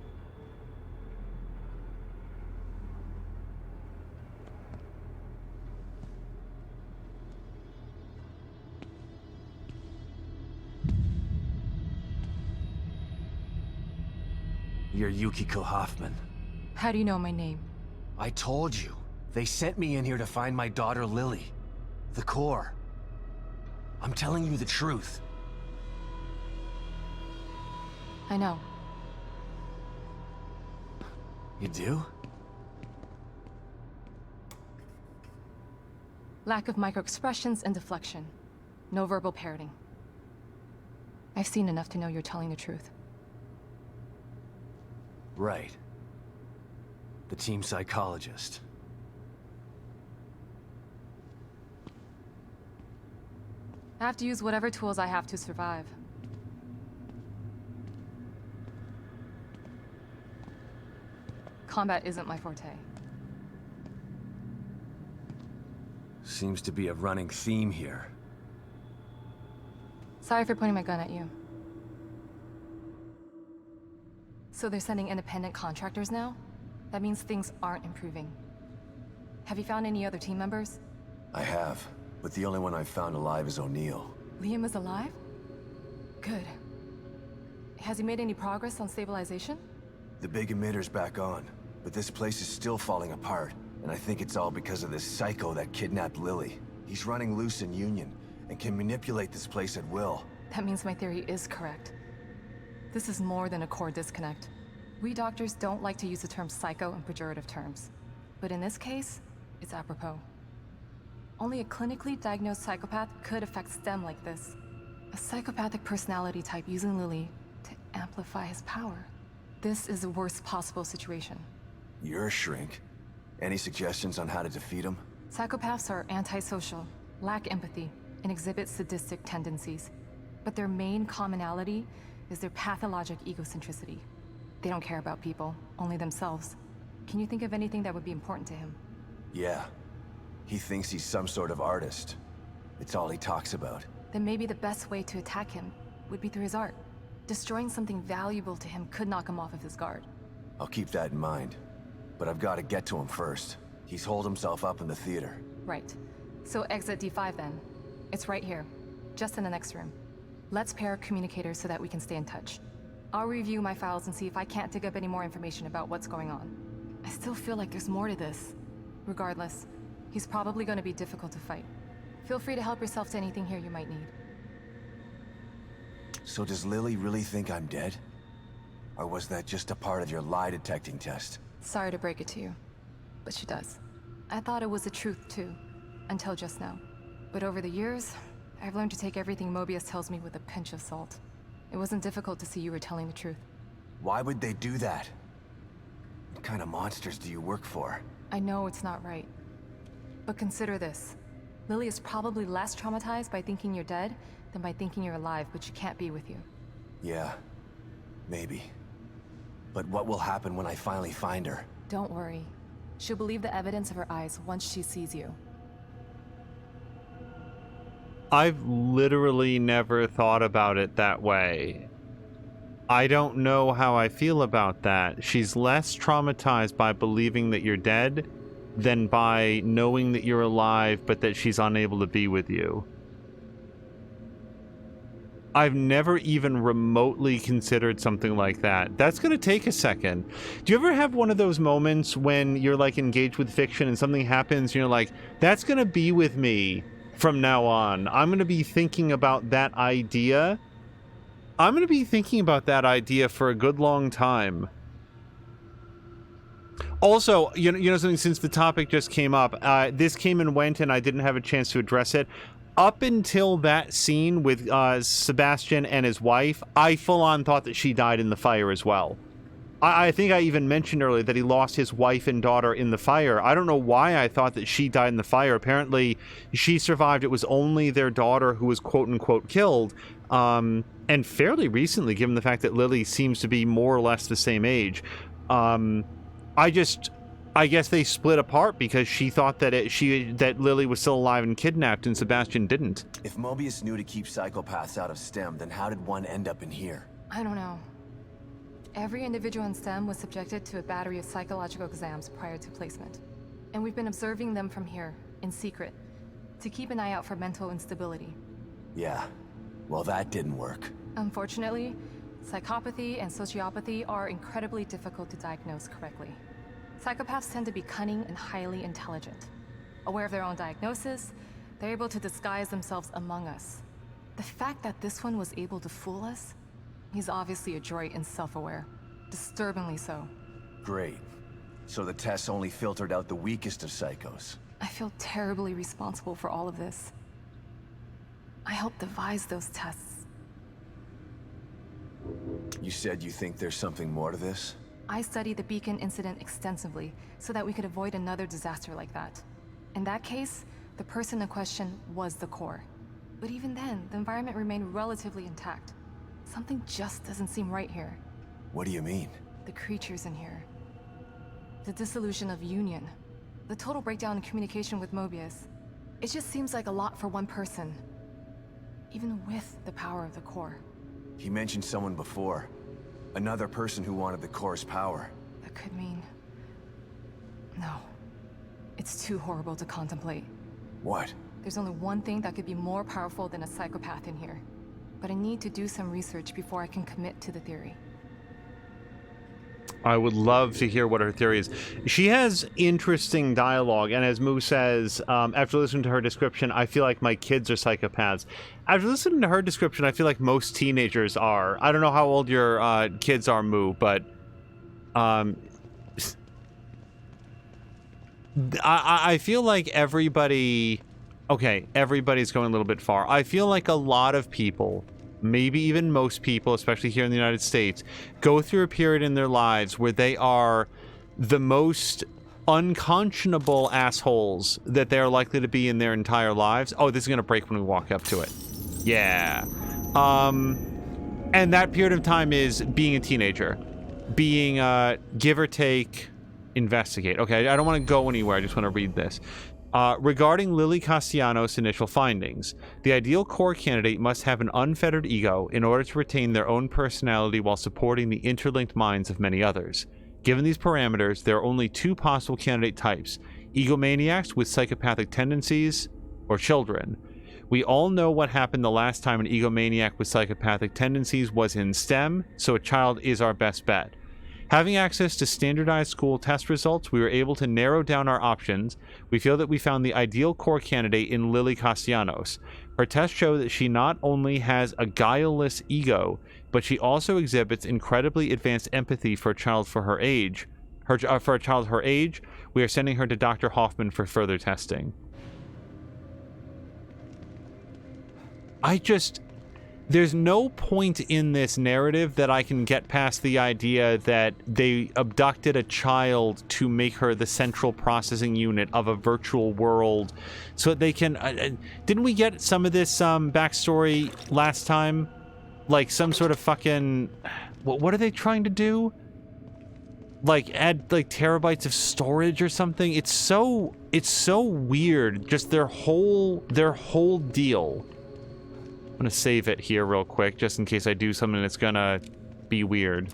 You're Yukiko Hoffman. How do you know my name? I told you. They sent me in here to find my daughter Lily. The core. I'm telling you the truth. I know. You do? Lack of microexpressions and deflection. No verbal parroting. I've seen enough to know you're telling the truth. Right. The team psychologist. I have to use whatever tools I have to survive. Combat isn't my forte. Seems to be a running theme here. Sorry for pointing my gun at you. So they're sending independent contractors now? That means things aren't improving. Have you found any other team members? I have, but the only one I've found alive is O'Neill. Liam is alive? Good. Has he made any progress on stabilization? The big emitter's back on, but this place is still falling apart, and I think it's all because of this psycho that kidnapped Lily. He's running loose in Union, and can manipulate this place at will. That means my theory is correct. This is more than a core disconnect. We doctors don't like to use the term psycho in pejorative terms. But in this case, it's apropos. Only a clinically diagnosed psychopath could affect STEM like this. A psychopathic personality type using Lily to amplify his power. This is the worst possible situation. You're a shrink. Any suggestions on how to defeat him? Psychopaths are antisocial, lack empathy, and exhibit sadistic tendencies. But their main commonality is their pathologic egocentricity. They don't care about people, only themselves. Can you think of anything that would be important to him? Yeah. He thinks he's some sort of artist. It's all he talks about. Then maybe the best way to attack him would be through his art. Destroying something valuable to him could knock him off of his guard. I'll keep that in mind. But I've got to get to him first. He's holed himself up in the theater. Right. So exit D5 then. It's right here, just in the next room. Let's pair communicators so that we can stay in touch. I'll review my files and see if I can't dig up any more information about what's going on. I still feel like there's more to this. Regardless, he's probably going to be difficult to fight. Feel free to help yourself to anything here you might need. So does Lily really think I'm dead? Or was that just a part of your lie detecting test? Sorry to break it to you, but she does. I thought it was the truth too, until just now. But over the years, I've learned to take everything Mobius tells me with a pinch of salt. It wasn't difficult to see you were telling the truth. Why would they do that? What kind of monsters do you work for? I know it's not right. But consider this. Lily is probably less traumatized by thinking you're dead than by thinking you're alive, but she can't be with you. Yeah, maybe. But what will happen when I finally find her? Don't worry. She'll believe the evidence of her eyes once she sees you. I've literally never thought about it that way. I don't know how I feel about that. She's less traumatized by believing that you're dead than by knowing that you're alive, but that she's unable to be with you. I've never even remotely considered something like that. That's going to take a second. Do you ever have one of those moments when you're like engaged with fiction and something happens and you're like, that's going to be with me from now on. I'm going to be thinking about that idea. I'm going to be thinking about that idea for a good long time. Also, you know something, since the topic just came up, this came and went and I didn't have a chance to address it. Up until that scene with Sebastian and his wife, I full-on thought that she died in the fire as well. I think I even mentioned earlier that he lost his wife and daughter in the fire. I don't know why I thought that she died in the fire. Apparently, she survived. It was only their daughter who was quote-unquote killed. And fairly recently, given the fact that Lily seems to be more or less the same age. I guess they split apart because she thought that that Lily was still alive and kidnapped, and Sebastian didn't. If Mobius knew to keep psychopaths out of STEM, then how did one end up in here? I don't know. Every individual in STEM was subjected to a battery of psychological exams prior to placement. And we've been observing them from here, in secret, to keep an eye out for mental instability. Yeah, well that didn't work. Unfortunately, psychopathy and sociopathy are incredibly difficult to diagnose correctly. Psychopaths tend to be cunning and highly intelligent. Aware of their own diagnosis, they're able to disguise themselves among us. The fact that this one was able to fool us, he's obviously adroit and self-aware. Disturbingly so. Great. So the tests only filtered out the weakest of psychos. I feel terribly responsible for all of this. I helped devise those tests. You said you think there's something more to this? I studied the Beacon incident extensively so that we could avoid another disaster like that. In that case, the person in question was the core. But even then, the environment remained relatively intact. Something just doesn't seem right here. What do you mean? The creatures in here. The dissolution of Union. The total breakdown in communication with Mobius. It just seems like a lot for one person. Even with the power of the core. He mentioned someone before. Another person who wanted the core's power. That could mean... No. It's too horrible to contemplate. What? There's only one thing that could be more powerful than a psychopath in here. But I need to do some research before I can commit to the theory. I would love to hear what her theory is. She has interesting dialogue, and as Moo says, after listening to her description, I feel like my kids are psychopaths. After listening to her description, I feel like most teenagers are. I don't know how old your kids are, Moo, but I feel like everybody... Okay, everybody's going a little bit far. I feel like a lot of people, maybe even most people, especially here in the United States, go through a period in their lives where they are the most unconscionable assholes that they're likely to be in their entire lives. Oh, this is going to break when we walk up to it. Yeah. And that period of time is being a teenager. Being, give or take, investigate. Okay, I don't want to go anywhere. I just want to read this. Regarding Lily Castellanos' initial findings, the ideal core candidate must have an unfettered ego in order to retain their own personality while supporting the interlinked minds of many others. Given these parameters, there are only two possible candidate types: egomaniacs with psychopathic tendencies, or children. We all know what happened the last time an egomaniac with psychopathic tendencies was in STEM, so a child is our best bet. Having access to standardized school test results, we were able to narrow down our options. We feel that we found the ideal core candidate in Lily Castellanos. Her tests show that she not only has a guileless ego, but she also exhibits incredibly advanced empathy for a child for her age. For a child her age, we are sending her to Dr. Hoffman for further testing. There's no point in this narrative that I can get past the idea that they abducted a child to make her the central processing unit of a virtual world so that they can... didn't we get some of this backstory last time? Like some sort of fucking... What are they trying to do? like add like terabytes of storage or something. It's so weird. Just their whole deal. I'm gonna save it here real quick just in case I do something that's gonna be weird.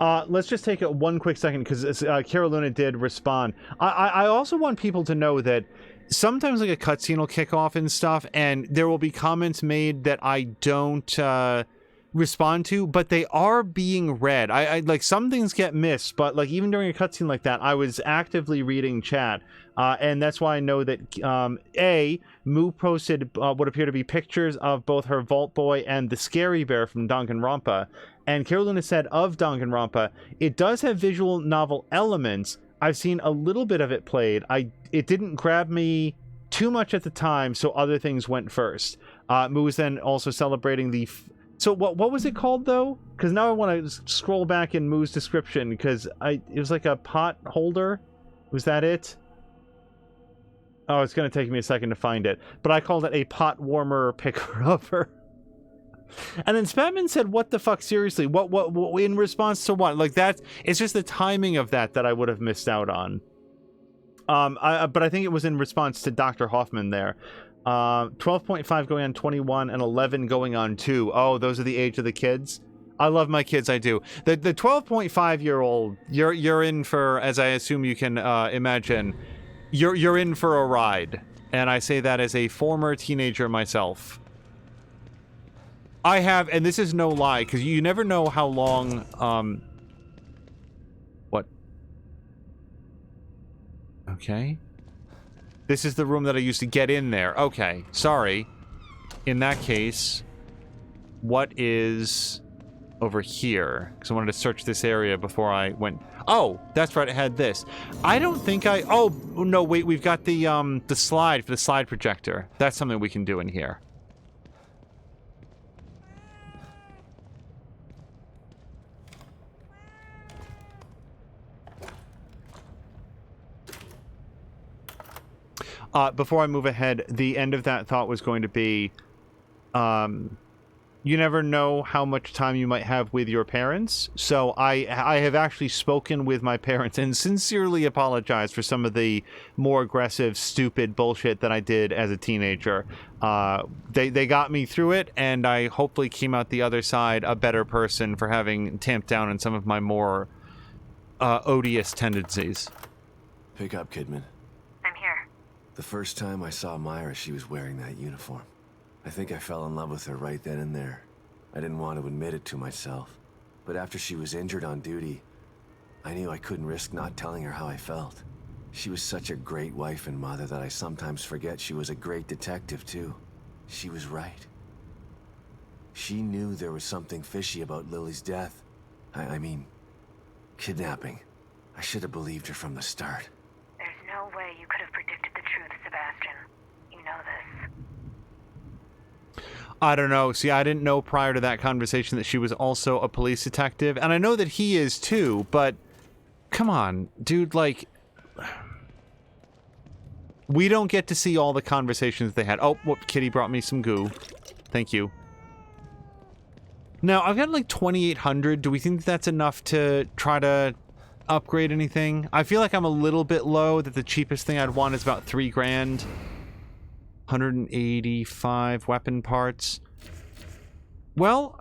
Let's just take one quick second because Carolina did respond. I also want people to know that sometimes like a cutscene will kick off and stuff, and there will be comments made that I don't respond to, but they are being read. I like some things get missed, but like even during a cutscene like that, I was actively reading chat, and that's why I know that Moo posted what appear to be pictures of both her Vault Boy and the Scary Bear from Danganronpa. And Carolina said of Danganronpa, it does have visual novel elements. I've seen a little bit of it played. It didn't grab me too much at the time, so other things went first. Moo was then also celebrating the... So what was it called, though? Because now I want to scroll back in Moo's description, because it was like a pot holder. Was that it? Oh, it's going to take me a second to find it. But I called it a pot warmer picker-upper. And then Spatman said, what the fuck, seriously? What in response to what? Like, it's just the timing of that I would have missed out on. But I think it was in response to Dr. Hoffman there. 12.5 going on 21 and 11 going on 2. Oh, those are the age of the kids? I love my kids, I do. The 12.5-year-old, you're in for, as I assume you can imagine, you're in for a ride. And I say that as a former teenager myself. I have, and this is no lie, because you never know how long, what? Okay. This is the room that I used to get in there. Okay, sorry. In that case, what is over here? Because I wanted to search this area before I went... Oh, that's right, it had this. I don't think oh, no, wait, we've got the slide for the slide projector. That's something we can do in here. Before I move ahead, the end of that thought was going to be, you never know how much time you might have with your parents. So I have actually spoken with my parents and sincerely apologized for some of the more aggressive, stupid bullshit that I did as a teenager. They got me through it, and I hopefully came out the other side a better person for having tamped down on some of my more odious tendencies. Pick up, Kidman. The first time I saw Myra, she was wearing that uniform. I think I fell in love with her right then and there. I didn't want to admit it to myself. But after she was injured on duty, I knew I couldn't risk not telling her how I felt. She was such a great wife and mother that I sometimes forget she was a great detective, too. She was right. She knew there was something fishy about Lily's death. I mean, kidnapping. I should have believed her from the start. There's no way you could have predicted the truth, Sebastian. You know this. I don't know. See, I didn't know prior to that conversation that she was also a police detective. And I know that he is too, but come on, dude, like... We don't get to see all the conversations they had. Oh, whoop, Kitty brought me some goo. Thank you. Now, I've got like 2,800. Do we think that's enough to try to upgrade anything? I feel like I'm a little bit low, that the cheapest thing I'd want is about 3 grand. 185 weapon parts. Well,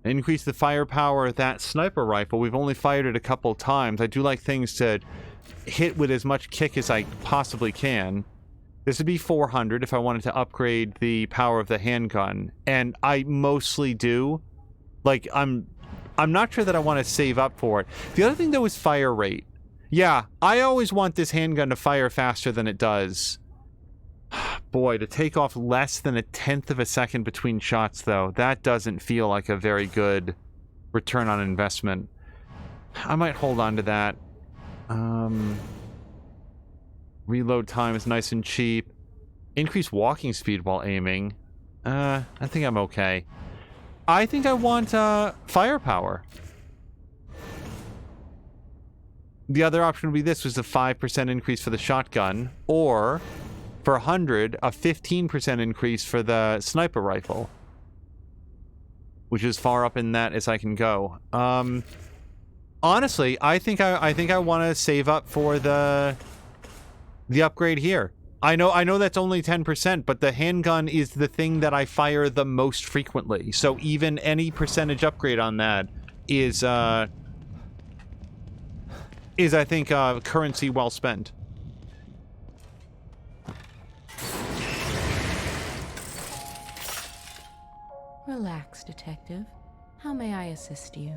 increase the firepower of that sniper rifle. We've only fired it a couple times. I do like things to hit with as much kick as I possibly can. This would be 400 if I wanted to upgrade the power of the handgun, and I mostly do. Like, I'm not sure that I want to save up for it. The other thing, though, is fire rate. Yeah, I always want this handgun to fire faster than it does. Boy, to take off less than 1/10 of a second between shots, though, that doesn't feel like a very good return on investment. I might hold on to that. Reload time is nice and cheap. Increase walking speed while aiming. I think I'm okay. I think I want firepower. The other option would be this, was a 5% increase for the shotgun, or for 100, a 15% increase for the sniper rifle, which is far up in that as I can go. Honestly, I think I want to save up for the upgrade here. I know that's only 10%, but the handgun is the thing that I fire the most frequently. So even any percentage upgrade on that is I think currency well spent. Relax, Detective. How may I assist you?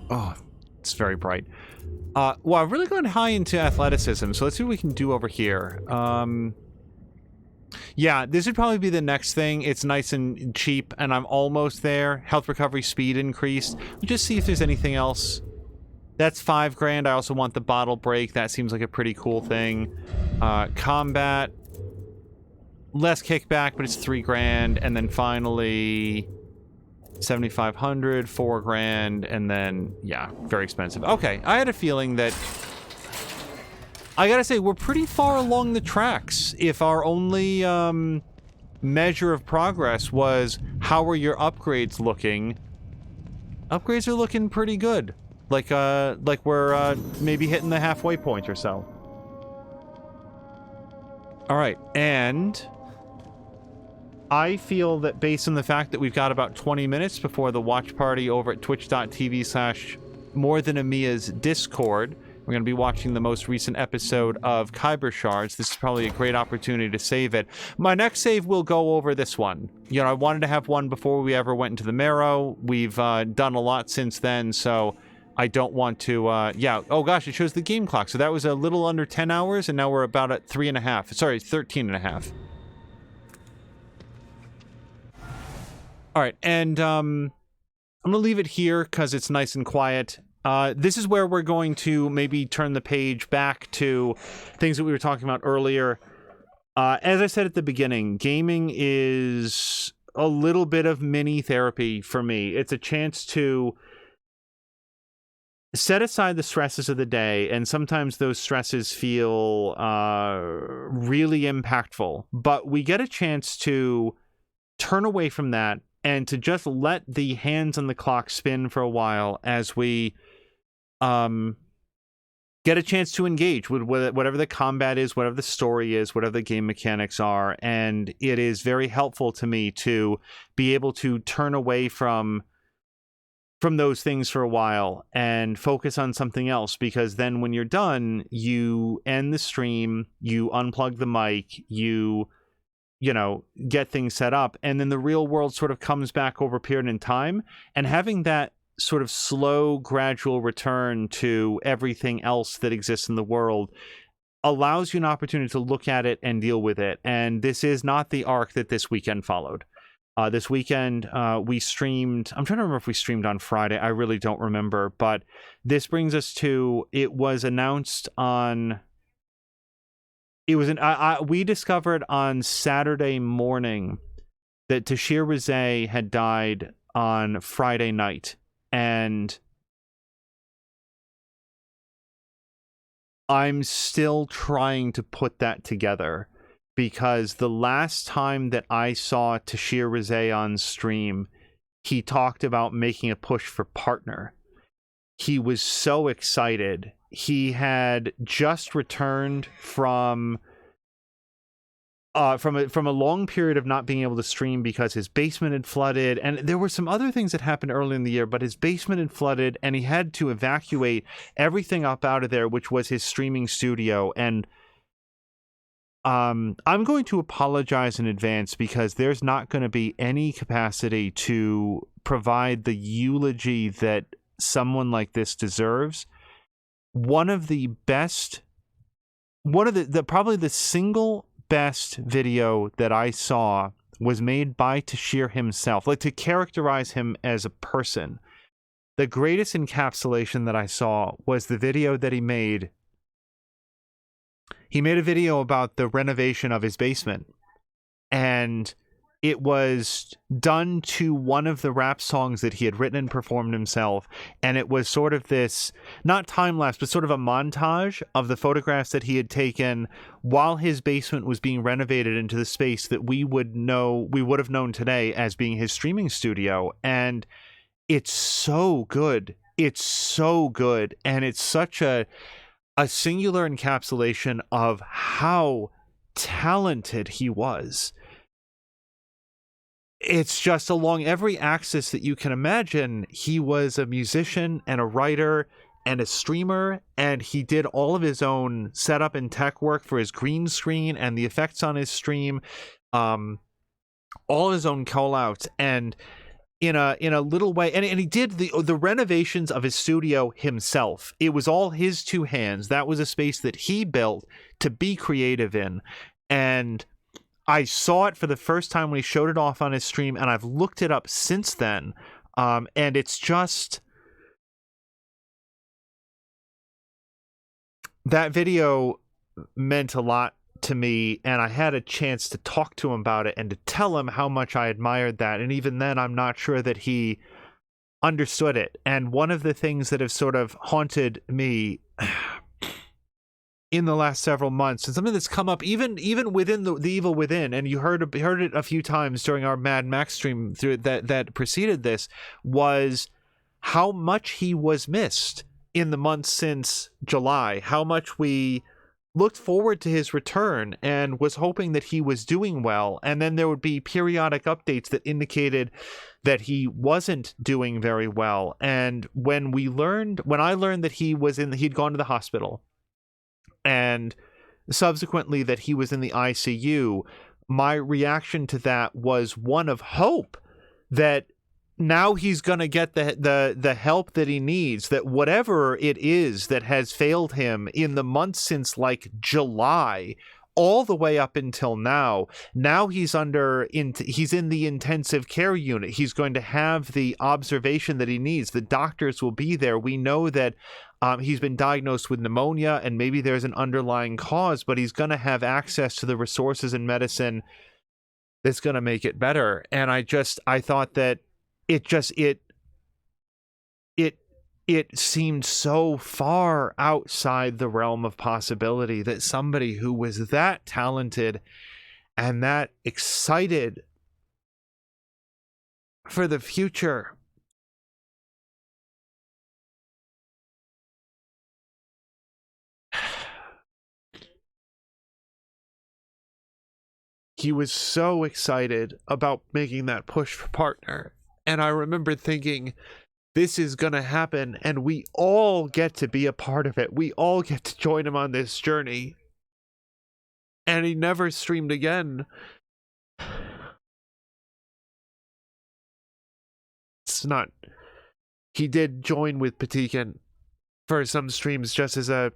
Oh, it's very bright. Well, I've really gone high into athleticism, so let's see what we can do over here. Yeah, this would probably be the next thing. It's nice and cheap, and I'm almost there. Health recovery speed increased. We'll just see if there's anything else. That's $5,000. I also want the bottle break. That seems like a pretty cool thing. Combat. Less kickback, but it's $3,000. And then finally... 7,500, $4,000, and then, yeah, very expensive. Okay, I had a feeling that... I gotta say, we're pretty far along the tracks. If our only measure of progress was, how are your upgrades looking? Upgrades are looking pretty good. Like we're maybe hitting the halfway point or so. Alright, and... I feel that based on the fact that we've got about 20 minutes before the watch party over at twitch.tv/MoreThanAmia's Discord, we're going to be watching the most recent episode of Kyber Shards. This is probably a great opportunity to save it. My next save will go over this one. You know, I wanted to have one before we ever went into the Marrow. We've done a lot since then, so I don't want to, yeah. Oh gosh, it shows the game clock. So that was a little under 10 hours, and now we're about at 3.5. Sorry, 13.5. All right, and I'm going to leave it here because it's nice and quiet. This is where we're going to maybe turn the page back to things that we were talking about earlier. As I said at the beginning, gaming is a little bit of mini therapy for me. It's a chance to set aside the stresses of the day, and sometimes those stresses feel really impactful. But we get a chance to turn away from that and to just let the hands on the clock spin for a while as we get a chance to engage with whatever the combat is, whatever the story is, whatever the game mechanics are. And it is very helpful to me to be able to turn away from those things for a while and focus on something else, because then when you're done, you end the stream, you unplug the mic, you know, get things set up, and then the real world sort of comes back over a period in time, and having that sort of slow, gradual return to everything else that exists in the world allows you an opportunity to look at it and deal with it. And this is not the arc that this weekend followed. This weekend, we streamed... I'm trying to remember if we streamed on Friday. I really don't remember, but this brings us to... It was announced on... we discovered on Saturday morning that Tashir Rizé had died on Friday night, and I'm still trying to put that together, because the last time that I saw Tashir Rizé on stream, he talked about making a push for partner. He was so excited. He had just returned from a long period of not being able to stream because his basement had flooded, and there were some other things that happened early in the year, but his basement had flooded and he had to evacuate everything up out of there, which was his streaming studio. And I'm going to apologize in advance, because there's not going to be any capacity to provide the eulogy that someone like this deserves. One of the probably the single best video that I saw was made by Tashir himself, like, to characterize him as a person. The greatest encapsulation that I saw was the video that he made. He made a video about the renovation of his basement, and It was done to one of the rap songs that he had written and performed himself, and it was sort of this, not time-lapse, but sort of a montage of the photographs that he had taken while his basement was being renovated into the space that we would have known today as being his streaming studio. And it's so good. It's so good, and it's such a singular encapsulation of how talented he was. It's just along every axis that you can imagine. He was a musician and a writer and a streamer, and he did all of his own setup and tech work for his green screen and the effects on his stream, all his own callouts, and in a little way, and he did the renovations of his studio himself. It was all his two hands. That was a space that he built to be creative in, and I saw it for the first time when he showed it off on his stream, and I've looked it up since then. And it's just... that video meant a lot to me, and I had a chance to talk to him about it and to tell him how much I admired that. And even then, I'm not sure that he understood it. And one of the things that have sort of haunted me in the last several months, and something that's come up even within the Evil Within, and you heard it a few times during our Mad Max stream through that preceded this, was how much he was missed in the months since July, how much we looked forward to his return and was hoping that he was doing well, and then there would be periodic updates that indicated that he wasn't doing very well. And when I learned that he'd gone to the hospital, and subsequently that he was in the ICU, my reaction to that was one of hope that now he's going to get the help that he needs, that whatever it is that has failed him in the months since like July all the way up until now he's in the intensive care unit. He's going to have the observation that he needs. The doctors will be there. We know that he's been diagnosed with pneumonia, and maybe there's an underlying cause, but he's going to have access to the resources in medicine that's going to make it better. And I thought that it seemed so far outside the realm of possibility that somebody who was that talented and that excited for the future he was so excited about making that push for partner. And I remember thinking, this is going to happen, and we all get to be a part of it. We all get to join him on this journey. And he never streamed again. It's not... He did join with Patikan for some streams just as a...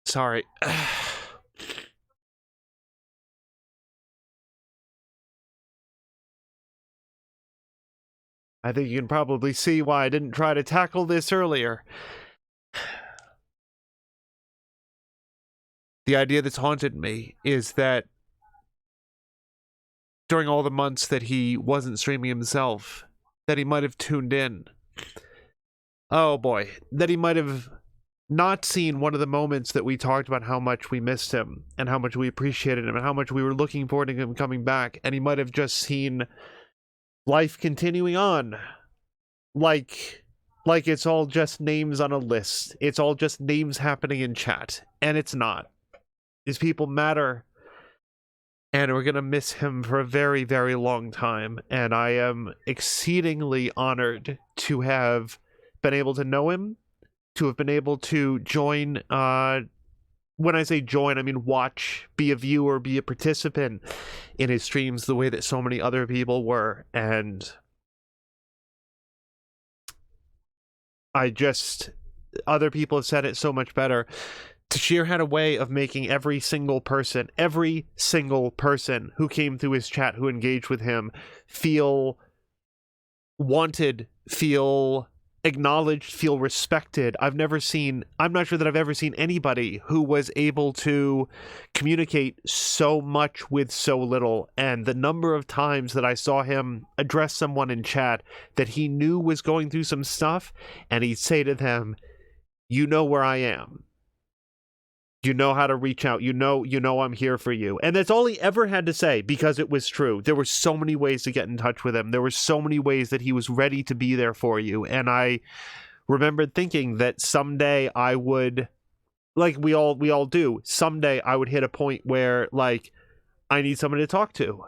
Sorry. I think you can probably see why I didn't try to tackle this earlier. The idea that's haunted me is that during all the months that he wasn't streaming himself, that he might have tuned in. Oh boy, that he might have not seen one of the moments that we talked about how much we missed him and how much we appreciated him and how much we were looking forward to him coming back, and he might have just seen life continuing on like it's all just names on a list. It's all just names happening in chat, and it's not. These people matter, and we're gonna miss him for a very, very long time. And I am exceedingly honored to have been able to know him, to have been able to join, when I say join, I mean watch, be a viewer, be a participant in his streams the way that so many other people were. And other people have said it so much better. Tashir had a way of making every single person who came through his chat, who engaged with him, feel wanted, feel acknowledged, feel respected. I'm not sure that I've ever seen anybody who was able to communicate so much with so little. And the number of times that I saw him address someone in chat that he knew was going through some stuff, and he'd say to them, "You know where I am. You know how to reach out. You know I'm here for you." And that's all he ever had to say, because it was true. There were so many ways to get in touch with him. There were so many ways that he was ready to be there for you. And I remembered thinking that someday I would, like we all do, someday I would hit a point where, like, I need somebody to talk to.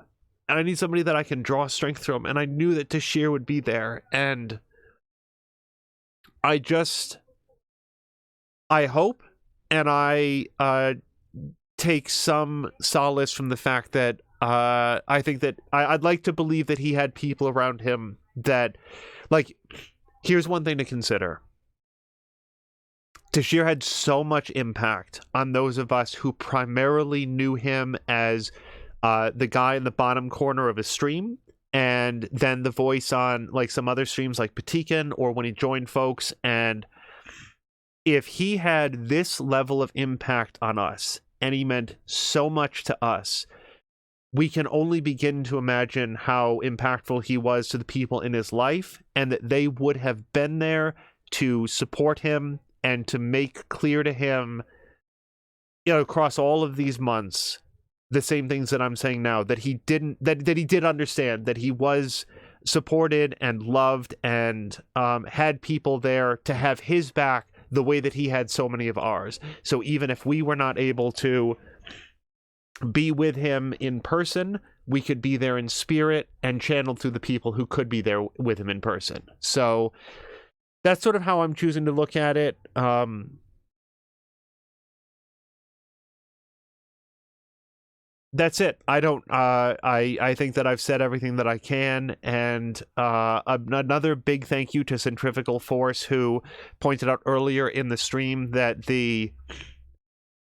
And I need somebody that I can draw strength from. And I knew that Tashir would be there. And I hope, and I take some solace from the fact that I think that I'd like to believe that he had people around him that, like, here's one thing to consider. Tashir had so much impact on those of us who primarily knew him as the guy in the bottom corner of a stream, and then the voice on, like, some other streams like Patikan, or when he joined folks. And if he had this level of impact on us, and he meant so much to us, we can only begin to imagine how impactful he was to the people in his life, and that they would have been there to support him and to make clear to him, across all of these months, the same things that I'm saying now, that he did understand that he was supported and loved, and had people there to have his back the way that he had so many of ours. So even if we were not able to be with him in person, we could be there in spirit and channeled through the people who could be there with him in person. So that's sort of how I'm choosing to look at it. That's it. I think that I've said everything that I can, and another big thank you to Centrifugal Force, who pointed out earlier in the stream that the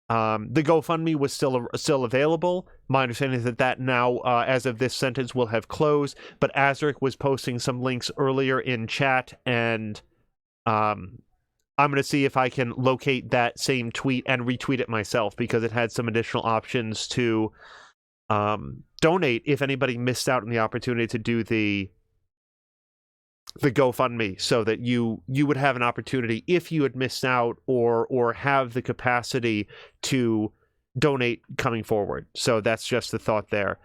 GoFundMe was still available. My understanding is that now, as of this sentence, will have closed, but Azric was posting some links earlier in chat, and I'm going to see if I can locate that same tweet and retweet it myself, because it had some additional options to donate if anybody missed out on the opportunity to do the GoFundMe, so that you would have an opportunity, if you had missed out or have the capacity to donate coming forward. So that's just the thought there.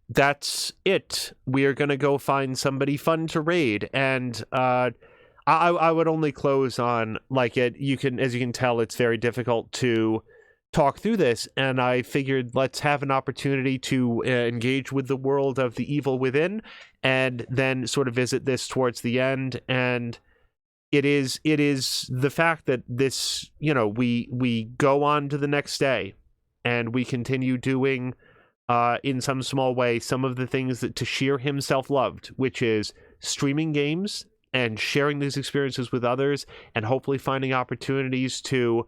That's it. We are going to go find somebody fun to raid, and I would only close on, like, as you can tell, it's very difficult to talk through this, and I figured let's have an opportunity to engage with the world of the evil within, and then sort of visit this towards the end. And it is the fact that this, we go on to the next day, and we continue doing in some small way some of the things that Tashir himself loved, which is streaming games and sharing these experiences with others, and hopefully finding opportunities to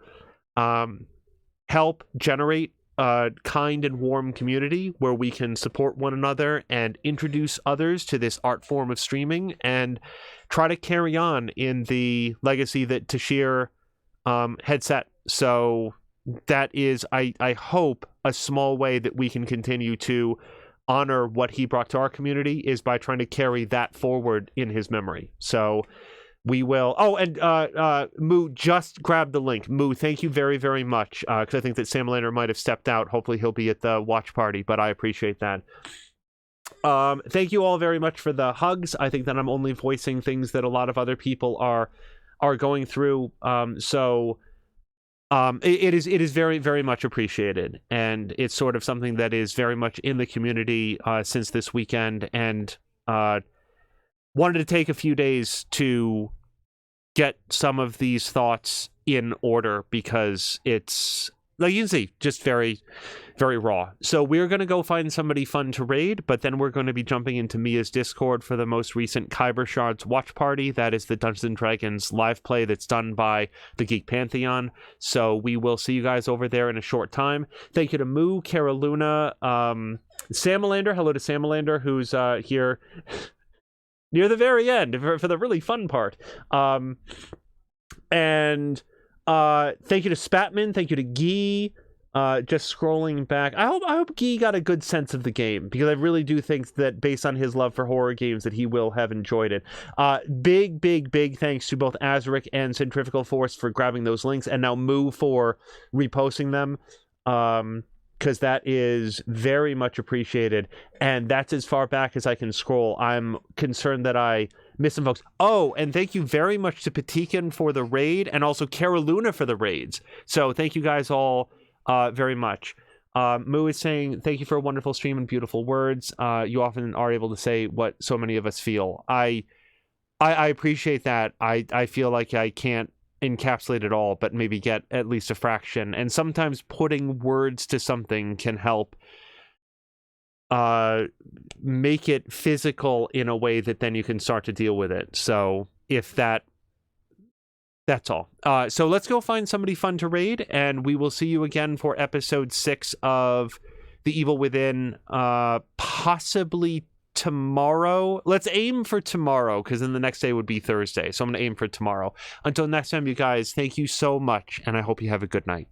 help generate a kind and warm community where we can support one another and introduce others to this art form of streaming, and try to carry on in the legacy that Tashir had set. So that is, I hope, a small way that we can continue to honor what he brought to our community, is by trying to carry that forward in his memory. So we will. Oh, and Moo just grabbed the link. Moo, thank you very, very much, because I think that Sam Lander might have stepped out. Hopefully he'll be at the watch party, but I appreciate that. Thank you all very much for the hugs. I think that I'm only voicing things that a lot of other people are going through. It is very, very much appreciated, and it's sort of something that is very much in the community since this weekend, and wanted to take a few days to get some of these thoughts in order, because it's, like you can see, just very, very raw. So we're going to go find somebody fun to raid, but then we're going to be jumping into Mia's Discord for the most recent Kyber Shards watch party. That is the Dungeons & Dragons live play that's done by the Geek Pantheon. So we will see you guys over there in a short time. Thank you to Moo, Caroluna, Samalander. Hello to Samalander, who's here near the very end for the really fun part. And thank you to Spatman, thank you to Guy. Just scrolling back, I hope Guy got a good sense of the game, because I really do think that based on his love for horror games that he will have enjoyed it. Big thanks to both Azaric and Centrifugal Force for grabbing those links, and now Moo for reposting them, because that is very much appreciated, and that's as far back as I can scroll. I'm concerned that I missed some folks. Oh, and thank you very much to Patikan for the raid, and also Caroluna for the raids. So thank you guys all very much. Moo is saying, thank you for a wonderful stream and beautiful words. You often are able to say what so many of us feel. I appreciate that. I feel like I can't encapsulate it all, but maybe get at least a fraction. And sometimes putting words to something can help make it physical in a way that then you can start to deal with it. So if that's all. So let's go find somebody fun to raid, and we will see you again for episode 6 of The Evil Within, possibly tomorrow. Let's aim for tomorrow, because then the next day would be Thursday. So I'm going to aim for tomorrow. Until next time, you guys, thank you so much, and I hope you have a good night.